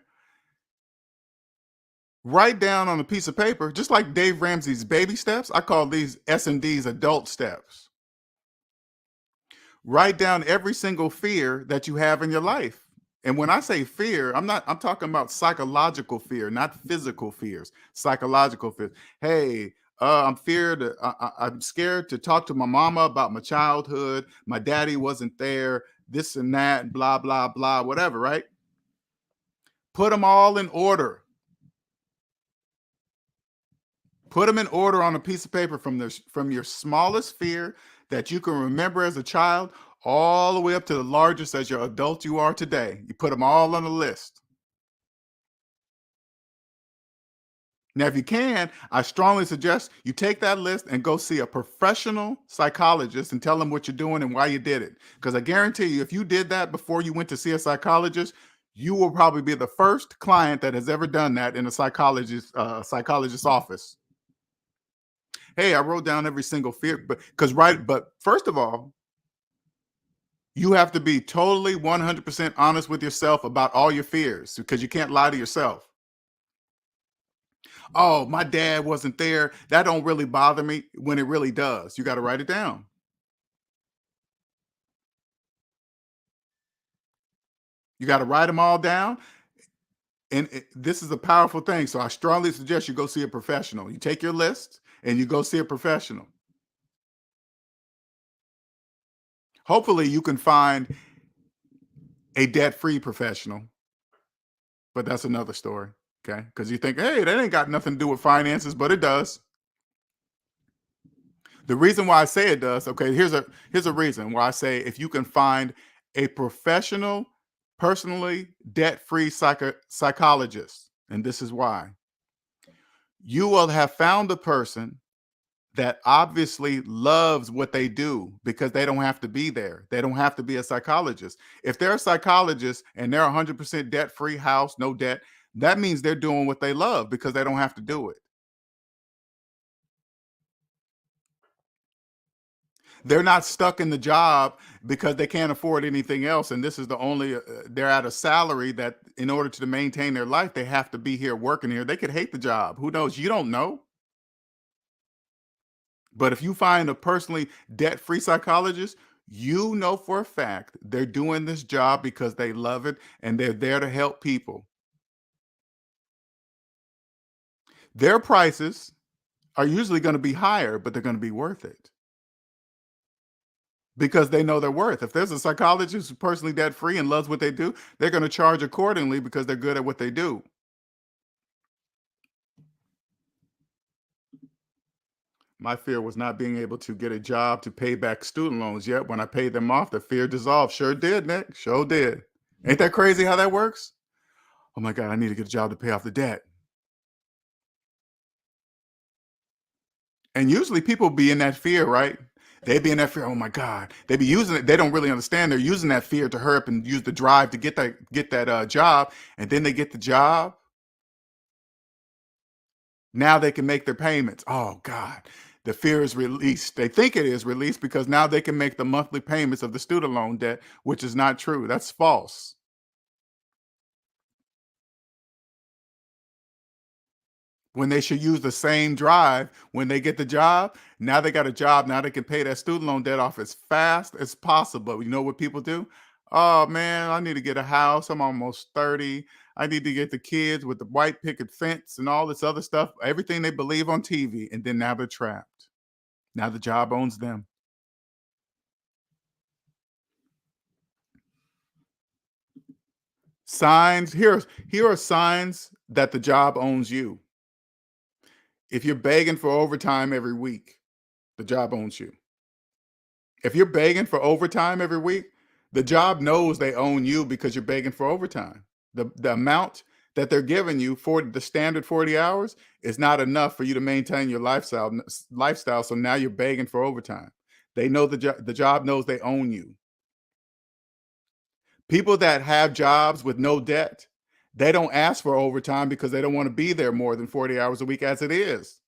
Write down on a piece of paper, just like Dave Ramsey's baby steps. I call these S&D's adult steps. Write down every single fear that you have in your life. And when I say fear, I'm talking about psychological fear, not physical fears, psychological fears. Hey, I'm scared to talk to my mama about my childhood. My daddy wasn't there, this and that, blah, blah, blah, whatever, right? Put them all in order. Put them in order on a piece of paper from your smallest fear that you can remember as a child all the way up to the largest as your adult you are today. You put them all on a list. Now, if you can, I strongly suggest you take that list and go see a professional psychologist and tell them what you're doing and why you did it. Because I guarantee you, if you did that before you went to see a psychologist, you will probably be the first client that has ever done that in a psychologist's office. Hey, I wrote down every single fear, but first of all, you have to be totally 100% honest with yourself about all your fears because you can't lie to yourself. Oh, my dad wasn't there. That don't really bother me when it really does. You got to write it down. You got to write them all down. And this is a powerful thing. So I strongly suggest you go see a professional. You take your list and you go see a professional. Hopefully, you can find a debt free professional, but that's another story. Okay. Because you think, hey, that ain't got nothing to do with finances, but it does. The reason why I say it does, okay, here's a reason why I say if you can find a professional, personally debt-free psychologist, and this is why. You will have found a person that obviously loves what they do because they don't have to be there. They don't have to be a psychologist. If they're a psychologist and they're 100% debt-free, house, no debt, that means they're doing what they love because they don't have to do it. They're not stuck in the job because they can't afford anything else, and this is the only they're at a salary that in order to maintain their life they have to be here working here. They could hate the job, who knows, you don't know. But if you find a personally debt-free psychologist, you know for a fact they're doing this job because they love it and they're there to help people. Their prices are usually going to be higher, but they're going to be worth it because they know their worth. If there's a psychologist who's personally debt free and loves what they do, they're going to charge accordingly because they're good at what they do. My fear was not being able to get a job to pay back student loans yet. When I paid them off, the fear dissolved. Sure did, Nick. Sure did. Ain't that crazy how that works? Oh my God, I need to get a job to pay off the debt. And usually people be in that fear, right? They be in that fear. Oh my God, they be using it. They don't really understand. They're using that fear to hurry up and use the drive to get that job, and then they get the job. Now they can make their payments. Oh God, the fear is released. They think it is released because now they can make the monthly payments of the student loan debt, which is not true. That's false. When they should use the same drive when they get the job. Now they got a job. Now they can pay that student loan debt off as fast as possible. You know what people do? Oh man, I need to get a house. I'm almost 30. I need to get the kids with the white picket fence and all this other stuff, everything they believe on TV. And then now they're trapped. Now the job owns them. Signs, here are signs that the job owns you. If you're begging for overtime every week, the job owns you. If you're begging for overtime every week, the job knows they own you because you're begging for overtime. The amount that they're giving you for the standard 40 hours is not enough for you to maintain your lifestyle. So now you're begging for overtime. They know the job knows they own you. People that have jobs with no debt, they don't ask for overtime because they don't want to be there more than 40 hours a week as it is.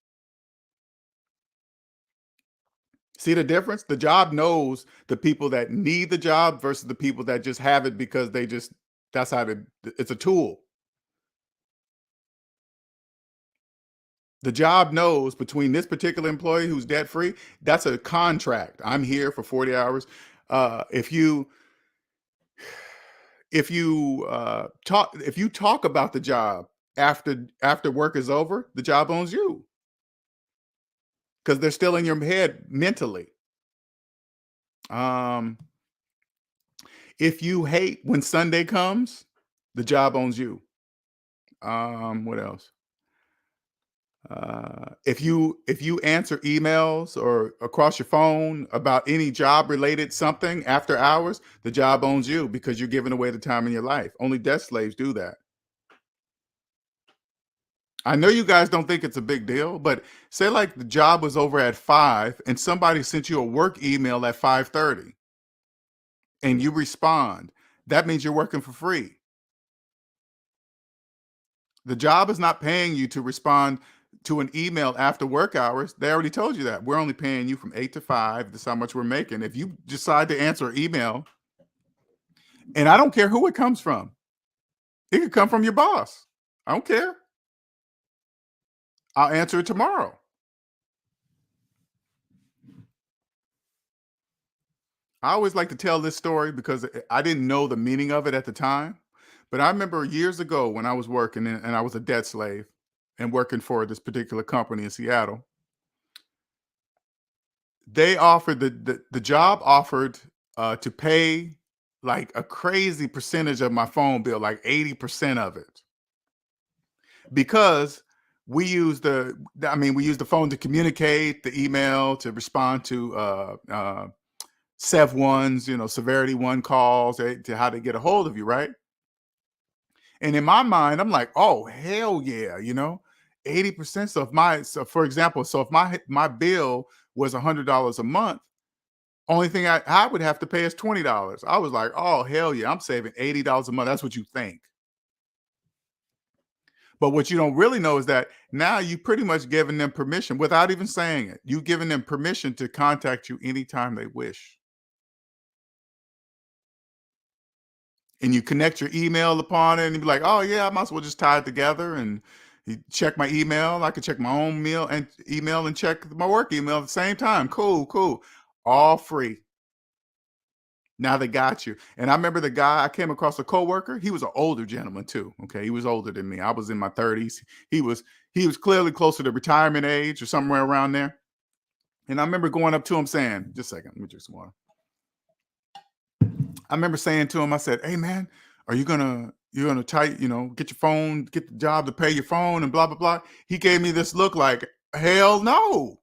See the difference? The job knows the people that need the job versus the people that just have it because that's how it's a tool. The job knows between this particular employee who's debt free, that's a contract. I'm here for 40 hours. If you talk about the job after work is over, the job owns you because they're still in your head mentally. Um, if you hate when Sunday comes, the job owns you. What else? If you answer emails or across your phone about any job related something after hours, the job owns you because you're giving away the time in your life. Only debt slaves do that. I know you guys don't think it's a big deal, but say like the job was over at 5 and somebody sent you a work email at 5:30 and you respond. That means you're working for free. The job is not paying you to respond to an email after work hours. They already told you that. We're only paying you from 8 to 5. This is how much we're making. If you decide to answer an email, and I don't care who it comes from, it could come from your boss. I don't care. I'll answer it tomorrow. I always like to tell this story because I didn't know the meaning of it at the time. But I remember years ago when I was working and I was a debt slave and working for this particular company in Seattle. They offered the job offered to pay like a crazy percentage of my phone bill, like 80% of it, because we use we use the phone to communicate, the email to respond to Sev ones, severity one calls, to how to get a hold of you, right? And in my mind, I'm like, oh hell yeah, 80%. So for example, so if my bill was $100 a month, only thing I would have to pay is $20. I was like, oh hell yeah, I'm saving $80 a month. That's what you think. But what you don't really know is that now you pretty much giving them permission without even saying it. You giving them permission to contact you anytime they wish. And you connect your email upon it and you be like, oh yeah, I might as well just tie it together and you check my email. I could check my own email and check my work email at the same time. Cool, cool. All free. Now they got you. And I remember the guy, I came across a coworker. He was an older gentleman too. Okay. He was older than me. I was in my 30s. He was clearly closer to retirement age or somewhere around there. And I remember going up to him saying, just a second, let me drink some water. I remember saying to him, I said, hey man, are you're gonna get your phone, get the job to pay your phone and blah blah blah. He gave me this look like, hell no.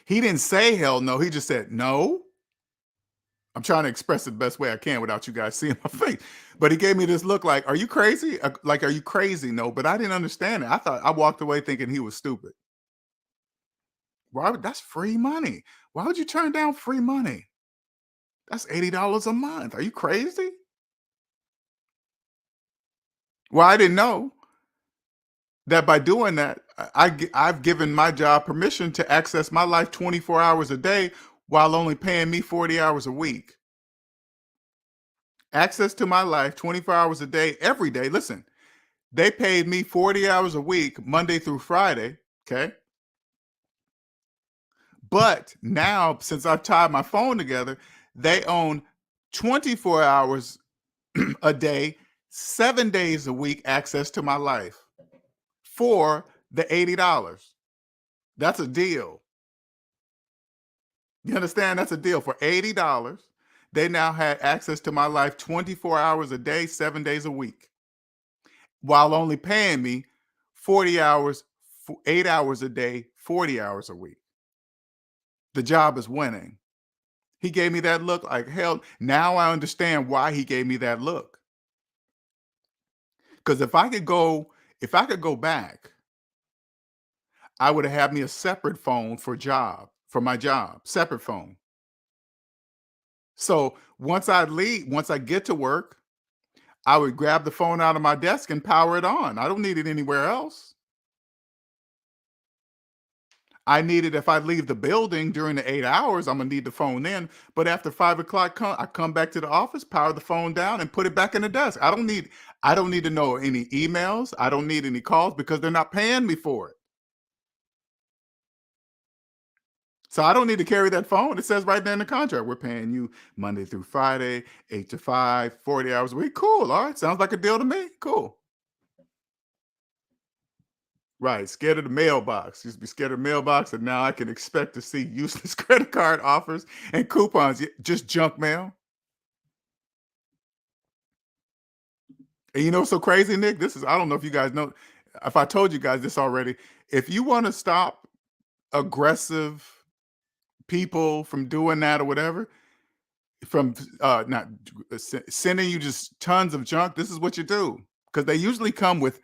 He didn't say hell no, he just said no. I'm trying to express it the best way I can without you guys seeing my face. But he gave me this look like, are you crazy? Like, are you crazy? No, but I didn't understand it. I walked away thinking he was stupid. That's free money. Why would you turn down free money? That's $80 a month. Are you crazy? Well, I didn't know that by doing that, I've given my job permission to access my life 24 hours a day while only paying me 40 hours a week. Access to my life 24 hours a day, every day. Listen, they paid me 40 hours a week, Monday through Friday. Okay. But now, since I've tied my phone together, they own 24 hours a day, 7 days a week access to my life for the $80. That's a deal. You understand? That's a deal. For $80, they now had access to my life 24 hours a day, 7 days a week, while only paying me 40 hours, 8 hours a day, 40 hours a week. The job is winning. He gave me that look like hell. Now I understand why he gave me that look. Because if I could go back, I would have had me a separate phone for my job, separate phone. So once I get to work, I would grab the phone out of my desk and power it on. I don't need it anywhere else. I need it if I leave the building during the 8 hours, I'm gonna need the phone then. But after 5 o'clock, I come back to the office, power the phone down, and put it back in the desk. I don't need to know any emails. I don't need any calls because they're not paying me for it. So I don't need to carry that phone. It says right there in the contract, we're paying you Monday through Friday, 8 to 5, 40 hours a week. Cool. All right. Sounds like a deal to me. Cool. Right. Scared of the mailbox. Used to be scared of the mailbox, and now I can expect to see useless credit card offers and coupons. Just junk mail. And you know what's so crazy, Nick? I don't know if you guys know, if I told you guys this already. If you want to stop aggressive people from doing that or whatever, from not sending you just tons of junk, this is what you do. because they usually come with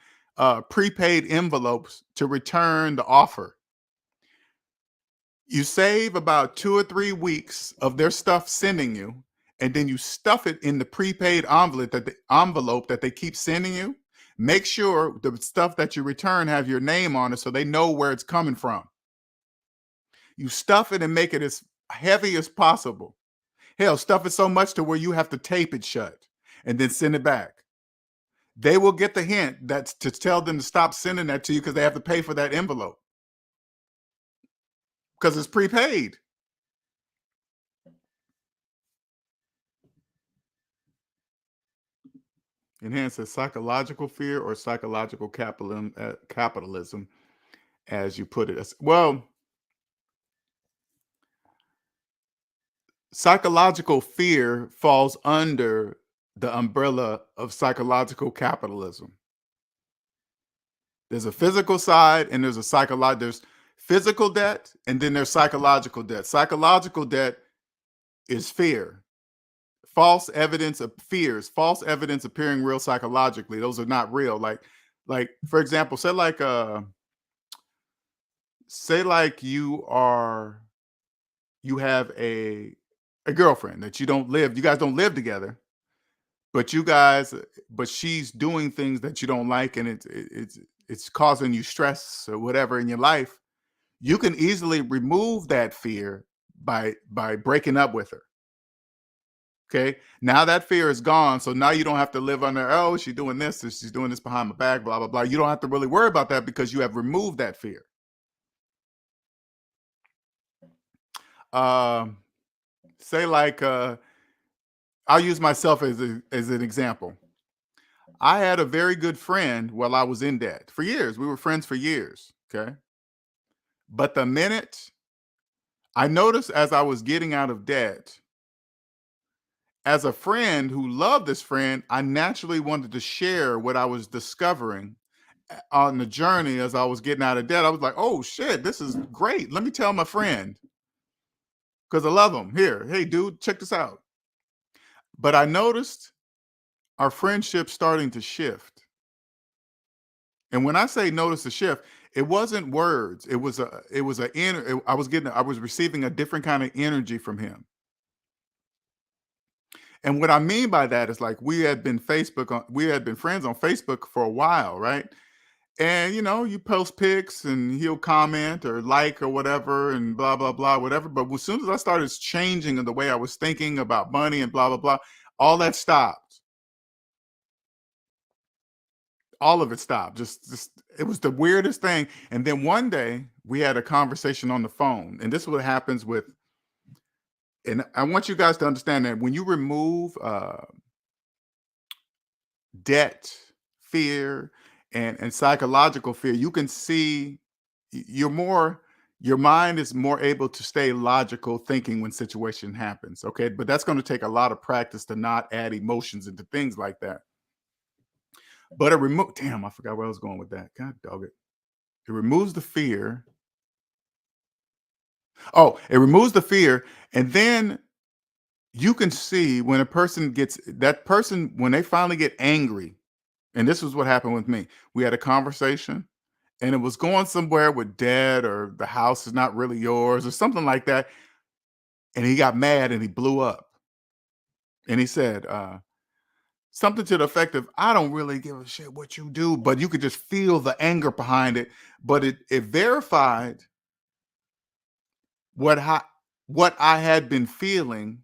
prepaid envelopes to return the offer. You save about 2 or 3 weeks of their stuff sending you, and then you stuff it in the prepaid envelope that they keep sending you. Make sure the stuff that you return have your name on it so they know where it's coming from. You stuff it and make it as heavy as possible. Hell, stuff it so much to where you have to tape it shut and then send it back. They will get the hint that's to tell them to stop sending that to you because they have to pay for that envelope because it's prepaid. Enhances psychological fear or psychological capitalism, as you put it. Well, psychological fear falls under the umbrella of psychological capitalism. There's a physical side and there's a psychological. There's physical debt and then there's psychological debt. Psychological debt is fear. False evidence of fears, false evidence appearing real psychologically. Those are not real. Like for example, say like you have a girlfriend that you guys don't live together, but she's doing things that you don't like, and it's causing you stress or whatever in your life. You can easily remove that fear by breaking up with her. Okay, now that fear is gone, so now you don't have to live under, oh, she's doing this, or she's doing this behind my back, blah blah blah. You don't have to really worry about that because you have removed that fear. um Say like I'll use myself as an example. I had a very good friend while I was in debt for years. We were friends for years. Okay. But the minute I noticed as I was getting out of debt, as a friend who loved this friend, I naturally wanted to share what I was discovering on the journey as I was getting out of debt. I was like, oh shit, this is great. Let me tell my friend because I love him. Here, hey, dude, check this out. But I noticed our friendship starting to shift. And when I say notice the shift, it wasn't words. I was receiving a different kind of energy from him. And what I mean by that is like we had been friends on Facebook for a while, right? And you post pics and he'll comment or like or whatever and blah blah blah, whatever. But as soon as I started changing the way I was thinking about money and blah blah blah, all that stopped. All of it stopped. Just it was the weirdest thing. And then one day we had a conversation on the phone, and this is what happens with. And I want you guys to understand that when you remove debt, fear, and psychological fear, you can see your mind is more able to stay logical thinking when situation happens. Okay, but that's going to take a lot of practice to not add emotions into things like that. But damn, I forgot where I was going with that. God dog it. It removes the fear. Oh, it removes the fear, and then you can see when when they finally get angry. And this was what happened with me. We had a conversation and it was going somewhere with debt or the house is not really yours or something like that. And he got mad and he blew up. And he said something to the effect of, I don't really give a shit what you do, but you could just feel the anger behind it. But it verified what I had been feeling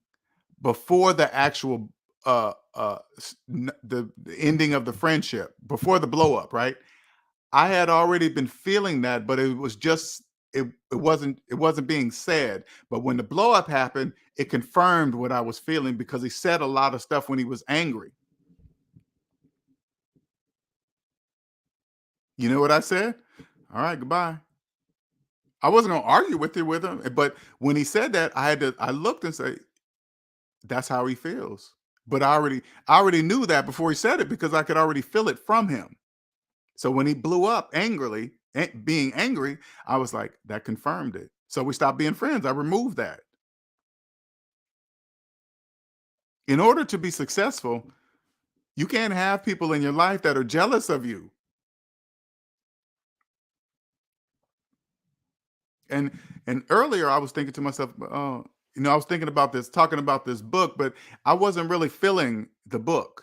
before the actual the ending of the friendship, before the blow up, right? I had already been feeling that, but it was just it wasn't being said. But when the blow up happened, it confirmed what I was feeling because he said a lot of stuff when he was angry. You know what I said? All right, goodbye. I wasn't gonna argue with him, but when he said that, I looked and say, that's how he feels. But I already knew that before he said it because I could already feel it from him. So when he blew up angrily, being angry, I was like, that confirmed it. So we stopped being friends. I removed that. In order to be successful, You can't have people in your life that are jealous of you. And earlier I was thinking to myself, I was thinking about this, talking about this book, but I wasn't really feeling the book.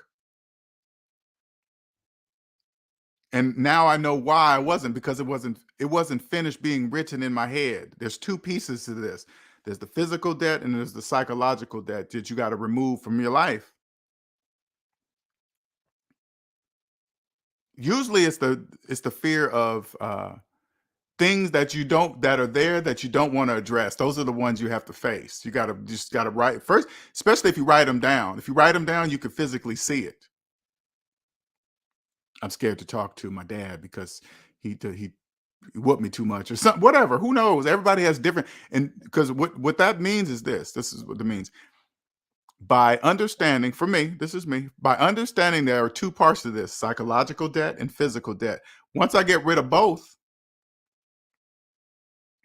And now I know why I wasn't, because it wasn't finished being written in my head. There's two pieces to this. There's the physical debt and there's the psychological debt that you got to remove from your life. Usually it's the fear of things that are there that you don't want to address. Those are the ones you have to face. You got to write first, especially if you write them down. If you write them down, you can physically see it. I'm scared to talk to my dad because he whooped me too much or something, whatever. Who knows? Everybody has different, and because what that means is this is what it means. By understanding, for me, this is me, by understanding there are two parts to this: psychological debt and physical debt. Once I get rid of both,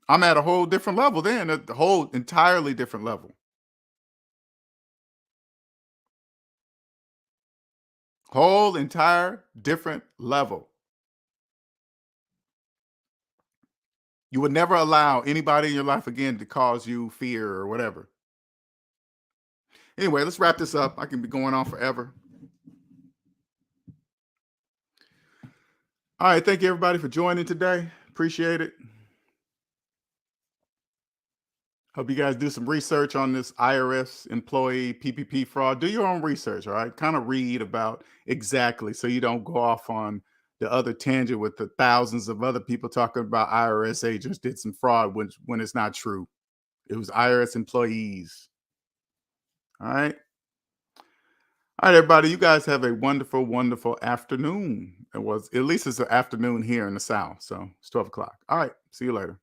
I'm at a whole different level, then a whole entirely different level. Whole entire different level. You would never allow anybody in your life again to cause you fear or whatever. Anyway, let's wrap this up. I can be going on forever. All right, thank you everybody for joining today. Appreciate it. Hope you guys do some research on this IRS employee PPP fraud. Do your own research, all right? Kind of read about exactly, so you don't go off on the other tangent with the thousands of other people talking about IRS agents did some fraud when it's not true. It was IRS employees. All right. All right, everybody. You guys have a wonderful, wonderful afternoon. It was, at least it's an afternoon here in the South. So it's 12 o'clock. All right. See you later.